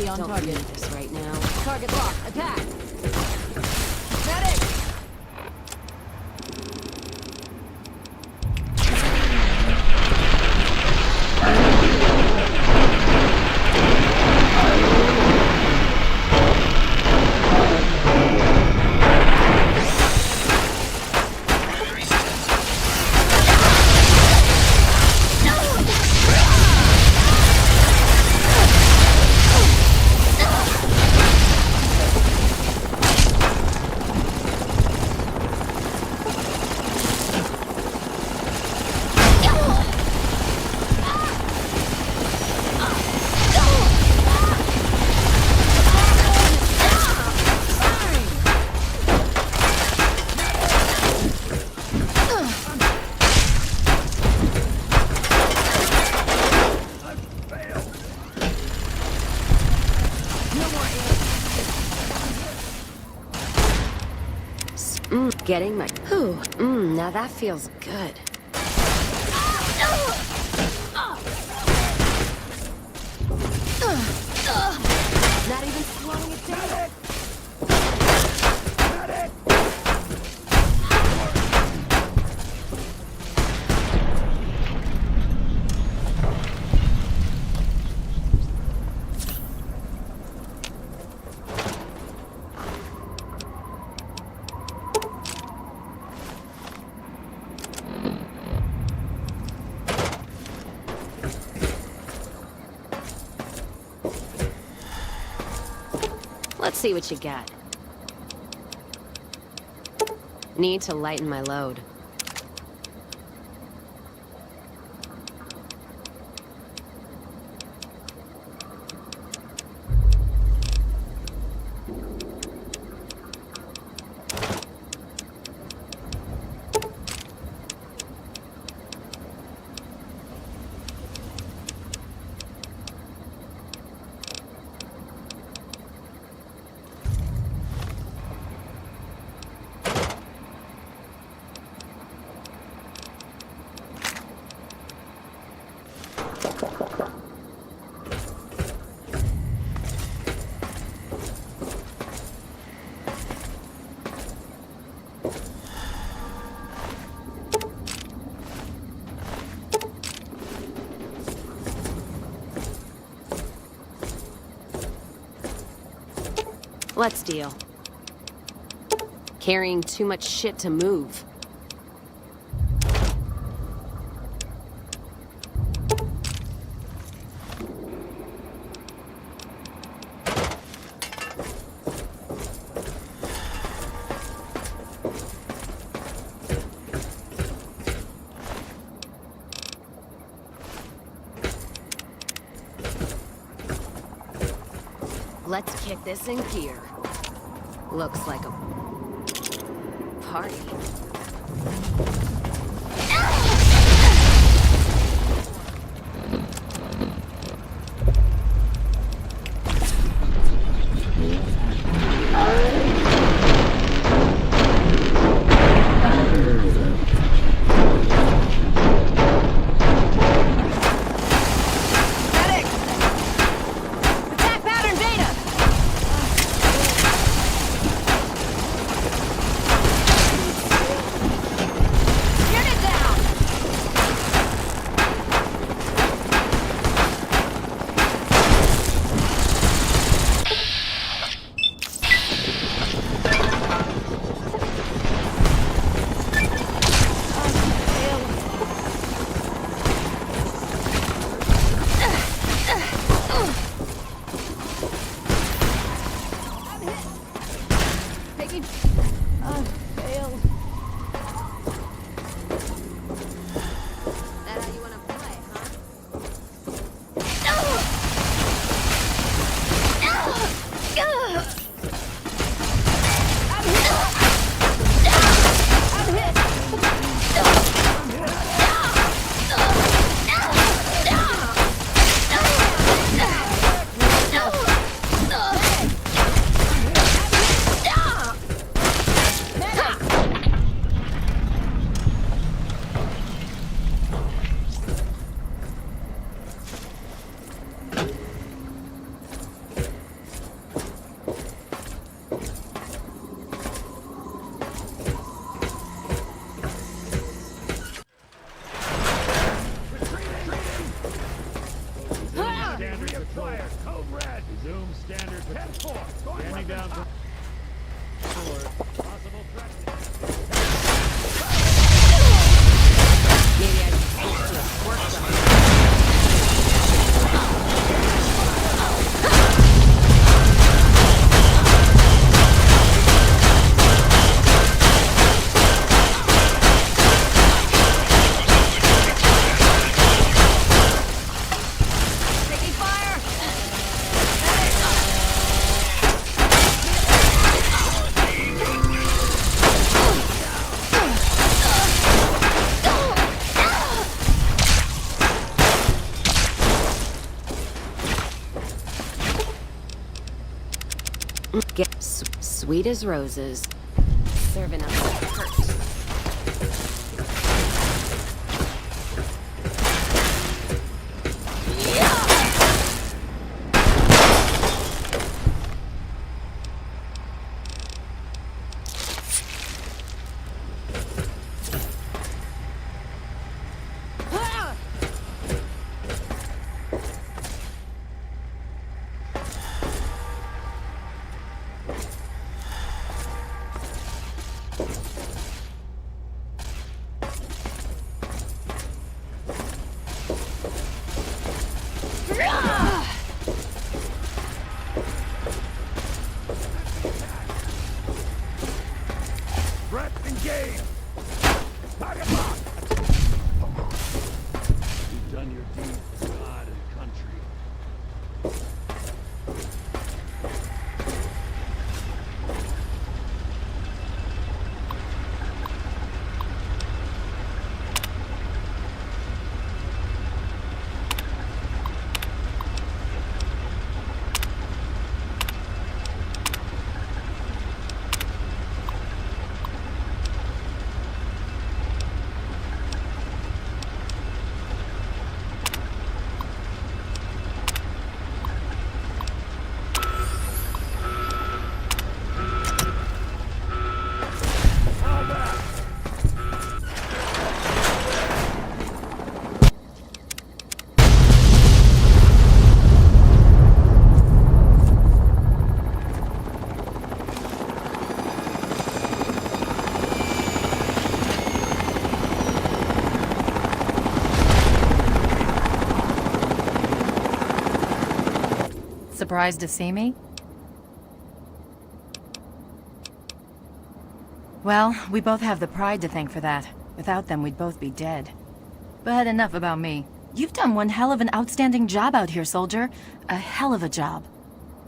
On Don't target. need this right now. Target locked. Attack. Medic. Getting my... Ooh, now that feels good. Not even slowing it down. Let's see what you got. Need to lighten my load. Let's deal. Carrying too much shit to move. Let's kick this in gear. Looks like a party. Get sweet as roses. Serving up the hurt. Surprised to see me? Well, we both have the pride to thank for that. Without them, we'd both be dead. But enough about me. You've done one hell of an outstanding job out here, soldier. A hell of a job.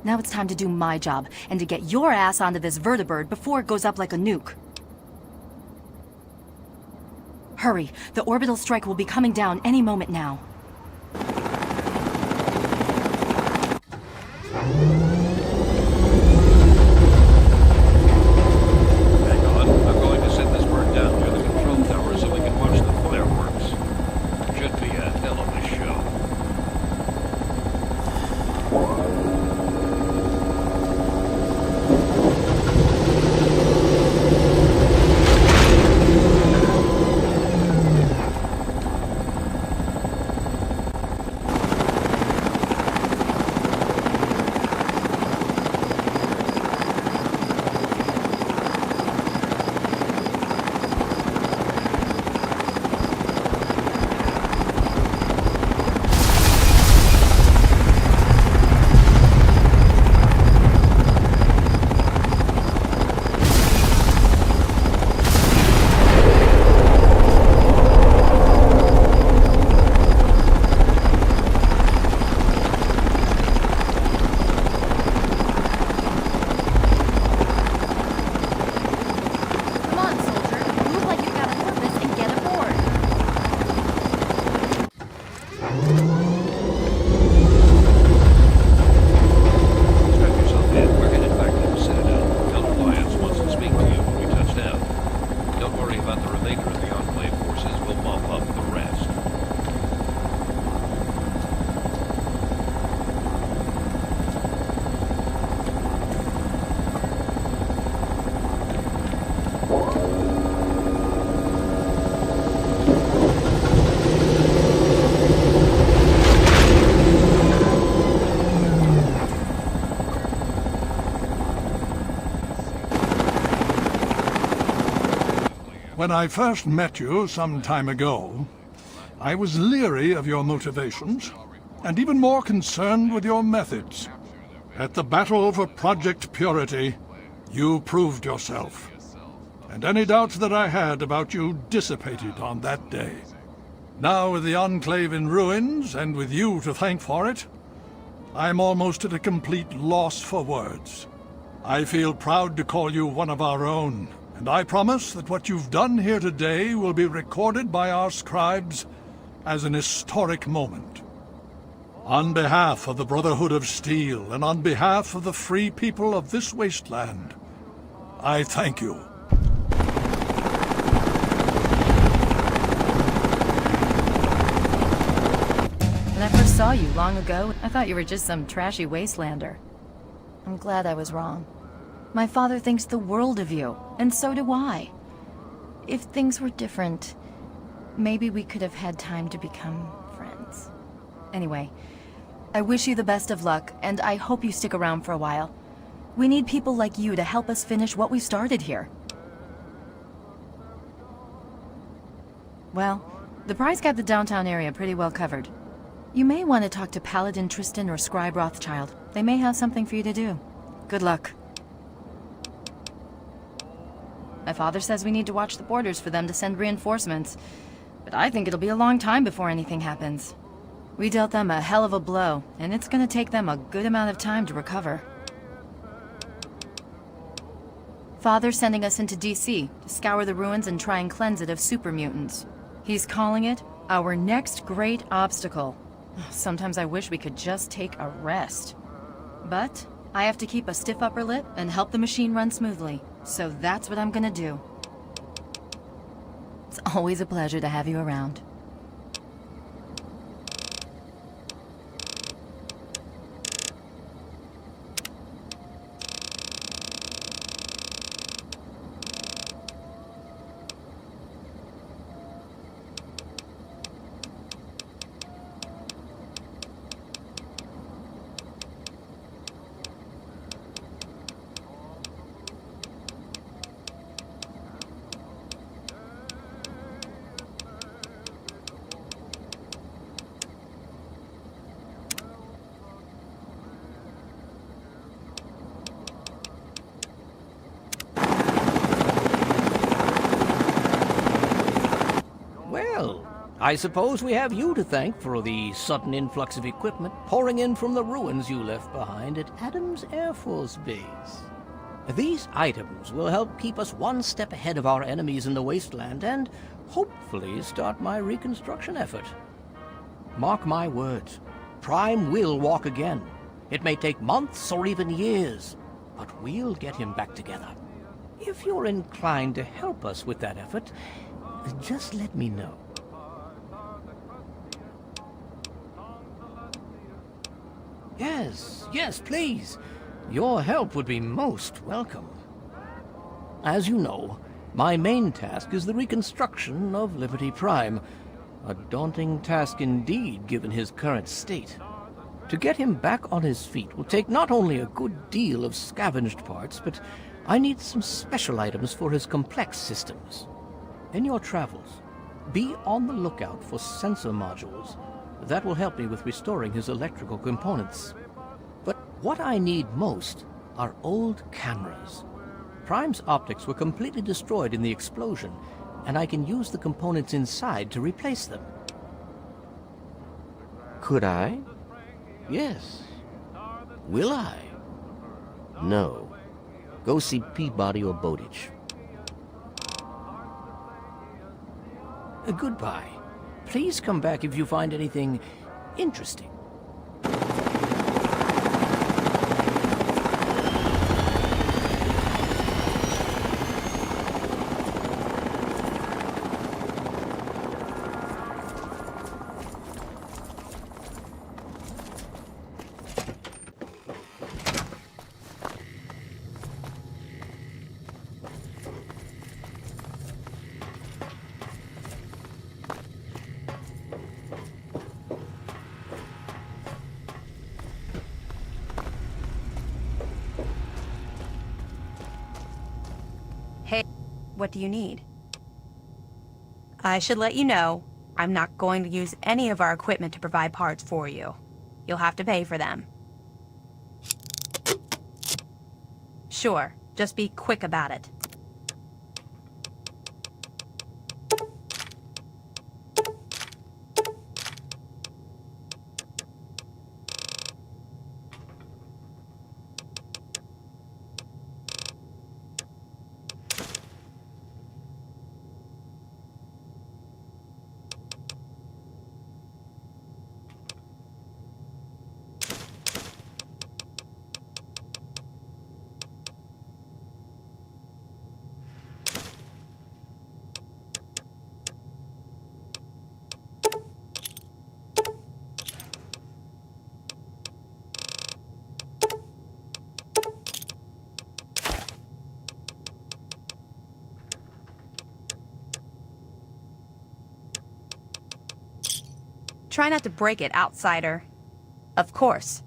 Now it's time to do my job, and to get your ass onto this vertibird before it goes up like a nuke. Hurry, the orbital strike will be coming down any moment now. Hang on, I'm going to set this bird down near the control tower so we can watch the fireworks. Should be a hell of a show. When I first met you some time ago, I was leery of your motivations, and even more concerned with your methods. At the battle for Project Purity, you proved yourself. And any doubts that I had about you dissipated on that day. Now with the Enclave in ruins, and with you to thank for it, I'm almost at a complete loss for words. I feel proud to call you one of our own, and I promise that what you've done here today will be recorded by our scribes as an historic moment. On behalf of the Brotherhood of Steel, and on behalf of the free people of this wasteland, I thank you. When I first saw you long ago, I thought you were just some trashy wastelander. I'm glad I was wrong. My father thinks the world of you, and so do I. If things were different, maybe we could have had time to become friends. Anyway, I wish you the best of luck, and I hope you stick around for a while. We need people like you to help us finish what we started here. Well, the prize got the downtown area pretty well covered. You may want to talk to Paladin Tristan or Scribe Rothschild. They may have something for you to do. Good luck. My father says we need to watch the borders for them to send reinforcements, but I think it'll be a long time before anything happens. We dealt them a hell of a blow, and it's gonna take them a good amount of time to recover. Father's sending us into DC to scour the ruins and try and cleanse it of super mutants. He's calling it our next great obstacle. Sometimes I wish we could just take a rest. But I have to keep a stiff upper lip and help the machine run smoothly, so that's what I'm gonna do. It's always a pleasure to have you around. I suppose we have you to thank for the sudden influx of equipment pouring in from the ruins you left behind at Adams Air Force Base. These items will help keep us one step ahead of our enemies in the wasteland and hopefully start my reconstruction effort. Mark my words, Primm will walk again. It may take months or even years, but we'll get him back together. If you're inclined to help us with that effort, just let me know. Yes, please. Your help would be most welcome. As you know, my main task is the reconstruction of Liberty Prime. A daunting task indeed, given his current state. To get him back on his feet will take not only a good deal of scavenged parts, but I need some special items for his complex systems. In your travels, be on the lookout for sensor modules. That will help me with restoring his electrical components. But what I need most are old cameras. Prime's optics were completely destroyed in the explosion, and I can use the components inside to replace them. Could I? Yes. Will I? No. Go see Peabody or Bowditch. Goodbye. Please come back if you find anything interesting. Hey, what do you need? I should let you know, I'm not going to use any of our equipment to provide parts for you. You'll have to pay for them. Sure, just be quick about it. Try not to break it, outsider. Of course.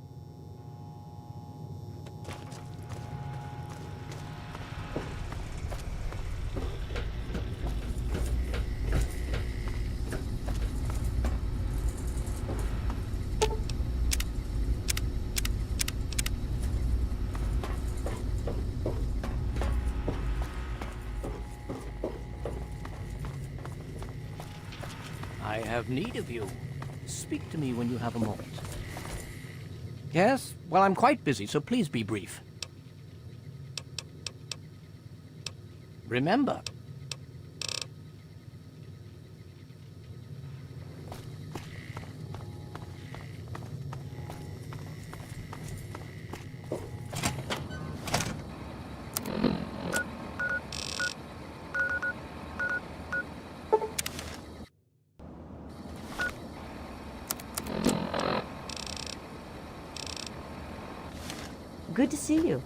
I have need of you. Speak to me when you have a moment. Yes? Well, I'm quite busy, so please be brief. Remember. Good to see you.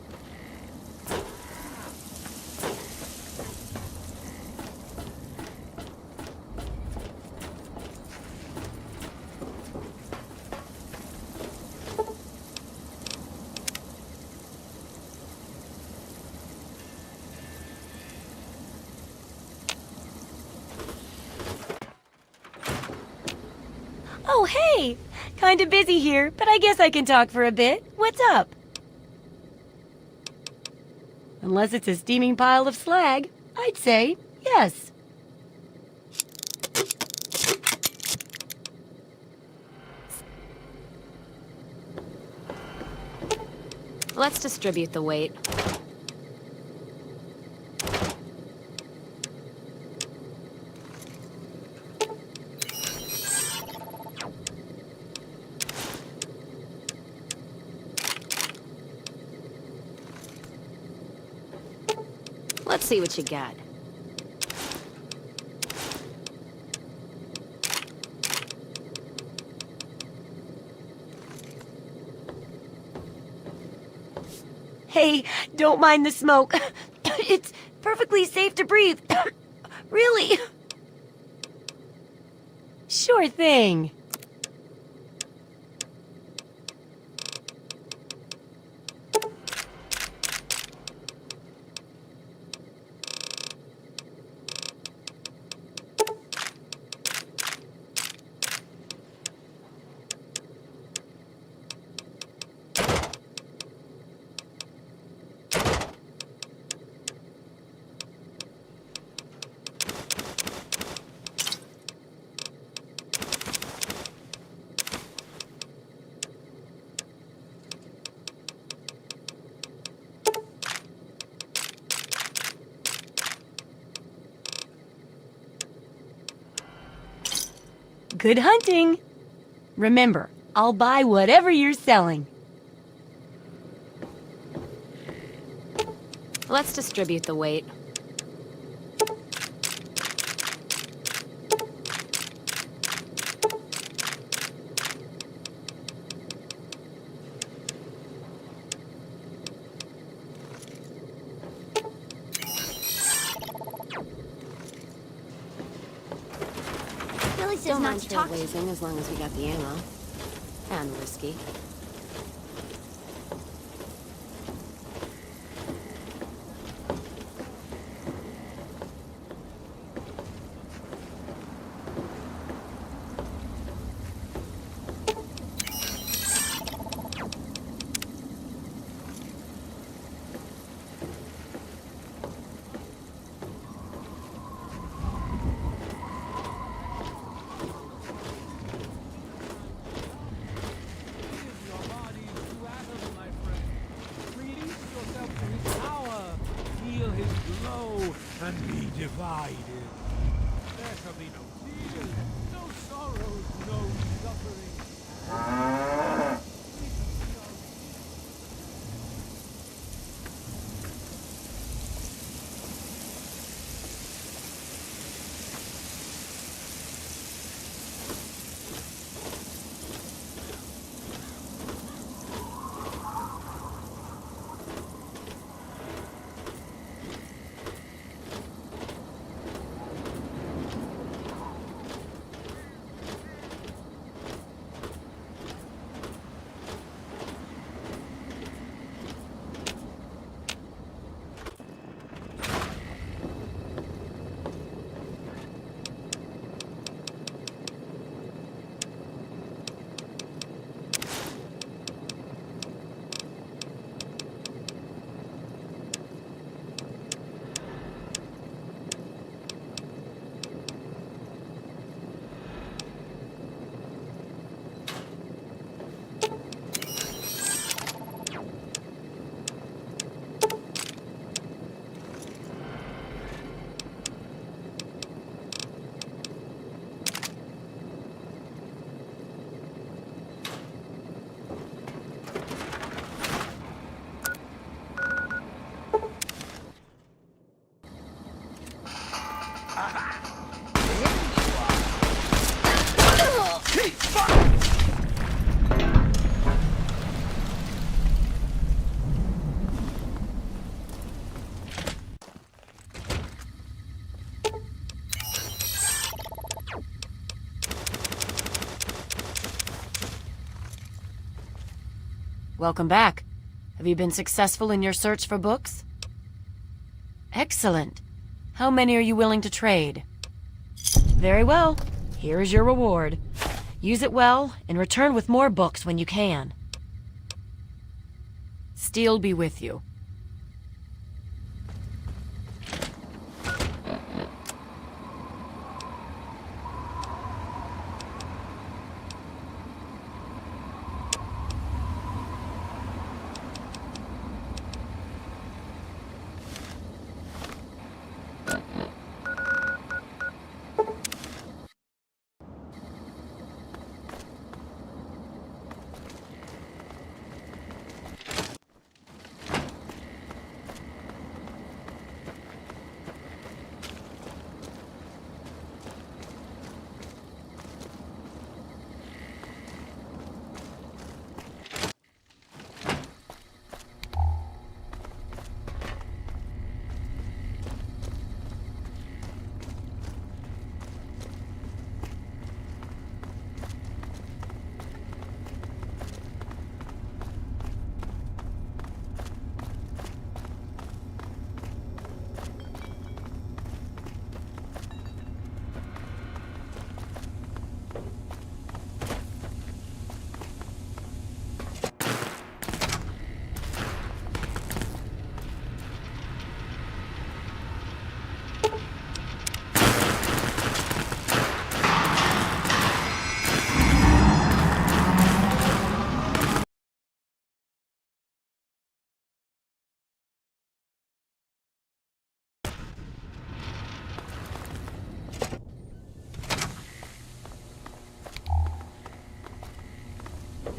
Oh, hey! Kinda busy here, but I guess I can talk for a bit. What's up? Unless it's a steaming pile of slag, I'd say yes. Let's distribute the weight. Let's see what you got. Hey, don't mind the smoke. It's perfectly safe to breathe. Really? Sure thing. Good hunting! Remember, I'll buy whatever you're selling. Let's distribute the weight. Don't mind trailblazing as long as we got the ammo. And whiskey. And be divided. There shall be no tears, no sorrows, no suffering. Welcome back. Have you been successful in your search for books? Excellent. How many are you willing to trade? Very well. Here is your reward. Use it well, and return with more books when you can. Steel be with you.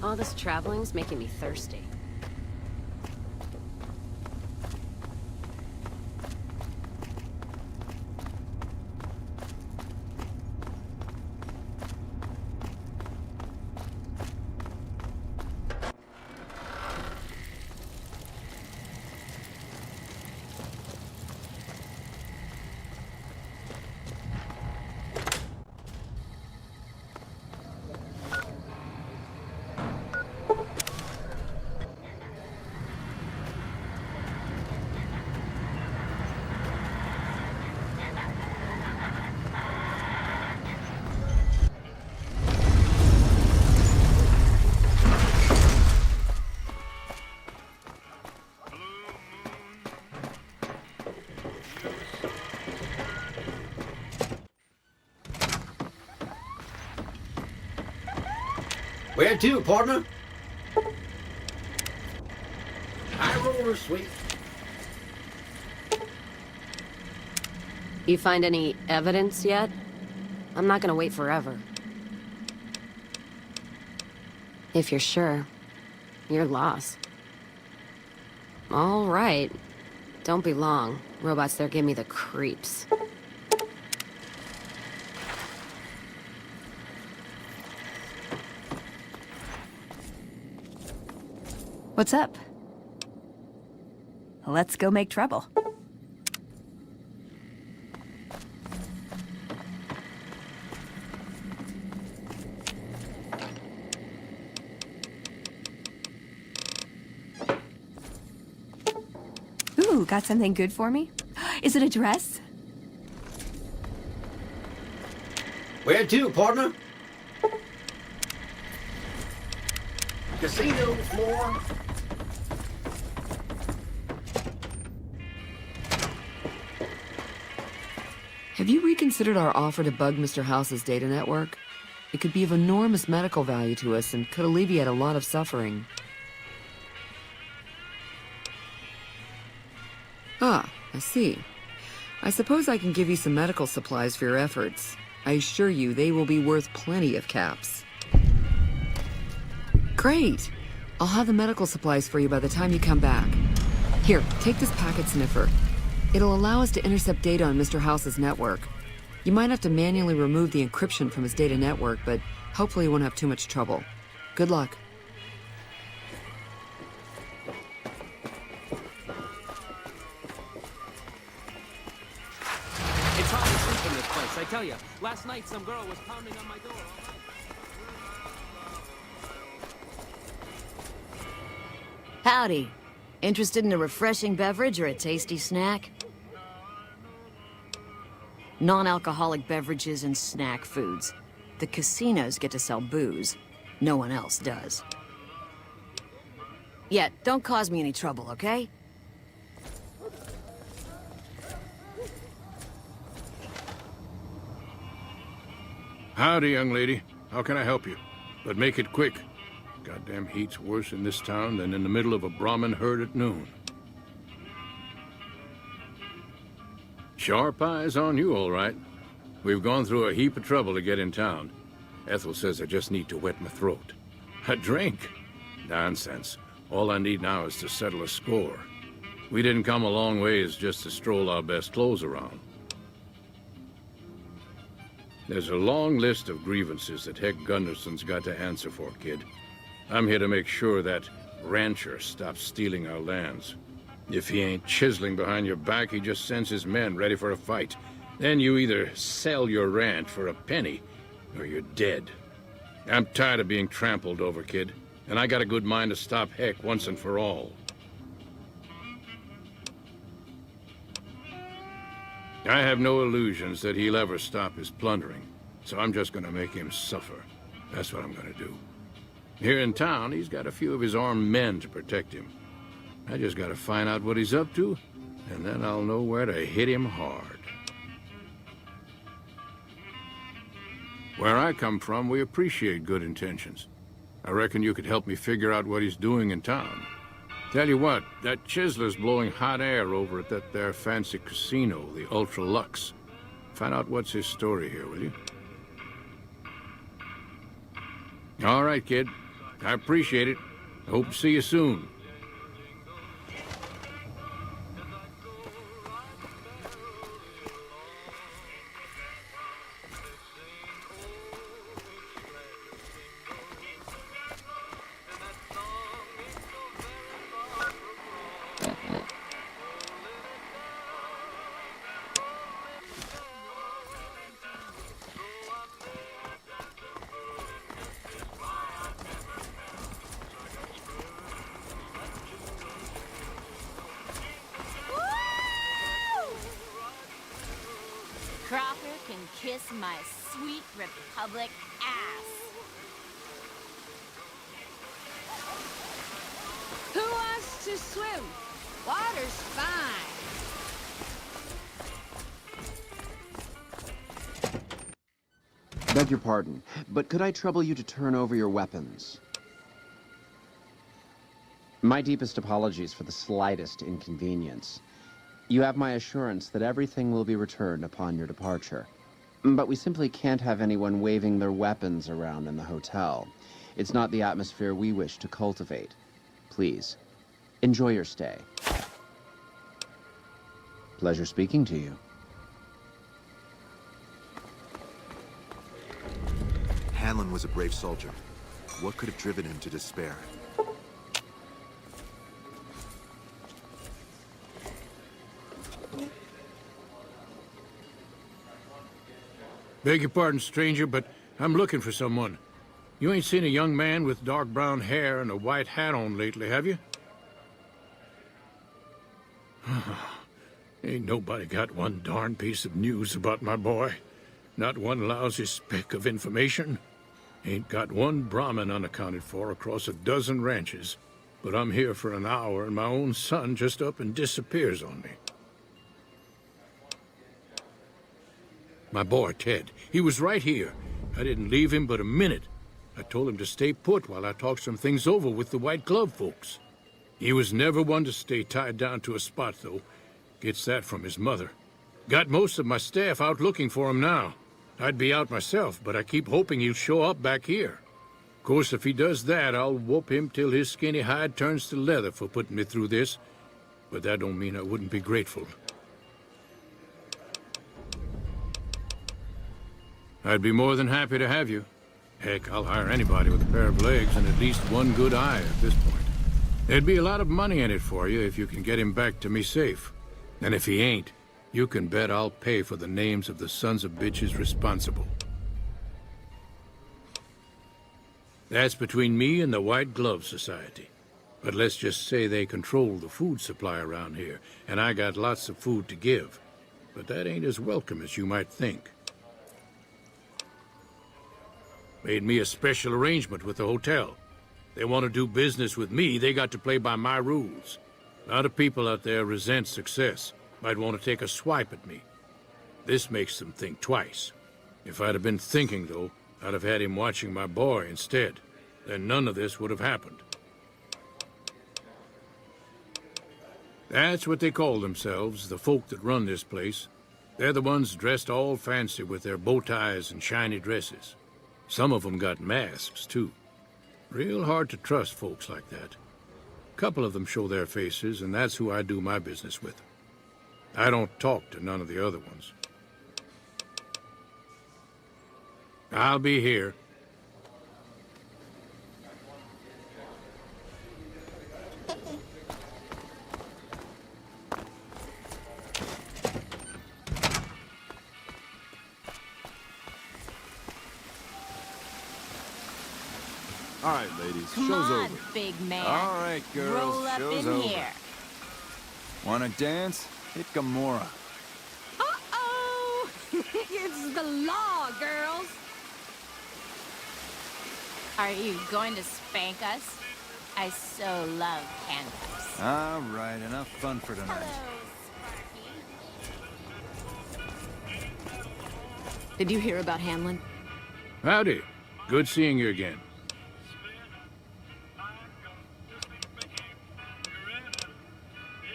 All this traveling's making me thirsty. Where to, partner? High roller, sweet. You find any evidence yet? I'm not gonna wait forever. If you're sure, your loss. All right. Don't be long. Robots there give me the creeps. What's up? Let's go make trouble. Ooh, got something good for me? Is it a dress? Where to, partner? Casino floor. Have you reconsidered our offer to bug Mr. House's data network? It could be of enormous medical value to us and could alleviate a lot of suffering. Ah, I see. I suppose I can give you some medical supplies for your efforts. I assure you they will be worth plenty of caps. Great! I'll have the medical supplies for you by the time you come back. Here, take this packet sniffer. It'll allow us to intercept data on Mr. House's network. You might have to manually remove the encryption from his data network, but hopefully you won't have too much trouble. Good luck. It's hard to sleep in this place, I tell you. Last night some girl was pounding on my door all night. Howdy. Interested in a refreshing beverage or a tasty snack? Non-alcoholic beverages and snack foods. The casinos get to sell booze. No one else does. Yeah, don't cause me any trouble, okay? Howdy, young lady. How can I help you? But make it quick. Goddamn heat's worse in this town than in the middle of a Brahmin herd at noon. Sharp eyes on you, all right. We've gone through a heap of trouble to get in town. Ethel says I just need to wet my throat. A drink? Nonsense. All I need now is to settle a score. We didn't come a long ways just to stroll our best clothes around. There's a long list of grievances that Heck Gunderson's got to answer for, kid. I'm here to make sure that rancher stops stealing our lands. If he ain't chiseling behind your back, he just sends his men ready for a fight. Then you either sell your ranch for a penny, or you're dead. I'm tired of being trampled over, kid, and I got a good mind to stop Heck once and for all. I have no illusions that he'll ever stop his plundering, so I'm just gonna make him suffer. That's what I'm gonna do. Here in town, he's got a few of his armed men to protect him. I just gotta find out what he's up to, and then I'll know where to hit him hard. Where I come from, we appreciate good intentions. I reckon you could help me figure out what he's doing in town. Tell you what, that chiseler's blowing hot air over at that there fancy casino, the Ultra Lux. Find out what's his story here, will you? All right, kid. I appreciate it. I hope to see you soon. Crocker can kiss my sweet Republic ass. Who wants to swim? Water's fine. Beg your pardon, but could I trouble you to turn over your weapons? My deepest apologies for the slightest inconvenience. You have my assurance that everything will be returned upon your departure. But we simply can't have anyone waving their weapons around in the hotel. It's not the atmosphere we wish to cultivate. Please, enjoy your stay. Pleasure speaking to you. Hanlon was a brave soldier. What could have driven him to despair? Beg your pardon, stranger, but I'm looking for someone. You ain't seen a young man with dark brown hair and a white hat on lately, have you? Ain't nobody got one darn piece of news about my boy. Not one lousy speck of information. Ain't got one Brahmin unaccounted for across a dozen ranches. But I'm here for an hour and my own son just up and disappears on me. My boy, Ted, he was right here. I didn't leave him but a minute. I told him to stay put while I talked some things over with the White Glove folks. He was never one to stay tied down to a spot, though. Gets that from his mother. Got most of my staff out looking for him now. I'd be out myself, but I keep hoping he'll show up back here. Of course, if he does that, I'll whoop him till his skinny hide turns to leather for putting me through this. But that don't mean I wouldn't be grateful. I'd be more than happy to have you. Heck, I'll hire anybody with a pair of legs and at least one good eye at this point. There'd be a lot of money in it for you if you can get him back to me safe. And if he ain't, you can bet I'll pay for the names of the sons of bitches responsible. That's between me and the White Glove Society. But let's just say they control the food supply around here, and I got lots of food to give. But that ain't as welcome as you might think. Made me a special arrangement with the hotel. They want to do business with me, they got to play by my rules. A lot of people out there resent success. Might want to take a swipe at me. This makes them think twice. If I'd have been thinking, though, I'd have had him watching my boy instead. Then none of this would have happened. That's what they call themselves, the folk that run this place. They're the ones dressed all fancy with their bow ties and shiny dresses. Some of them got masks, too. Real hard to trust folks like that. A couple of them show their faces, and that's who I do my business with. I don't talk to none of the other ones. I'll be here. All right, ladies, Come show's on, over. big man. All right, girls, Roll up show's in over. here. Wanna dance? Hit Gamora. Uh-oh! It's the law, girls. Are you going to spank us? I so love handcuffs. All right, enough fun for tonight. Did you hear about Hanlon? Howdy. Good seeing you again.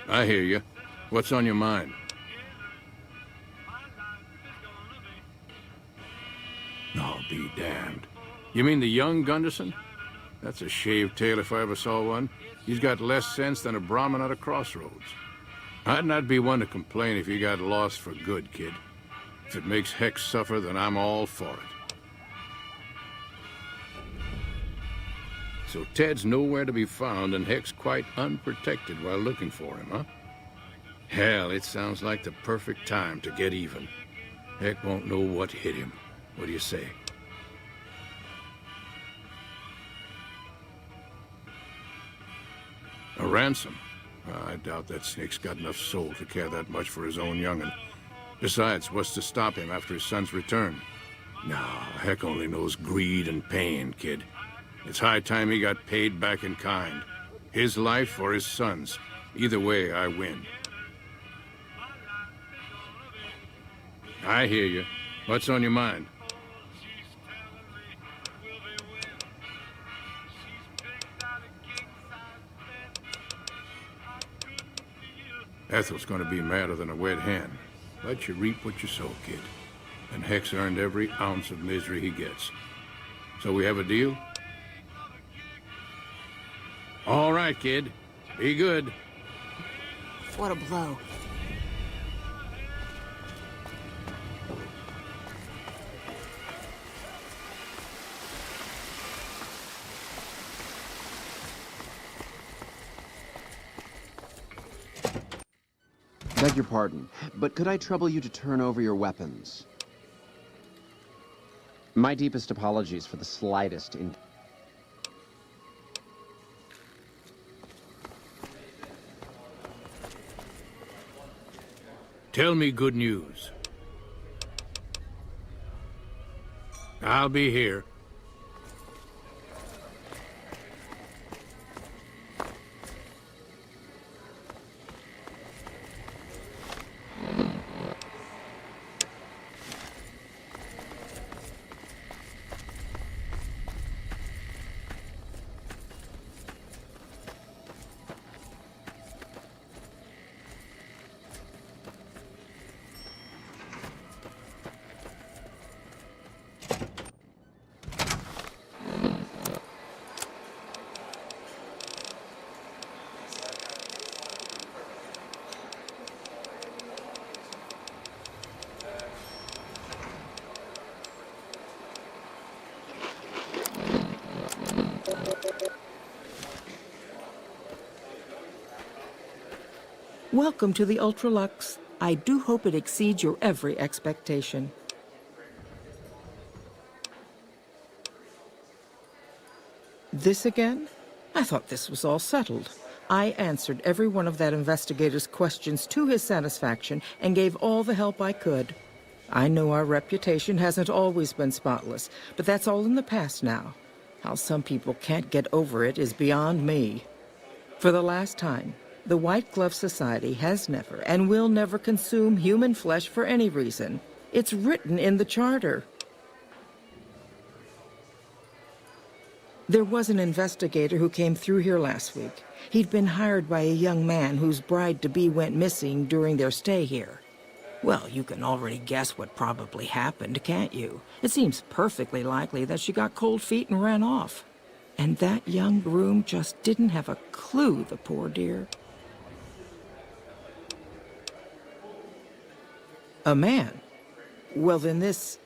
I hear you. What's on your mind? I'll be damned. You mean the young Gunderson? That's a shaved tail if I ever saw one. He's got less sense than a Brahmin at a crossroads. I'd not be one to complain if you got lost for good, kid. If it makes Hex suffer, then I'm all for it. So Ted's nowhere to be found, and Hex quite unprotected while looking for him, huh? Hell, it sounds like the perfect time to get even. Heck won't know what hit him. What do you say? A ransom? I doubt that snake's got enough soul to care that much for his own young'un. Besides, what's to stop him after his son's return? No, Heck only knows greed and pain, kid. It's high time he got paid back in kind. His life or his son's. Either way, I win. I hear you. What's on your mind? Ethel's gonna be madder than a wet hen. But you reap what you sow, kid. And Hex earned every ounce of misery he gets. So we have a deal? All right, kid. Be good. What a blow. Beg your pardon, but could I trouble you to turn over your weapons? My deepest apologies for the slightest in... Tell me good news. I'll be here. Welcome to the Ultralux. I do hope it exceeds your every expectation. This again? I thought this was all settled. I answered every one of that investigator's questions to his satisfaction and gave all the help I could. I know our reputation hasn't always been spotless, but that's all in the past now. How some people can't get over it is beyond me. For the last time, the White Glove Society has never and will never consume human flesh for any reason. It's written in the charter. There was an investigator who came through here last week. He'd been hired by a young man whose bride-to-be went missing during their stay here. Well, you can already guess what probably happened, can't you? It seems perfectly likely that she got cold feet and ran off. And that young groom just didn't have a clue, the poor dear. A man? Well, then this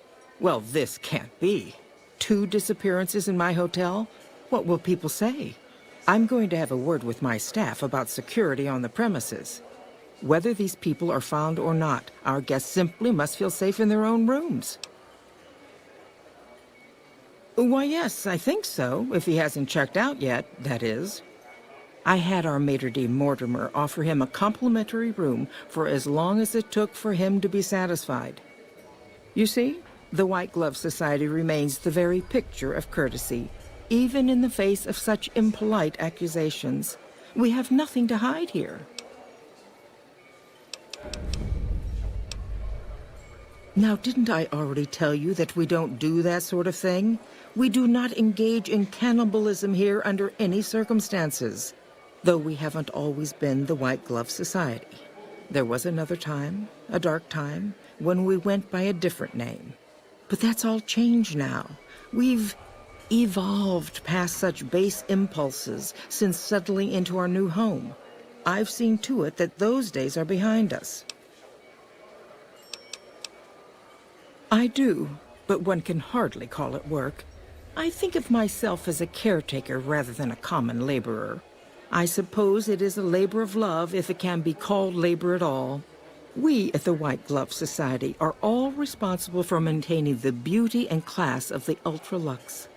can't be. 2 disappearances in my hotel? What will people say? I'm going to have a word with my staff about security on the premises. Whether these people are found or not, our guests simply must feel safe in their own rooms. Why, yes, I think so, if he hasn't checked out yet, that is. I had our maitre d' Mortimer offer him a complimentary room for as long as it took for him to be satisfied. You see, the White Glove Society remains the very picture of courtesy, even in the face of such impolite accusations. We have nothing to hide here. Now, didn't I already tell you that we don't do that sort of thing? We do not engage in cannibalism here under any circumstances. Though we haven't always been the White Glove Society. There was another time, a dark time, when we went by a different name. But that's all changed now. We've... evolved past such base impulses since settling into our new home. I've seen to it that those days are behind us. I do, but one can hardly call it work. I think of myself as a caretaker rather than a common laborer. I suppose it is a labor of love if it can be called labor at all. We at the White Glove Society are all responsible for maintaining the beauty and class of the ultra-luxe.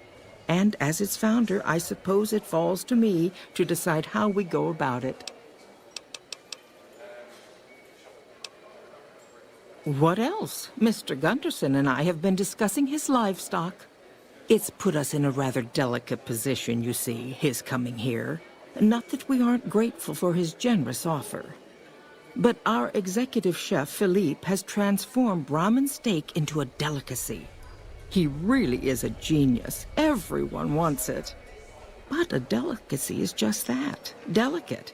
And as its founder, I suppose it falls to me to decide how we go about it. What else? Mr. Gunderson and I have been discussing his livestock. It's put us in a rather delicate position, you see, his coming here. Not that we aren't grateful for his generous offer. But our executive chef, Philippe, has transformed Brahmin steak into a delicacy. He really is a genius. Everyone wants it. But a delicacy is just that, delicate.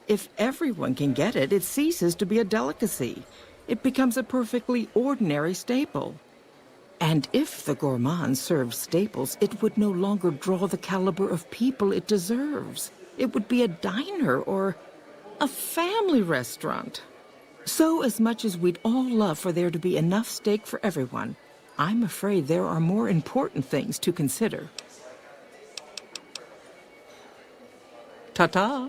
If everyone can get it, it ceases to be a delicacy. It becomes a perfectly ordinary staple. And if the gourmand served staples, it would no longer draw the caliber of people it deserves. It would be a diner or a family restaurant. So as much as we'd all love for there to be enough steak for everyone, I'm afraid there are more important things to consider. Ta-ta.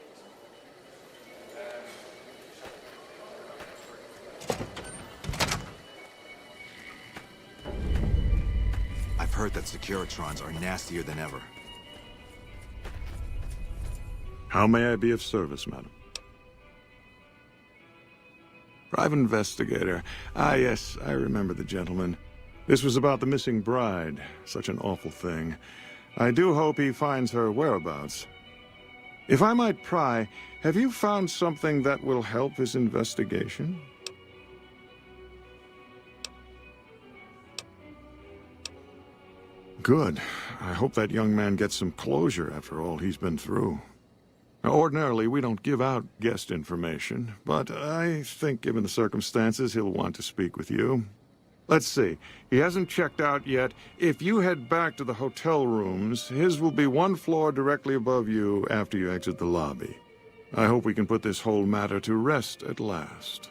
I've heard that Securitrons are nastier than ever. How may I be of service, madam? Private investigator. Ah, yes, I remember the gentleman. This was about the missing bride. Such an awful thing. I do hope he finds her whereabouts. If I might pry, have you found something that will help his investigation? Good. I hope that young man gets some closure after all he's been through. Now, ordinarily, we don't give out guest information, but I think given the circumstances, he'll want to speak with you. Let's see. He hasn't checked out yet. If you head back to the hotel rooms, his will be one floor directly above you after you exit the lobby. I hope we can put this whole matter to rest at last.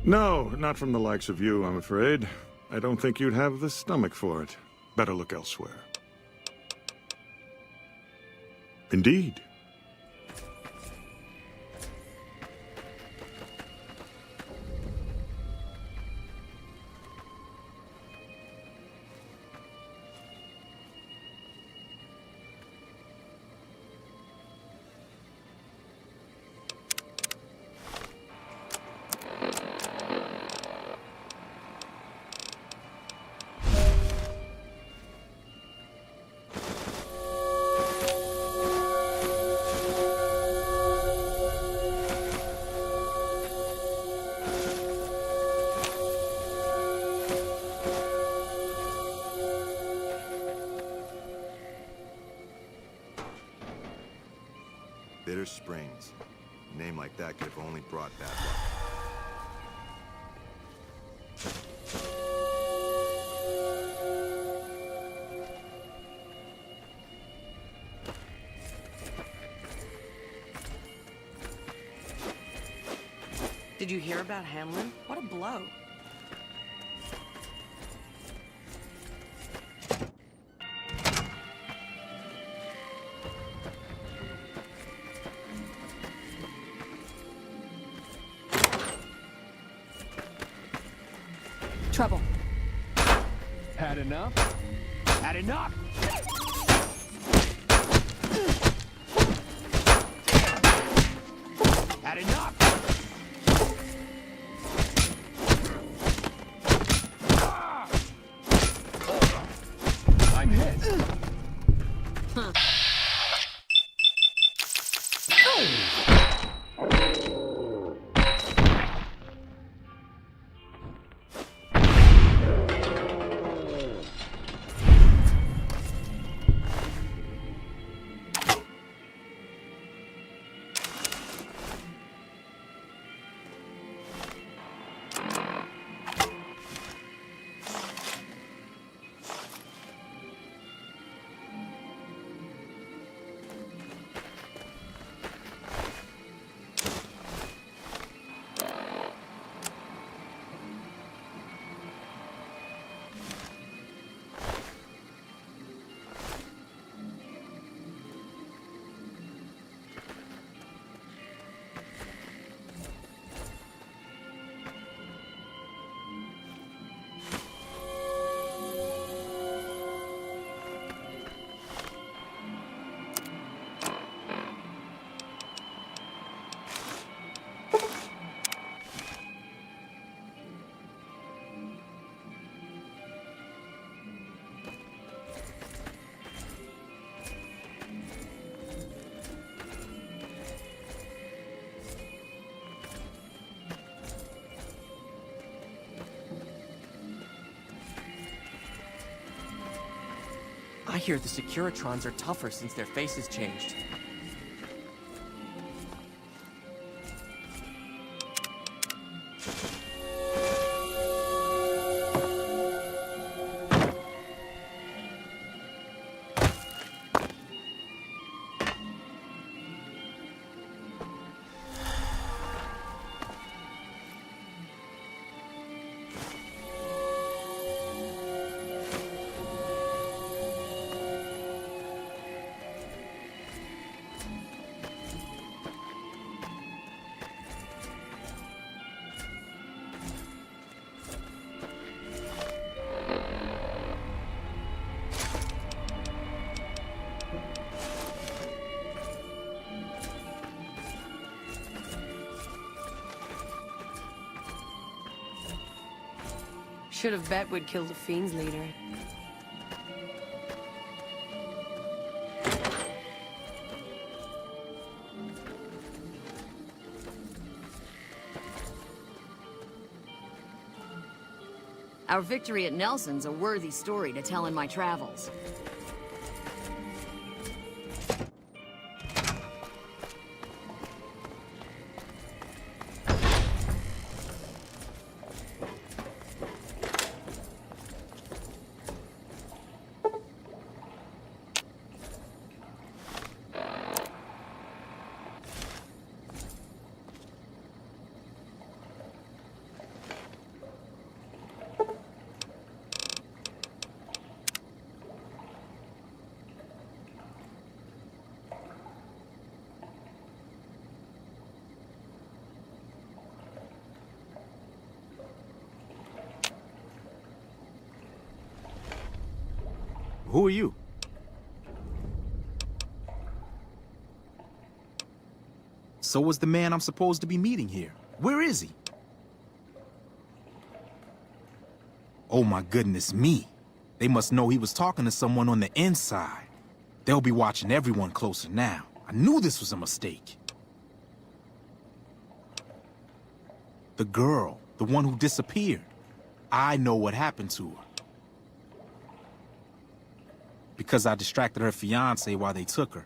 No, not from the likes of you, I'm afraid. I don't think you'd have the stomach for it. Better look elsewhere. Indeed. Bitter Springs. A name like that could have only brought bad luck. Did you hear about Hamlin? What a blow. Trouble. Had enough? Had enough! Had enough! I'm hit. hear the Securitrons are tougher since their faces changed. Should have bet we'd kill the Fiend's leader. Our victory at Nelson's a worthy story to tell in my travels. Who are you? So was the man I'm supposed to be meeting here. Where is he? Oh my goodness me. They must know he was talking to someone on the inside. They'll be watching everyone closer now. I knew this was a mistake. The girl, the one who disappeared. I know what happened to her. Because I distracted her fiancé while they took her.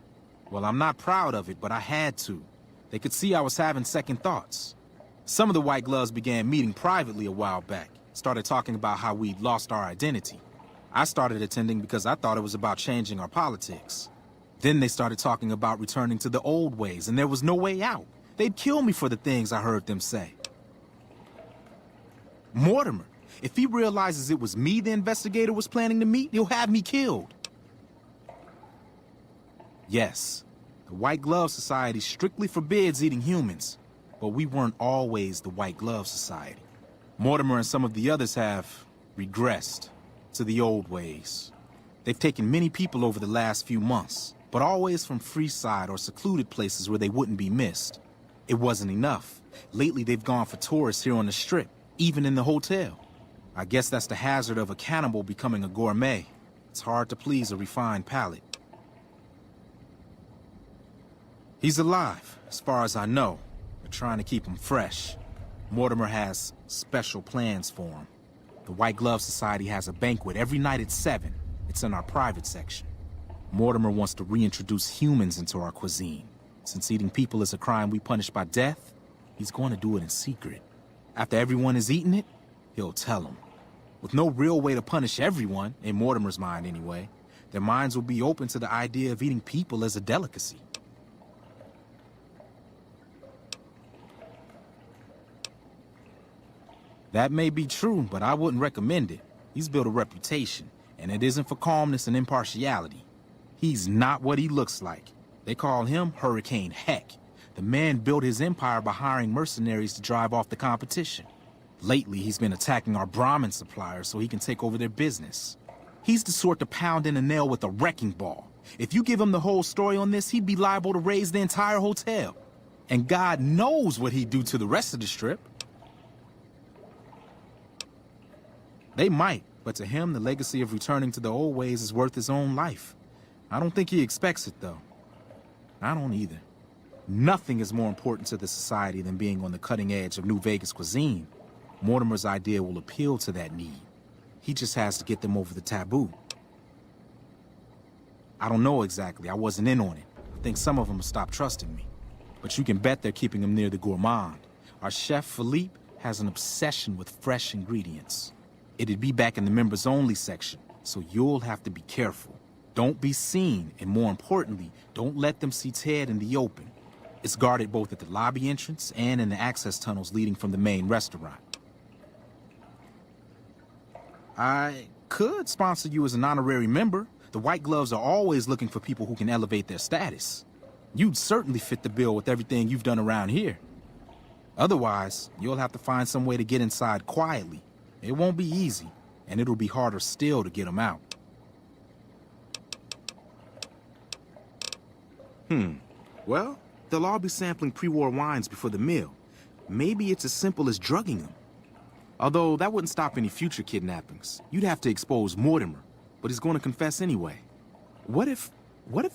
Well, I'm not proud of it, but I had to. They could see I was having second thoughts. Some of the White Gloves began meeting privately a while back. Started talking about how we'd lost our identity. I started attending because I thought it was about changing our politics. Then they started talking about returning to the old ways, and there was no way out. They'd kill me for the things I heard them say. Mortimer, if he realizes it was me the investigator was planning to meet, he'll have me killed. Yes, the White Glove Society strictly forbids eating humans, but we weren't always the White Glove Society. Mortimer and some of the others have regressed to the old ways. They've taken many people over the last few months, but always from Freeside or secluded places where they wouldn't be missed. It wasn't enough. Lately, they've gone for tourists here on the Strip, even in the hotel. I guess that's the hazard of a cannibal becoming a gourmet. It's hard to please a refined palate. He's alive, as far as I know. They're trying to keep him fresh. Mortimer has special plans for him. The White Glove Society has a banquet every night at 7. It's in our private section. Mortimer wants to reintroduce humans into our cuisine. Since eating people is a crime we punish by death, he's going to do it in secret. After everyone has eaten it, he'll tell them. With no real way to punish everyone, in Mortimer's mind anyway, their minds will be open to the idea of eating people as a delicacy. That may be true, but I wouldn't recommend it. He's built a reputation, and it isn't for calmness and impartiality. He's not what he looks like. They call him Hurricane Heck. The man built his empire by hiring mercenaries to drive off the competition. Lately, he's been attacking our Brahmin suppliers so he can take over their business. He's the sort to pound in a nail with a wrecking ball. If you give him the whole story on this, he'd be liable to raise the entire hotel. And God knows what he'd do to the rest of the Strip. They might, but to him, the legacy of returning to the old ways is worth his own life. I don't think he expects it, though. I don't either. Nothing is more important to the society than being on the cutting edge of New Vegas cuisine. Mortimer's idea will appeal to that need. He just has to get them over the taboo. I don't know exactly. I wasn't in on it. I think some of them stopped trusting me. But you can bet they're keeping him near the gourmand. Our chef, Philippe, has an obsession with fresh ingredients. It'd be back in the members-only section, so you'll have to be careful. Don't be seen, and more importantly, don't let them see Ted in the open. It's guarded both at the lobby entrance and in the access tunnels leading from the main restaurant. I could sponsor you as an honorary member. The White Gloves are always looking for people who can elevate their status. You'd certainly fit the bill with everything you've done around here. Otherwise, you'll have to find some way to get inside quietly. It won't be easy, and it'll be harder still to get them out. Well, they'll all be sampling pre-war wines before the meal. Maybe it's as simple as drugging them. Although that wouldn't stop any future kidnappings. You'd have to expose Mortimer, but he's going to confess anyway. What if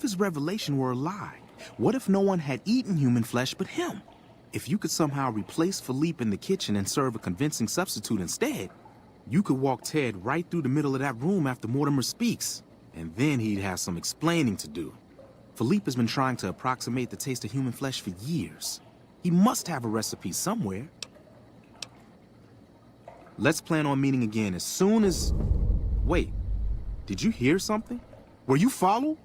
his revelation were a lie? What if no one had eaten human flesh but him? If you could somehow replace Philippe in the kitchen and serve a convincing substitute instead, you could walk Ted right through the middle of that room after Mortimer speaks, and then he'd have some explaining to do. Philippe has been trying to approximate the taste of human flesh for years. He must have a recipe somewhere. Let's plan on meeting again as soon as... Wait, did you hear something? Were you followed?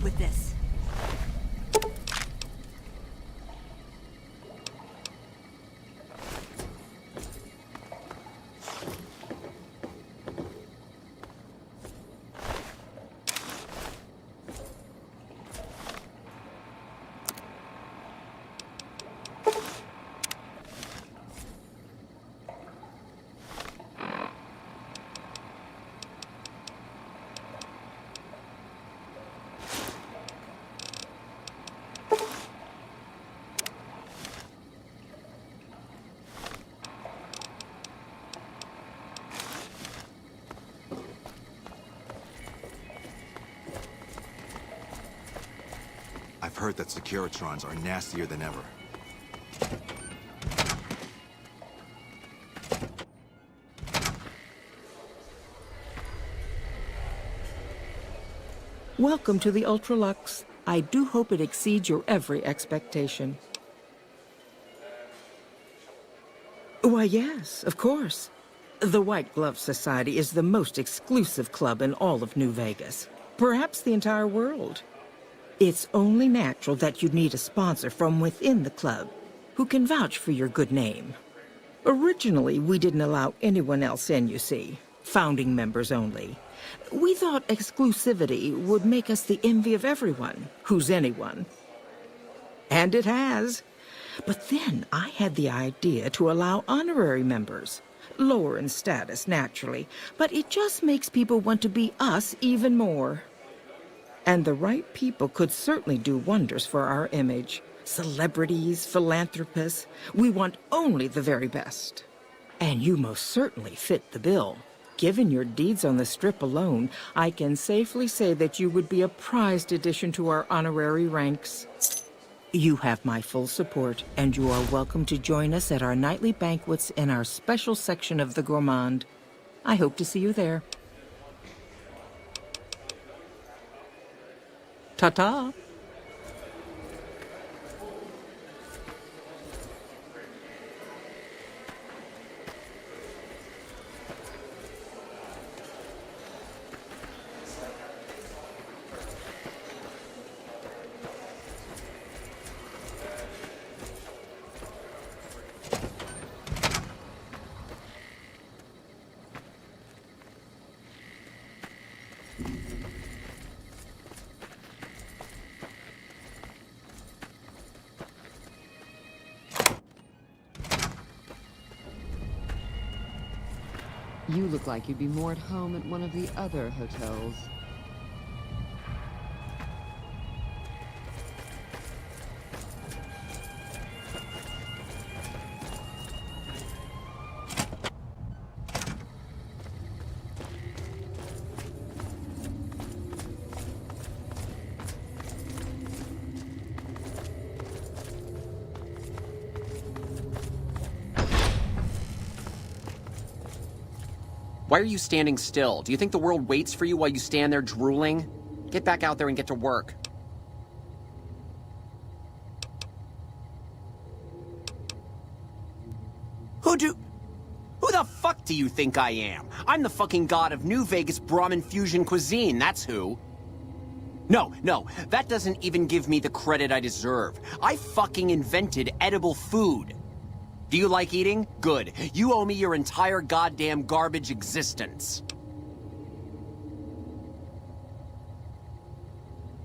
With this. I've heard that Securitrons are nastier than ever. Welcome to the Ultralux. I do hope it exceeds your every expectation. Why, yes, of course. The White Glove Society is the most exclusive club in all of New Vegas. Perhaps the entire world. It's only natural that you'd need a sponsor from within the club who can vouch for your good name. Originally, we didn't allow anyone else in, you see. Founding members only. We thought exclusivity would make us the envy of everyone who's anyone. And it has. But then I had the idea to allow honorary members. Lower in status, naturally, but it just makes people want to be us even more. And the right people could certainly do wonders for our image. Celebrities, philanthropists, we want only the very best. And you most certainly fit the bill. Given your deeds on the Strip alone, I can safely say that you would be a prized addition to our honorary ranks. You have my full support, and you are welcome to join us at our nightly banquets in our special section of the Gourmand. I hope to see you there. Ta-ta! You look like you'd be more at home at one of the other hotels. Why are you standing still? Do you think the world waits for you while you stand there drooling? Get back out there and get to work. Who the fuck do you think I am? I'm the fucking god of New Vegas Brahmin fusion cuisine, that's who. No, that doesn't even give me the credit I deserve. I fucking invented edible food. Do you like eating? Good. You owe me your entire goddamn garbage existence.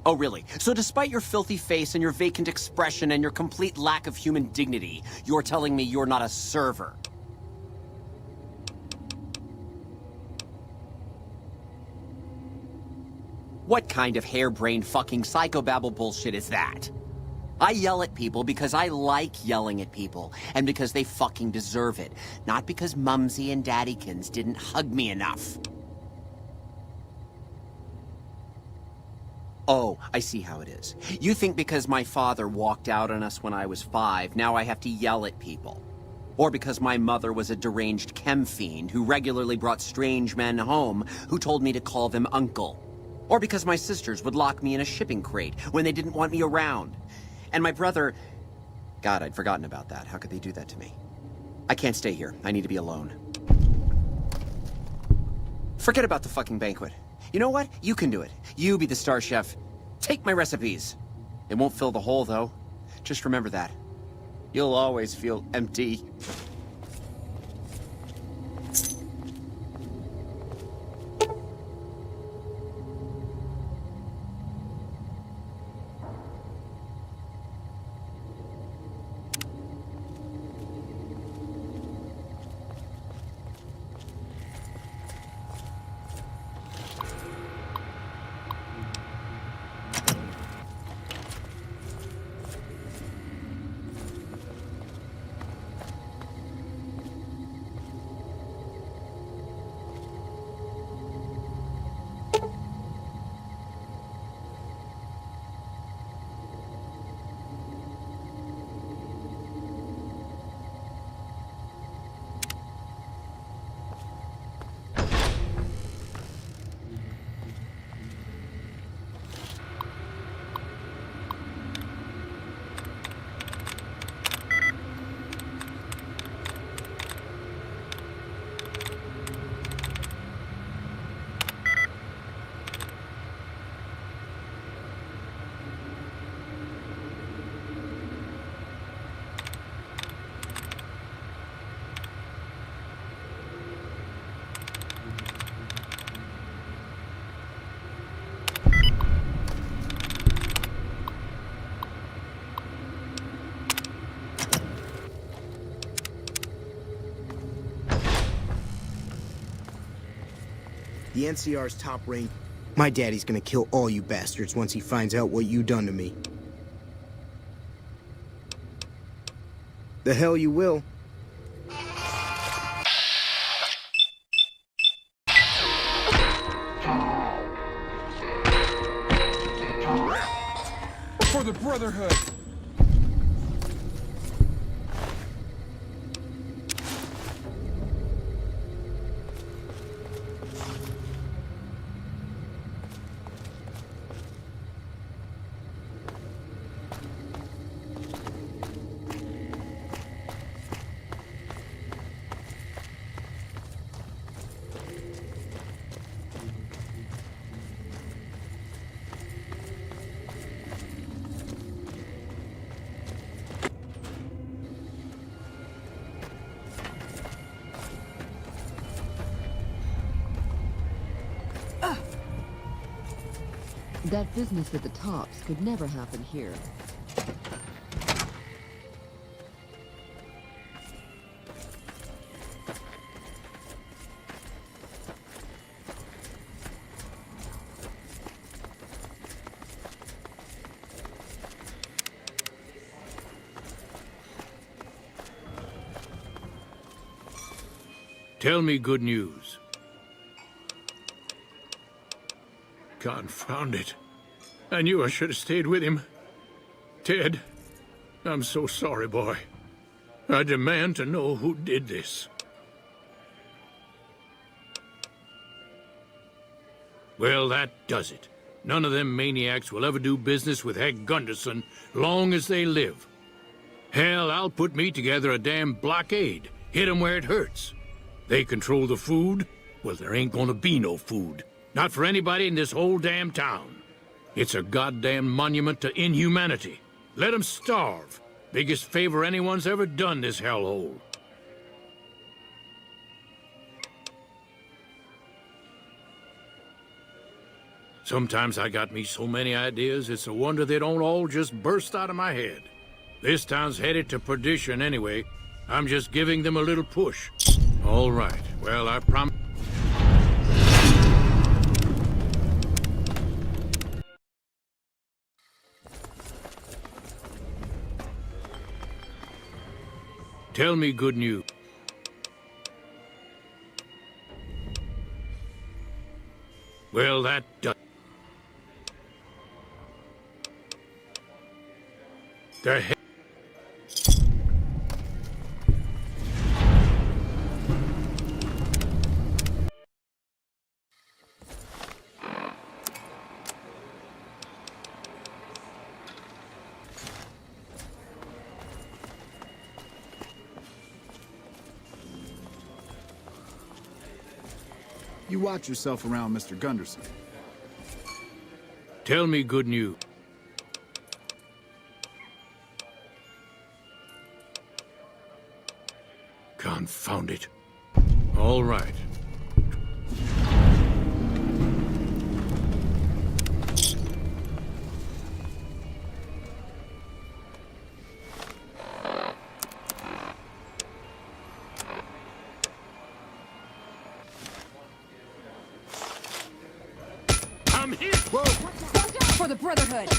Oh, really? So despite your filthy face and your vacant expression and your complete lack of human dignity, you're telling me you're not a server? What kind of harebrained fucking psychobabble bullshit is that? I yell at people because I like yelling at people, and because they fucking deserve it. Not because Mumsy and Daddykins didn't hug me enough. Oh, I see how it is. You think because my father walked out on us when I was 5, now I have to yell at people. Or because my mother was a deranged chem fiend who regularly brought strange men home who told me to call them uncle. Or because my sisters would lock me in a shipping crate when they didn't want me around. And my brother... God, I'd forgotten about that. How could they do that to me? I can't stay here. I need to be alone. Forget about the fucking banquet. You know what? You can do it. You be the star chef. Take my recipes. It won't fill the hole, though. Just remember that. You'll always feel empty. The NCR's top rank. My daddy's gonna kill all you bastards once he finds out what you done to me. The hell you will. For the Brotherhood! That business at the tops could never happen here. Tell me good news. Confound it. I knew I should have stayed with him. Ted, I'm so sorry, boy. I demand to know who did this. Well, that does it. None of them maniacs will ever do business with Heck Gunderson long as they live. Hell, I'll put me together a damn blockade. Hit 'em where it hurts. They control the food? Well, there ain't gonna be no food. Not for anybody in this whole damn town. It's a goddamn monument to inhumanity. Let 'em starve. Biggest favor anyone's ever done this hellhole. Sometimes I got me so many ideas, it's a wonder they don't all just burst out of my head. This town's headed to perdition anyway. I'm just giving them a little push. All right. Well, I promise. Tell me good news. Well, that does. The he- You watch yourself around Mr. Gunderson. Tell me good news. Confound it. All right. I'm here. Whoa! For the Brotherhood!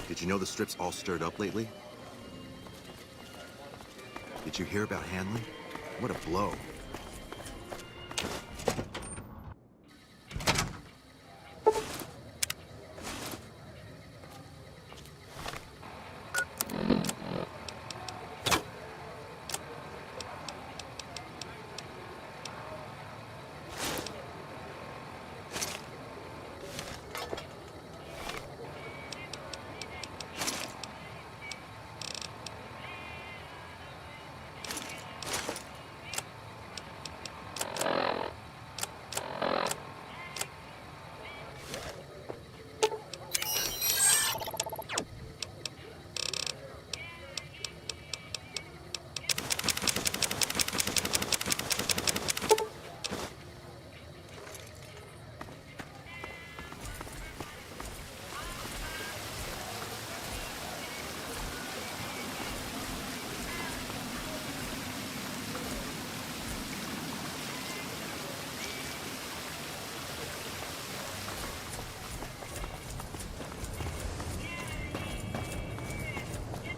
Did you know the strip's all stirred up lately? Did you hear about Hanley? What a blow.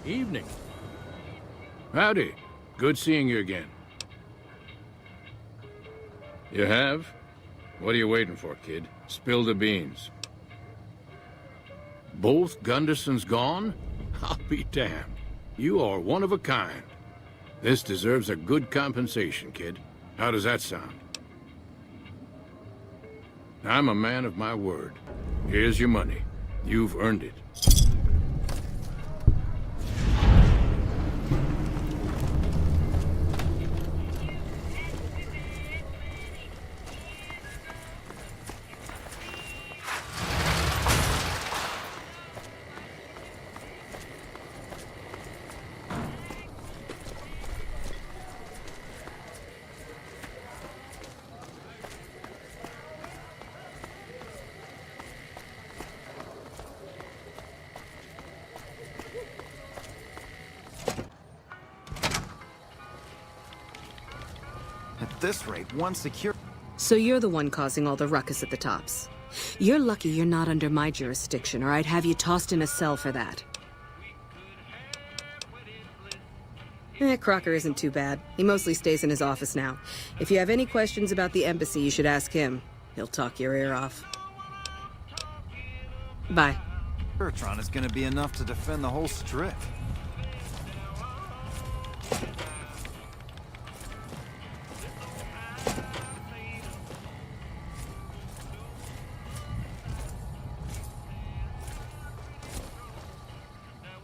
Evening. Howdy. Good seeing you again. You have? What are you waiting for, kid? Spill the beans. Both Gundersons gone? I'll be damned. You are one of a kind. This deserves a good compensation, kid. How does that sound? I'm a man of my word. Here's your money. You've earned it. At this rate, one secure... So you're the one causing all the ruckus at the tops. You're lucky you're not under my jurisdiction, or I'd have you tossed in a cell for that. Crocker isn't too bad. He mostly stays in his office now. If you have any questions about the embassy, you should ask him. He'll talk your ear off. Bye. Bertrand is gonna be enough to defend the whole strip.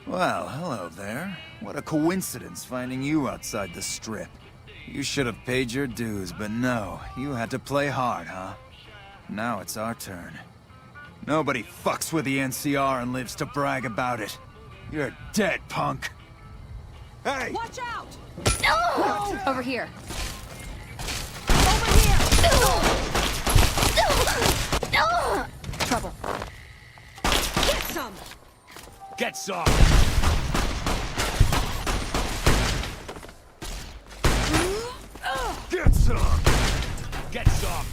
Well, hello there. What a coincidence finding you outside the strip. You should have paid your dues, but no, you had to play hard, huh? Now it's our turn. Nobody fucks with the NCR and lives to brag about it. You're dead, punk. Hey! Watch out! No! Over here. Trouble. Get some! Get some! Get some! Get some!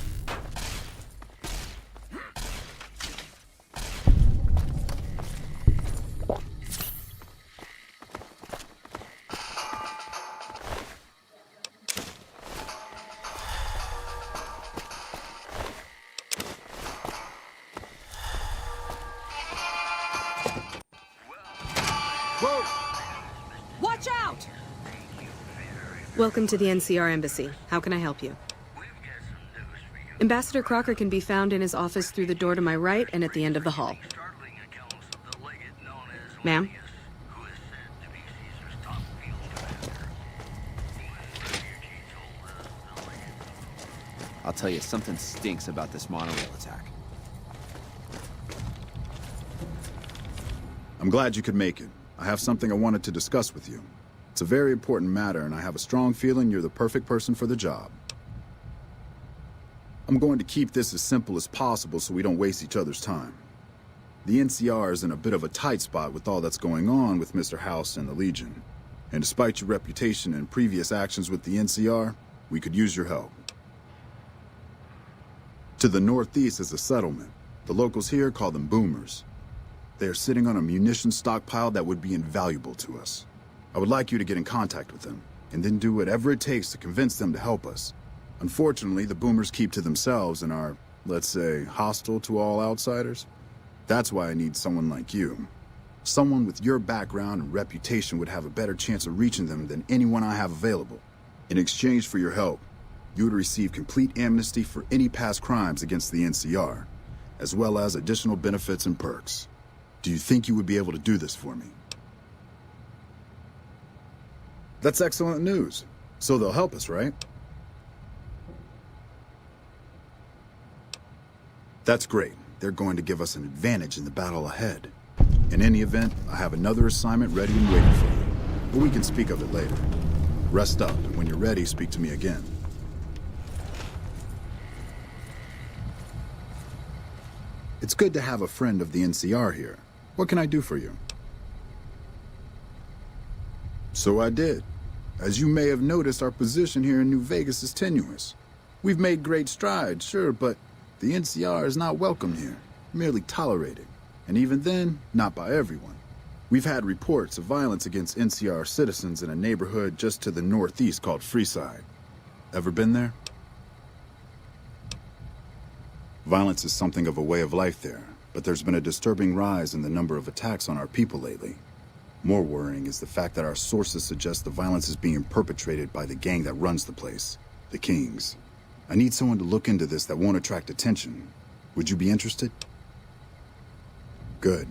Watch out! Welcome to the NCR Embassy. How can I help you? Ambassador Crocker can be found in his office through the door to my right and at the end of the hall. Ma'am? I'll tell you, something stinks about this monorail attack. I'm glad you could make it. I have something I wanted to discuss with you. It's a very important matter, and I have a strong feeling you're the perfect person for the job. I'm going to keep this as simple as possible so we don't waste each other's time. The NCR is in a bit of a tight spot with all that's going on with Mr. House and the Legion. And despite your reputation and previous actions with the NCR, we could use your help. To the northeast is a settlement. The locals here call them boomers. They are sitting on a munitions stockpile that would be invaluable to us. I would like you to get in contact with them, and then do whatever it takes to convince them to help us. Unfortunately, the boomers keep to themselves and are, let's say, hostile to all outsiders. That's why I need someone like you. Someone with your background and reputation would have a better chance of reaching them than anyone I have available. In exchange for your help, you would receive complete amnesty for any past crimes against the NCR, as well as additional benefits and perks. Do you think you would be able to do this for me? That's excellent news. So they'll help us, right? That's great. They're going to give us an advantage in the battle ahead. In any event, I have another assignment ready and waiting for you. But we can speak of it later. Rest up, and when you're ready, speak to me again. It's good to have a friend of the NCR here. What can I do for you? So I did. As you may have noticed, our position here in New Vegas is tenuous. We've made great strides, sure, but the NCR is not welcome here, merely tolerated. And even then, not by everyone. We've had reports of violence against NCR citizens in a neighborhood just to the northeast called Freeside. Ever been there? Violence is something of a way of life there, but there's been a disturbing rise in the number of attacks on our people lately. More worrying is the fact that our sources suggest the violence is being perpetrated by the gang that runs the place, the Kings. I need someone to look into this that won't attract attention. Would you be interested? Good.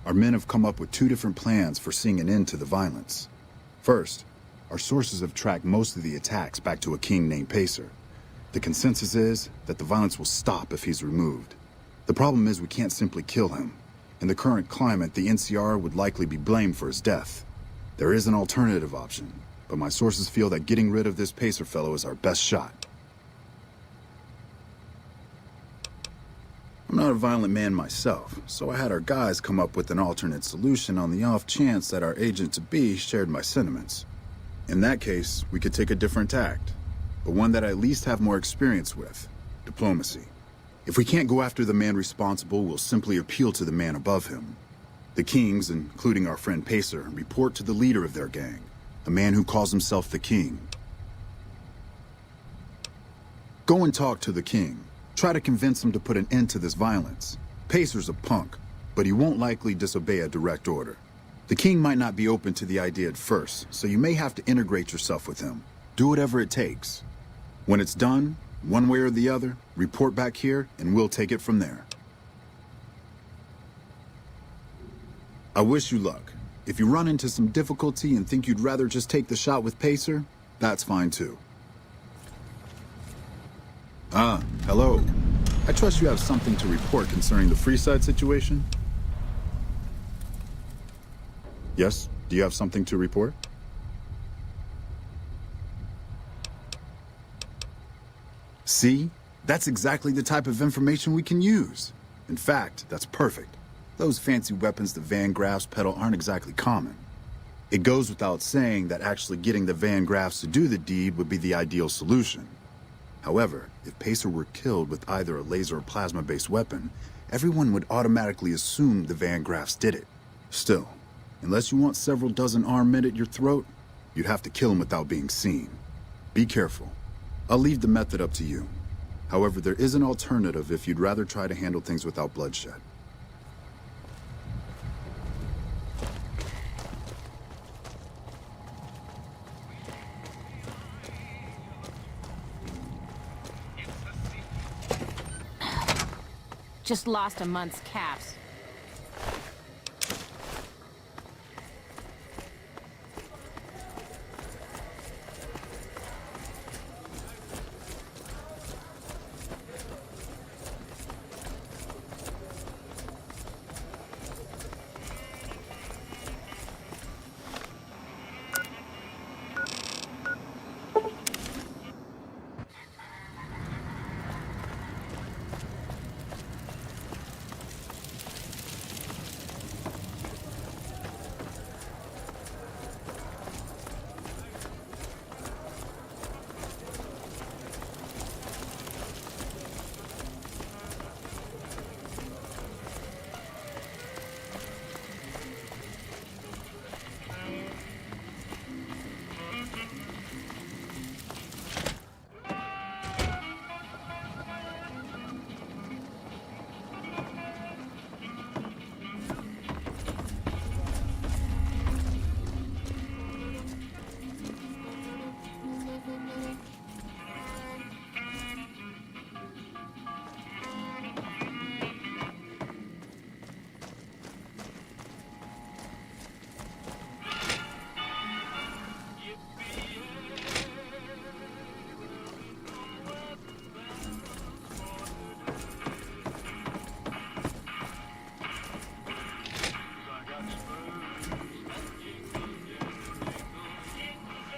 Our men have come up with 2 different plans for seeing an end to the violence. First, our sources have tracked most of the attacks back to a king named Pacer. The consensus is that the violence will stop if he's removed. The problem is we can't simply kill him. In the current climate, the NCR would likely be blamed for his death. There is an alternative option, but my sources feel that getting rid of this Pacer fellow is our best shot. I'm not a violent man myself, so I had our guys come up with an alternate solution on the off chance that our agent-to-be shared my sentiments. In that case, we could take a different tact, but one that I at least have more experience with: diplomacy. If we can't go after the man responsible, we'll simply appeal to the man above him. The Kings, including our friend Pacer, report to the leader of their gang, a man who calls himself the King. Go and talk to the King. Try to convince him to put an end to this violence. Pacer's a punk, but he won't likely disobey a direct order. The King might not be open to the idea at first, so you may have to integrate yourself with him. Do whatever it takes. When it's done, one way or the other, report back here, and we'll take it from there. I wish you luck. If you run into some difficulty and think you'd rather just take the shot with Pacer, that's fine too. Ah, hello. I trust you have something to report concerning the Freeside situation? Yes? Do you have something to report? See? That's exactly the type of information we can use. In fact, that's perfect. Those fancy weapons the Van Graffs peddle aren't exactly common. It goes without saying that actually getting the Van Graffs to do the deed would be the ideal solution. However, if Pacer were killed with either a laser or plasma-based weapon, everyone would automatically assume the Van Graffs did it. Still, unless you want several dozen armed men at your throat, you'd have to kill him without being seen. Be careful. I'll leave the method up to you. However, there is an alternative if you'd rather try to handle things without bloodshed. Just lost a month's caps.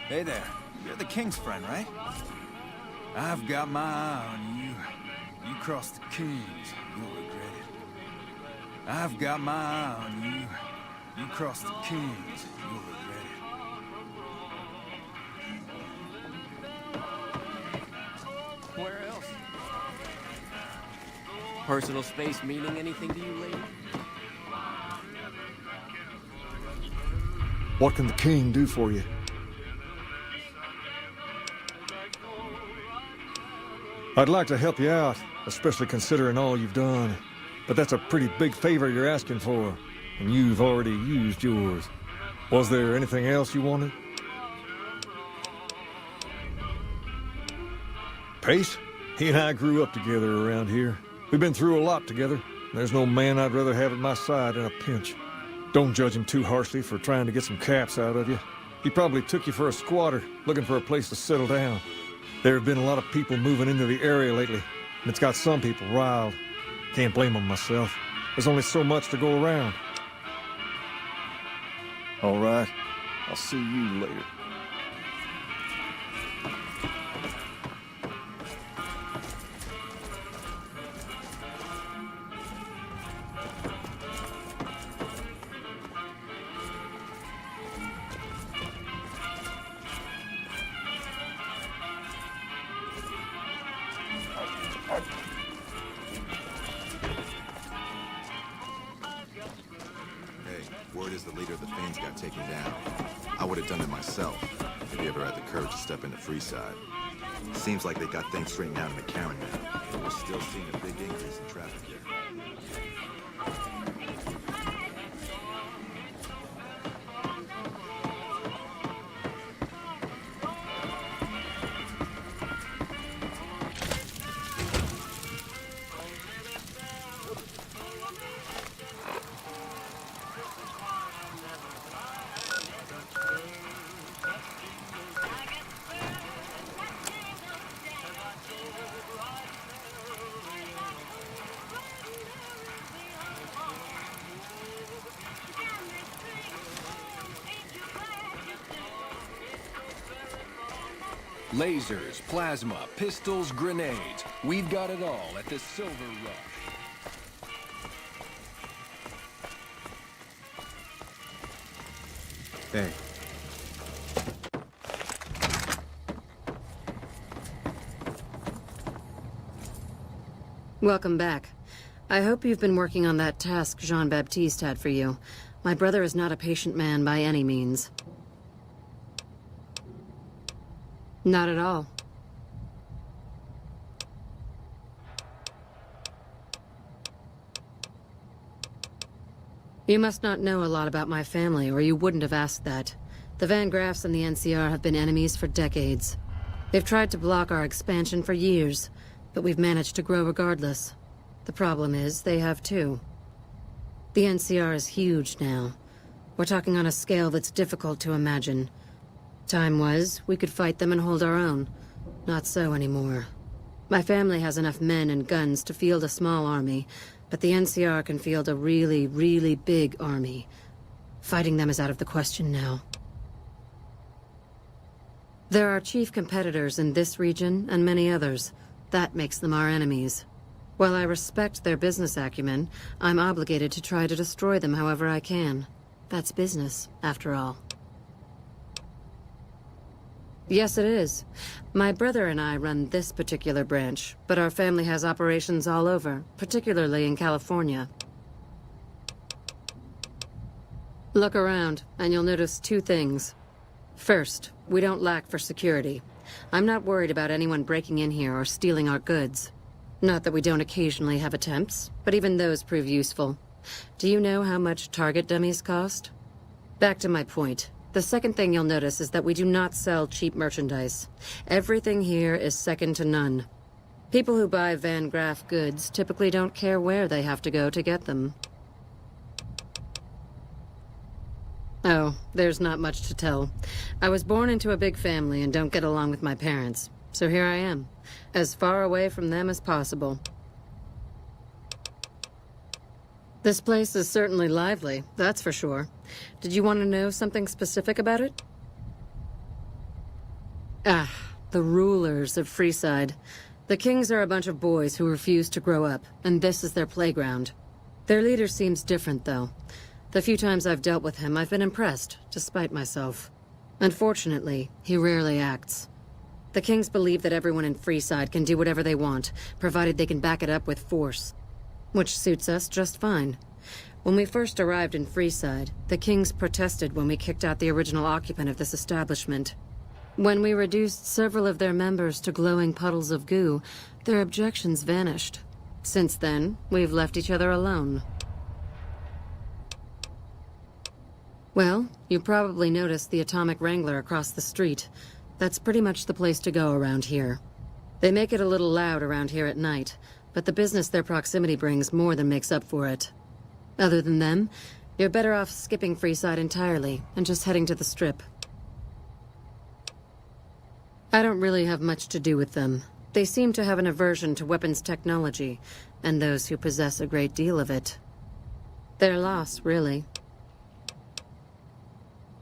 Hey there. You're the King's friend, right? I've got my eye on you. You cross the Kings, you'll regret it. I've got my eye on you. You cross the Kings, you'll regret it. Where else? Personal space meaning anything to you, lady? What can the King do for you? I'd like to help you out, especially considering all you've done. But that's a pretty big favor you're asking for, and you've already used yours. Was there anything else you wanted? Pace? He and I grew up together around here. We've been through a lot together. There's no man I'd rather have at my side in a pinch. Don't judge him too harshly for trying to get some caps out of you. He probably took you for a squatter, looking for a place to settle down. There have been a lot of people moving into the area lately, and it's got some people riled. Can't blame them myself. There's only so much to go around. All right. I'll see you later. the leader of the Fiends got taken down. I would have done it myself, if he ever had the courage to step into Freeside. Seems like they got things straightened out in the county now, but we're still seeing a big increase in traffic here. Lasers, plasma, pistols, grenades. We've got it all at the Silver Rush. Hey. Welcome back. I hope you've been working on that task Jean-Baptiste had for you. My brother is not a patient man by any means. Not at all. You must not know a lot about my family, or you wouldn't have asked that. The Van Graffs and the NCR have been enemies for decades. They've tried to block our expansion for years, but we've managed to grow regardless. The problem is, they have too. The NCR is huge now. We're talking on a scale that's difficult to imagine. Time was, we could fight them and hold our own. Not so anymore. My family has enough men and guns to field a small army, but the NCR can field a really, really big army. Fighting them is out of the question now. They're our chief competitors in this region and many others. That makes them our enemies. While I respect their business acumen, I'm obligated to try to destroy them however I can. That's business, after all. Yes, it is. My brother and I run this particular branch, but our family has operations all over, particularly in California. Look around, and you'll notice two things. First, we don't lack for security. I'm not worried about anyone breaking in here or stealing our goods. Not that we don't occasionally have attempts, but even those prove useful. Do you know how much target dummies cost? Back to my point. The second thing you'll notice is that we do not sell cheap merchandise. Everything here is second to none. People who buy Van Graff goods typically don't care where they have to go to get them. Oh, there's not much to tell. I was born into a big family and don't get along with my parents. So here I am, as far away from them as possible. This place is certainly lively, that's for sure. Did you want to know something specific about it? Ah, the rulers of Freeside. The Kings are a bunch of boys who refuse to grow up, and this is their playground. Their leader seems different, though. The few times I've dealt with him, I've been impressed, despite myself. Unfortunately, he rarely acts. The Kings believe that everyone in Freeside can do whatever they want, provided they can back it up with force. Which suits us just fine. When we first arrived in Freeside, the Kings protested when we kicked out the original occupant of this establishment. When we reduced several of their members to glowing puddles of goo, their objections vanished. Since then, we've left each other alone. Well, you probably noticed the Atomic Wrangler across the street. That's pretty much the place to go around here. They make it a little loud around here at night, but the business their proximity brings more than makes up for it. Other than them, you're better off skipping Freeside entirely and just heading to the Strip. I don't really have much to do with them. They seem to have an aversion to weapons technology, and those who possess a great deal of it. Their loss, really.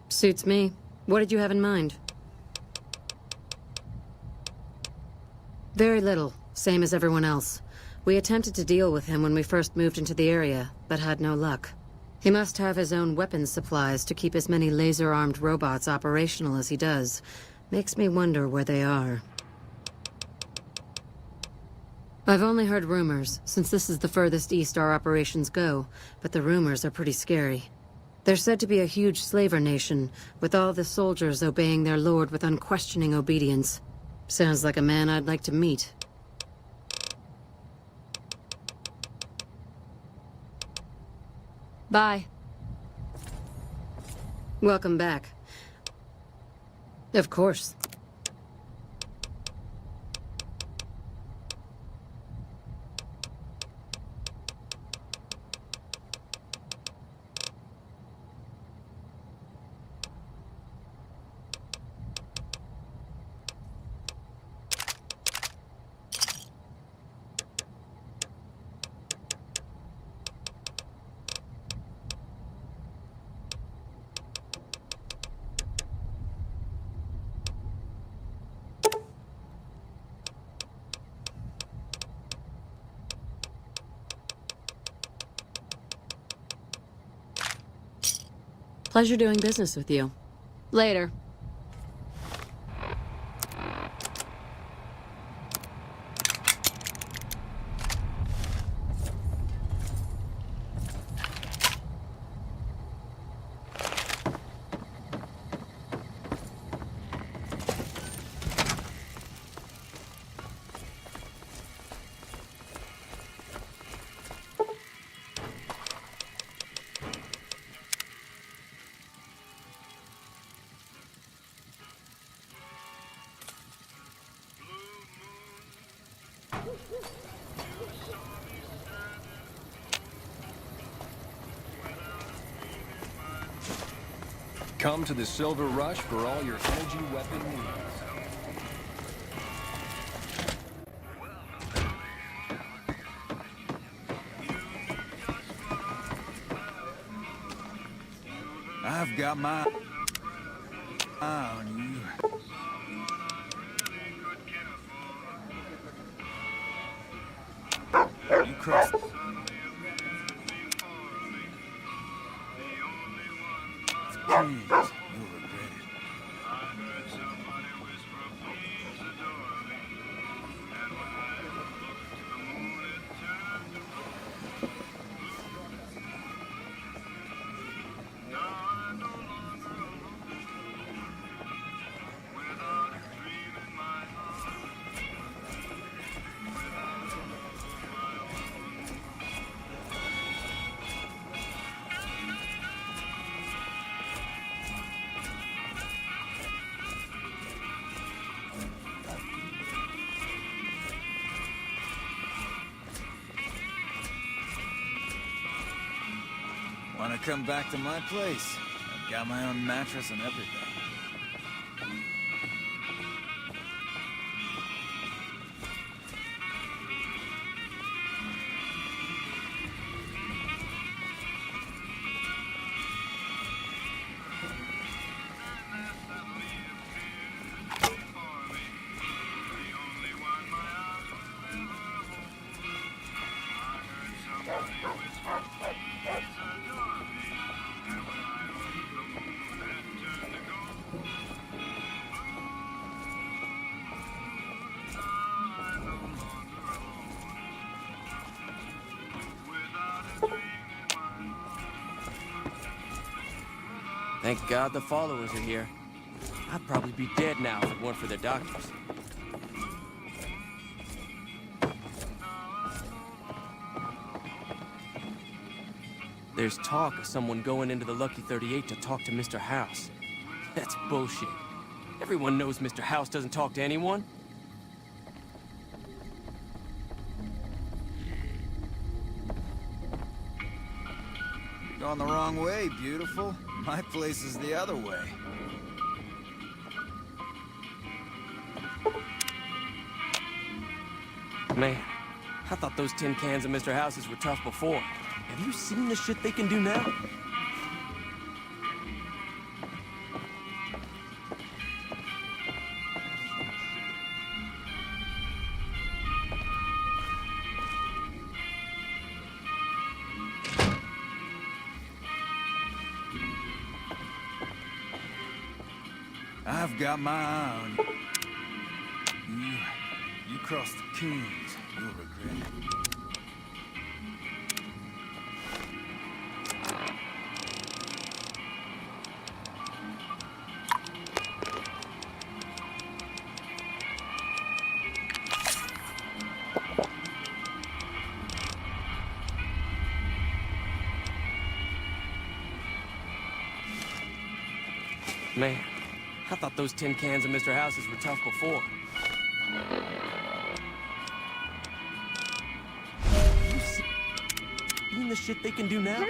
Suits me. What did you have in mind? Very little, same as everyone else. We attempted to deal with him when we first moved into the area, but had no luck. He must have his own weapons supplies to keep as many laser-armed robots operational as he does. Makes me wonder where they are. I've only heard rumors, since this is the furthest east our operations go, but the rumors are pretty scary. They're said to be a huge slaver nation, with all the soldiers obeying their lord with unquestioning obedience. Sounds like a man I'd like to meet. Bye. Welcome back. Of course. Pleasure doing business with you. Later. Come to the Silver Rush for all your energy weapon needs. I've got my eye on you. You crossed. Jeez, you'll regret it. Want to come back to my place? I've got my own mattress and everything. Thank God the followers are here. I'd probably be dead now if it weren't for their doctors. There's talk of someone going into the Lucky 38 to talk to Mr. House. That's bullshit. Everyone knows Mr. House doesn't talk to anyone. You're going the wrong way, beautiful. My place is the other way. Man, I thought those tin cans of Mr. House's were tough before. Have you seen the shit they can do now? I've got my eye on you. You cross the Kings, you'll regret it. Man, I thought those tin cans of Mr. House's were tough before. You seen the shit they can do now?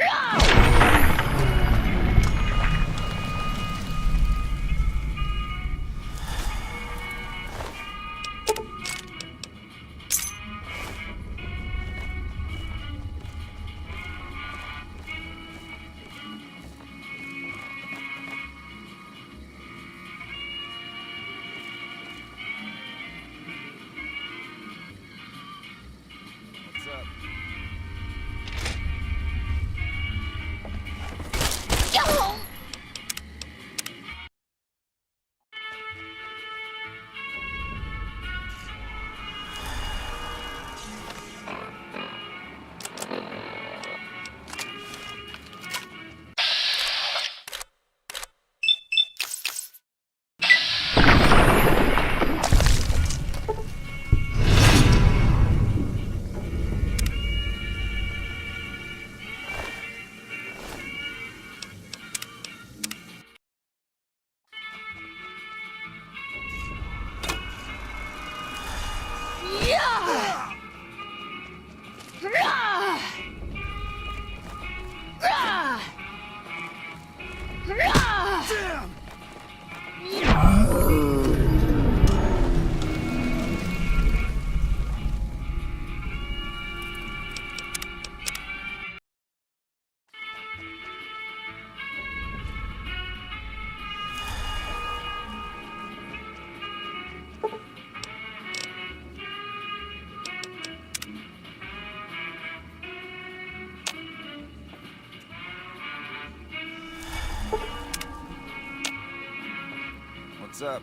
What's up?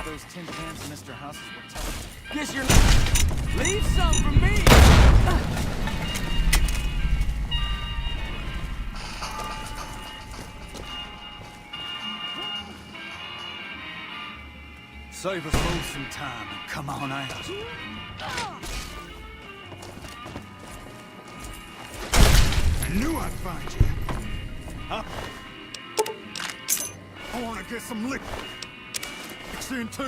Those tin cans in Mr. House's were tough. Guess you're... Leave some for me! Save us both some time and come on out. I knew I'd find you. Huh? I want to get some liquor. In too.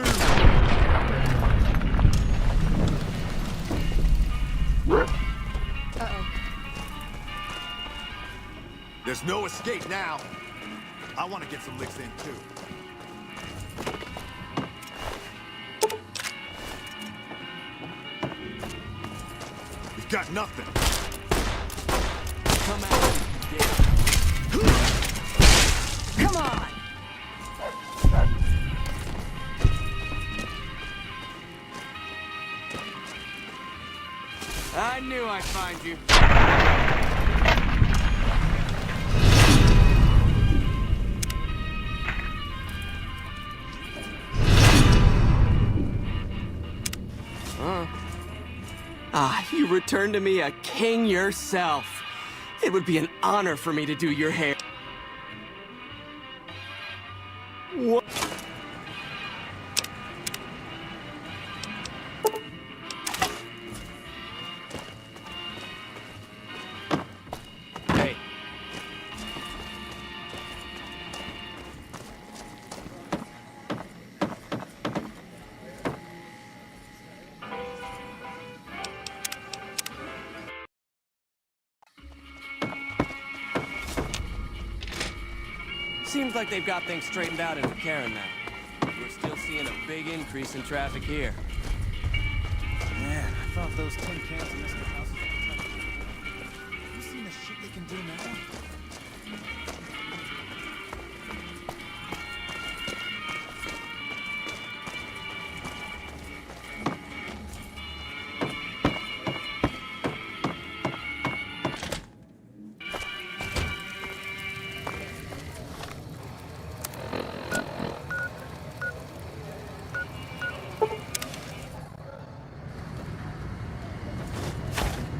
Uh-oh. There's no escape now. I want to get some licks in too. We've got nothing. Come out. Come on. I knew I'd find you. You returned to me a king yourself. It would be an honor for me to do your hair. What? Seems like they've got things straightened out in McCarran now. We're still seeing a big increase in traffic here. Man, I thought those tin cans in Mr. House's were tough. they can do now?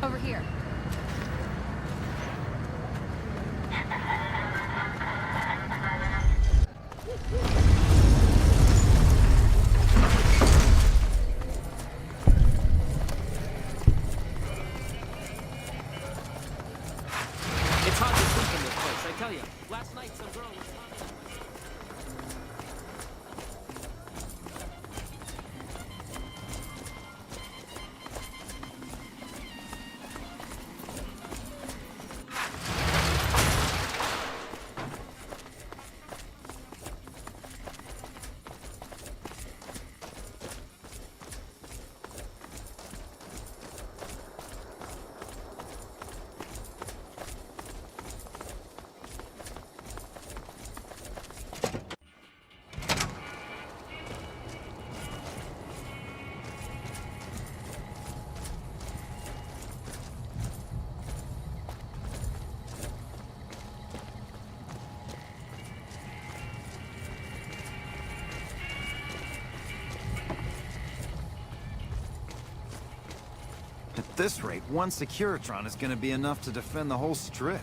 Over here. It's hard to sleep in this place, I tell you. Last night some girl was talking. At this rate, one Securitron is gonna be enough to defend the whole strip.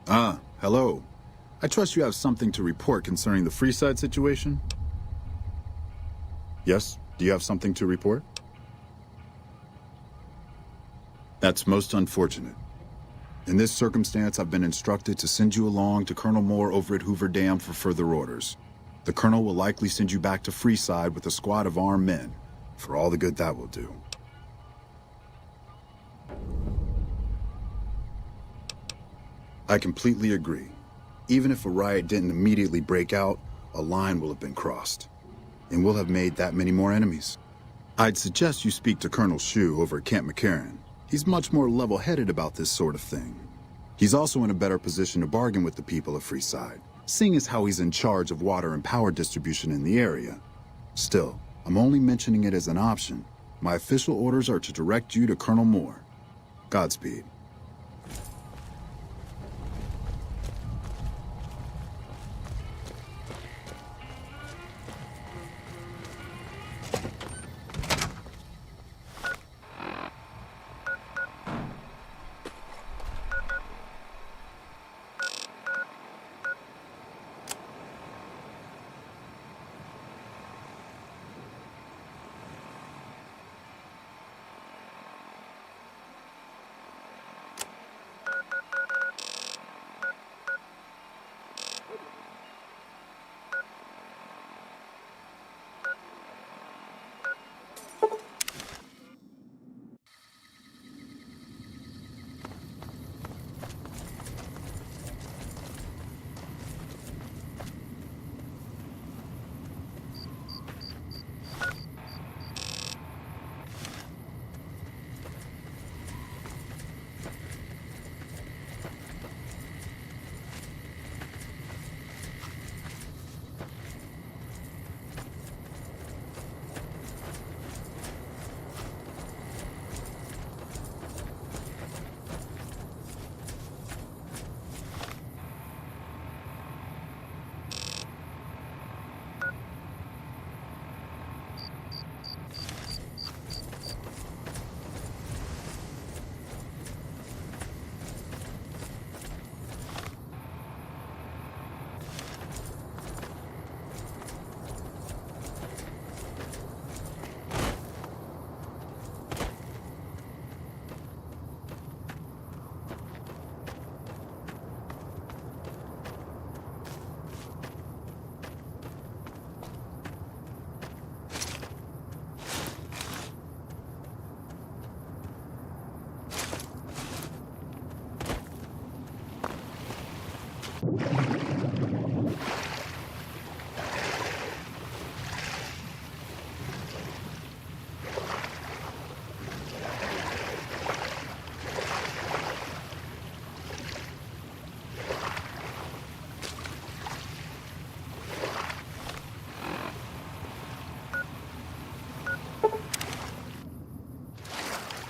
Ah, hello. I trust you have something to report concerning the Freeside situation? Yes? Do you have something to report? That's most unfortunate. In this circumstance, I've been instructed to send you along to Colonel Moore over at Hoover Dam for further orders. The Colonel will likely send you back to Freeside with a squad of armed men, for all the good that will do. I completely agree. Even if a riot didn't immediately break out, a line will have been crossed. And we'll have made that many more enemies. I'd suggest you speak to Colonel Shu over at Camp McCarran. He's much more level-headed about this sort of thing. He's also in a better position to bargain with the people of Freeside, seeing as how he's in charge of water and power distribution in the area. Still, I'm only mentioning it as an option. My official orders are to direct you to Colonel Moore. Godspeed.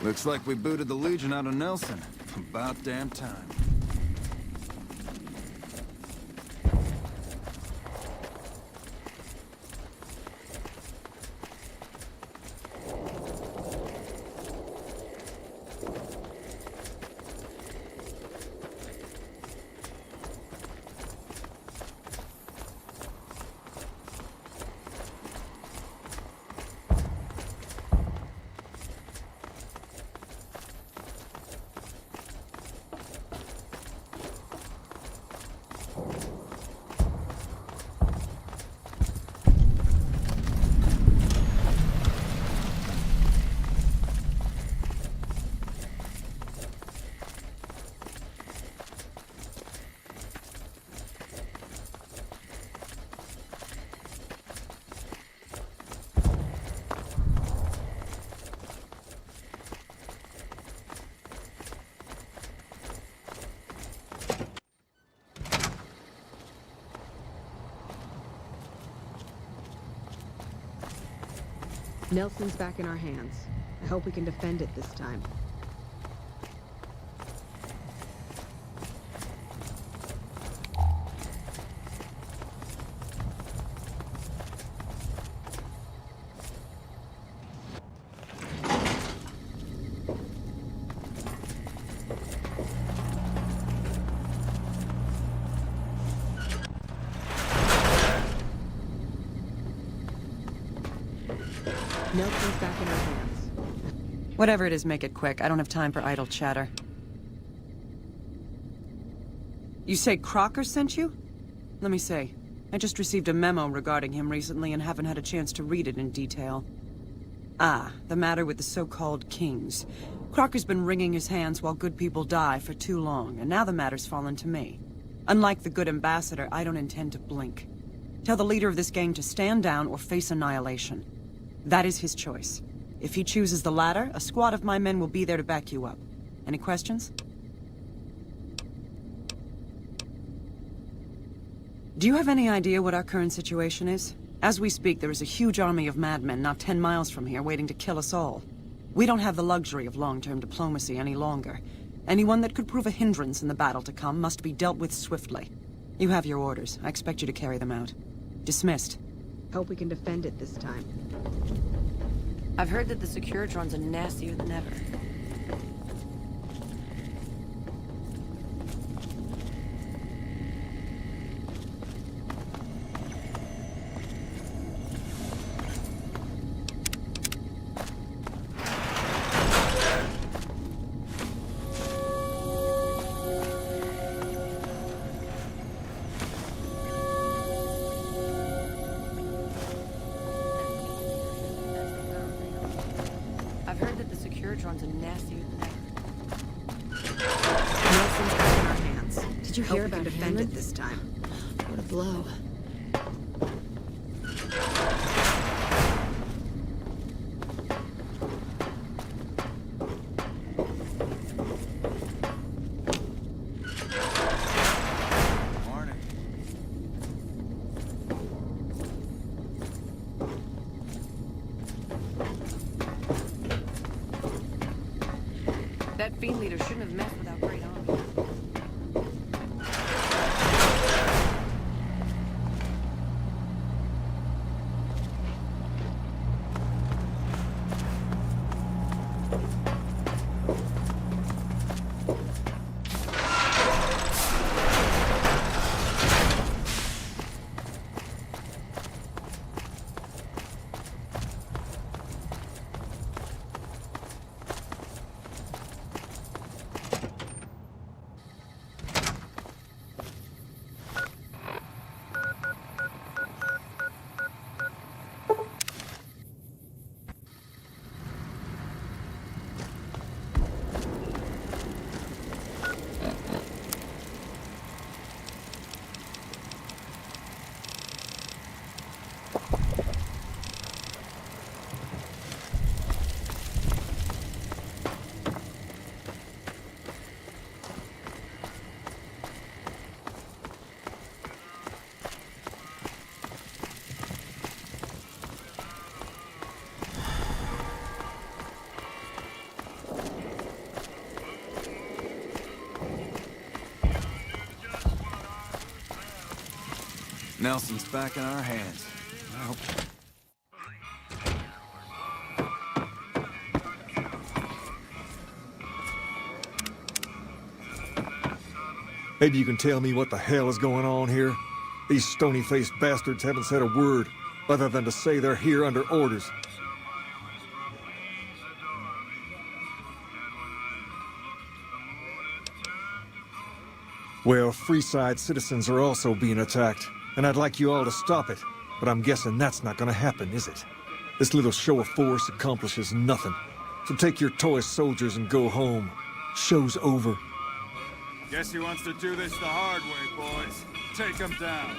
Looks like we booted the Legion out of Nelson. About damn time. Nelson's back in our hands. I hope we can defend it this time. Nelson's back in our hands. Whatever it is, make it quick. I don't have time for idle chatter. You say Crocker sent you? Let me see. I just received a memo regarding him recently and haven't had a chance to read it in detail. Ah, the matter with the so-called kings. Crocker's been wringing his hands while good people die for too long, and now the matter's fallen to me. Unlike the good ambassador, I don't intend to blink. Tell the leader of this gang to stand down or face annihilation. That is his choice. If he chooses the latter, a squad of my men will be there to back you up. Any questions? Do you have any idea what our current situation is? As we speak, there is a huge army of madmen not 10 miles from here waiting to kill us all. We don't have the luxury of long-term diplomacy any longer. Anyone that could prove a hindrance in the battle to come must be dealt with swiftly. You have your orders. I expect you to carry them out. Dismissed. Hope we can defend it this time. I've heard that the Securitrons are nastier than ever. Did you hear about defend it this time? What a blow. That fiend leader shouldn't have messed with our great army. Nelson's back in our hands. I hope... Maybe you can tell me what the hell is going on here? These stony-faced bastards haven't said a word, other than to say they're here under orders. Well, Freeside citizens are also being attacked, and I'd like you all to stop it, but I'm guessing that's not gonna happen, is it? This little show of force accomplishes nothing. So take your toy soldiers and go home. Show's over. Guess he wants to do this the hard way, boys. Take him down.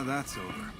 That's over.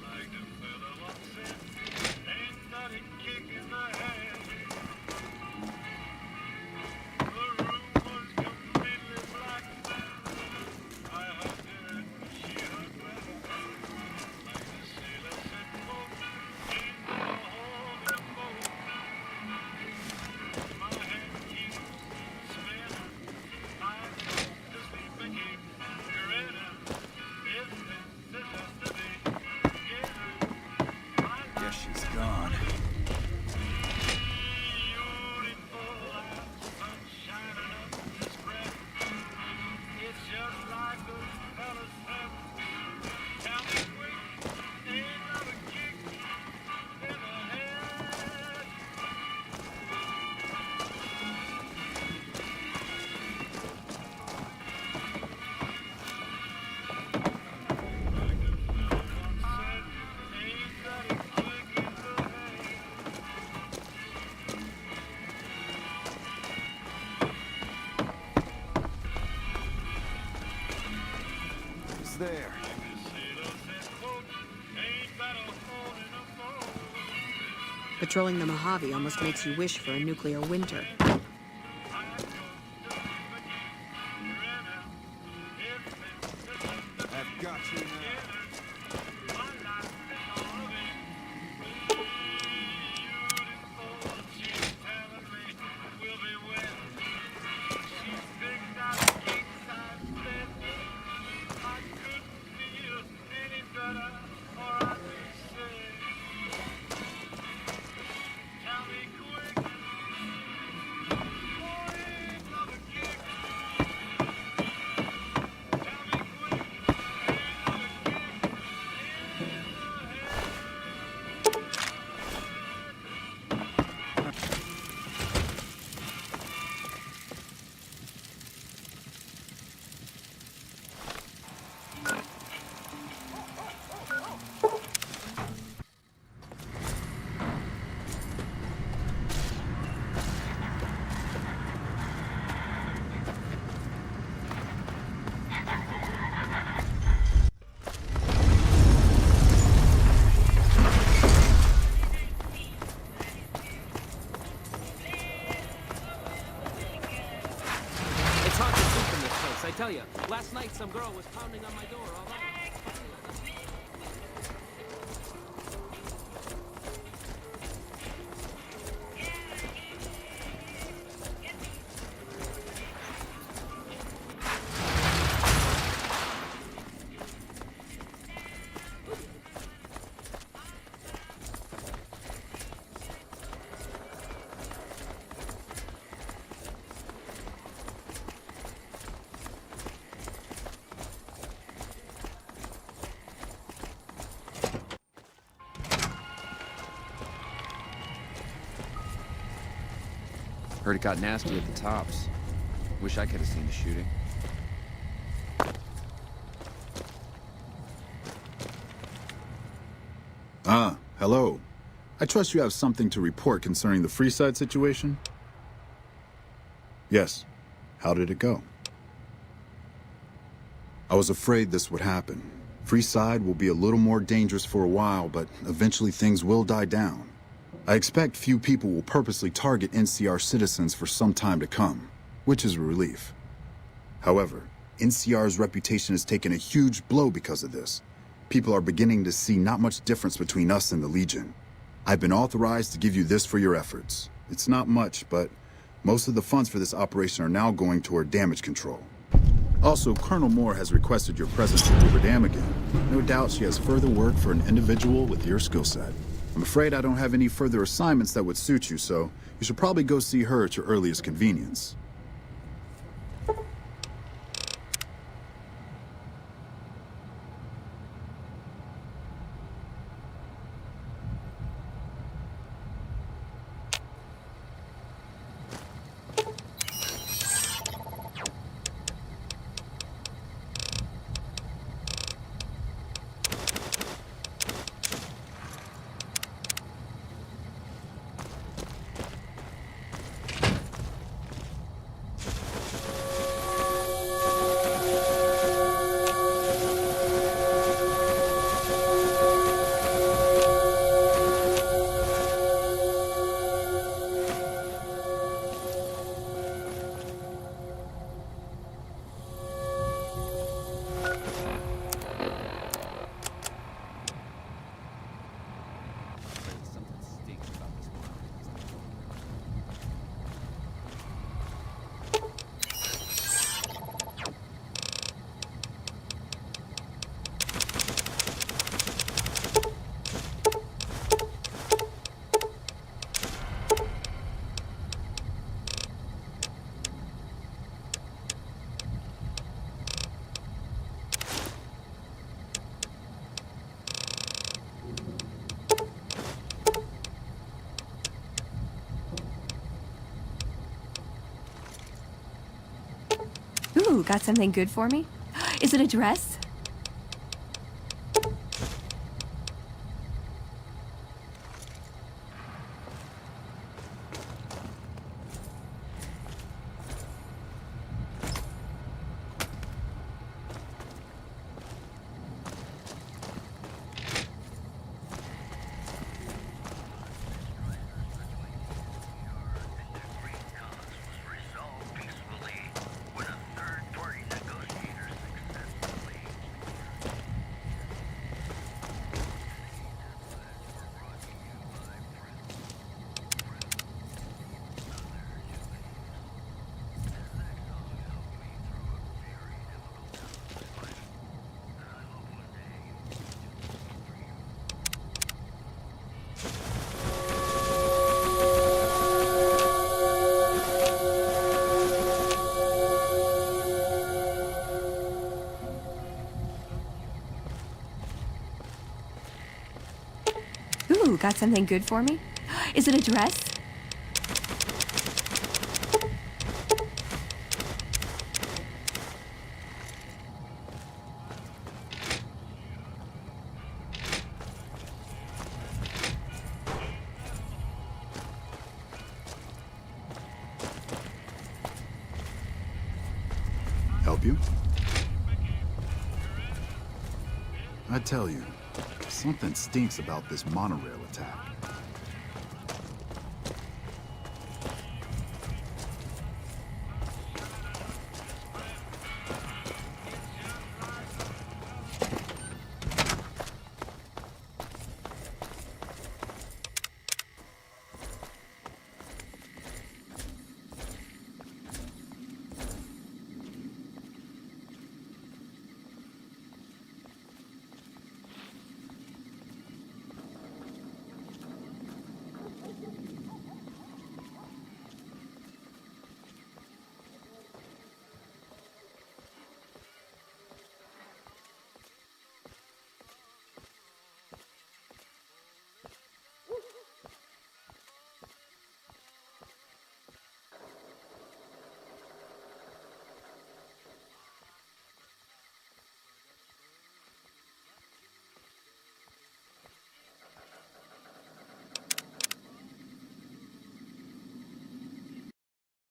There. Patrolling the Mojave almost makes you wish for a nuclear winter. I've got you now. I tell you. Last night, some girl was pounding on my door all night. Heard it got nasty at the tops. Wish I could have seen the shooting. Ah, hello. I trust you have something to report concerning the Freeside situation? Yes. How did it go? I was afraid this would happen. Freeside will be a little more dangerous for a while, but eventually things will die down. I expect few people will purposely target NCR citizens for some time to come, which is a relief. However, NCR's reputation has taken a huge blow because of this. People are beginning to see not much difference between us and the Legion. I've been authorized to give you this for your efforts. It's not much, but most of the funds for this operation are now going toward damage control. Also, Colonel Moore has requested your presence at Hoover Dam again. No doubt she has further work for an individual with your skill set. I'm afraid I don't have any further assignments that would suit you, so you should probably go see her at your earliest convenience. Ooh, got something good for me? Is it a dress? Ooh, got something good for me? Is it a dress? Help you? I tell you, something stinks about this monorail attack.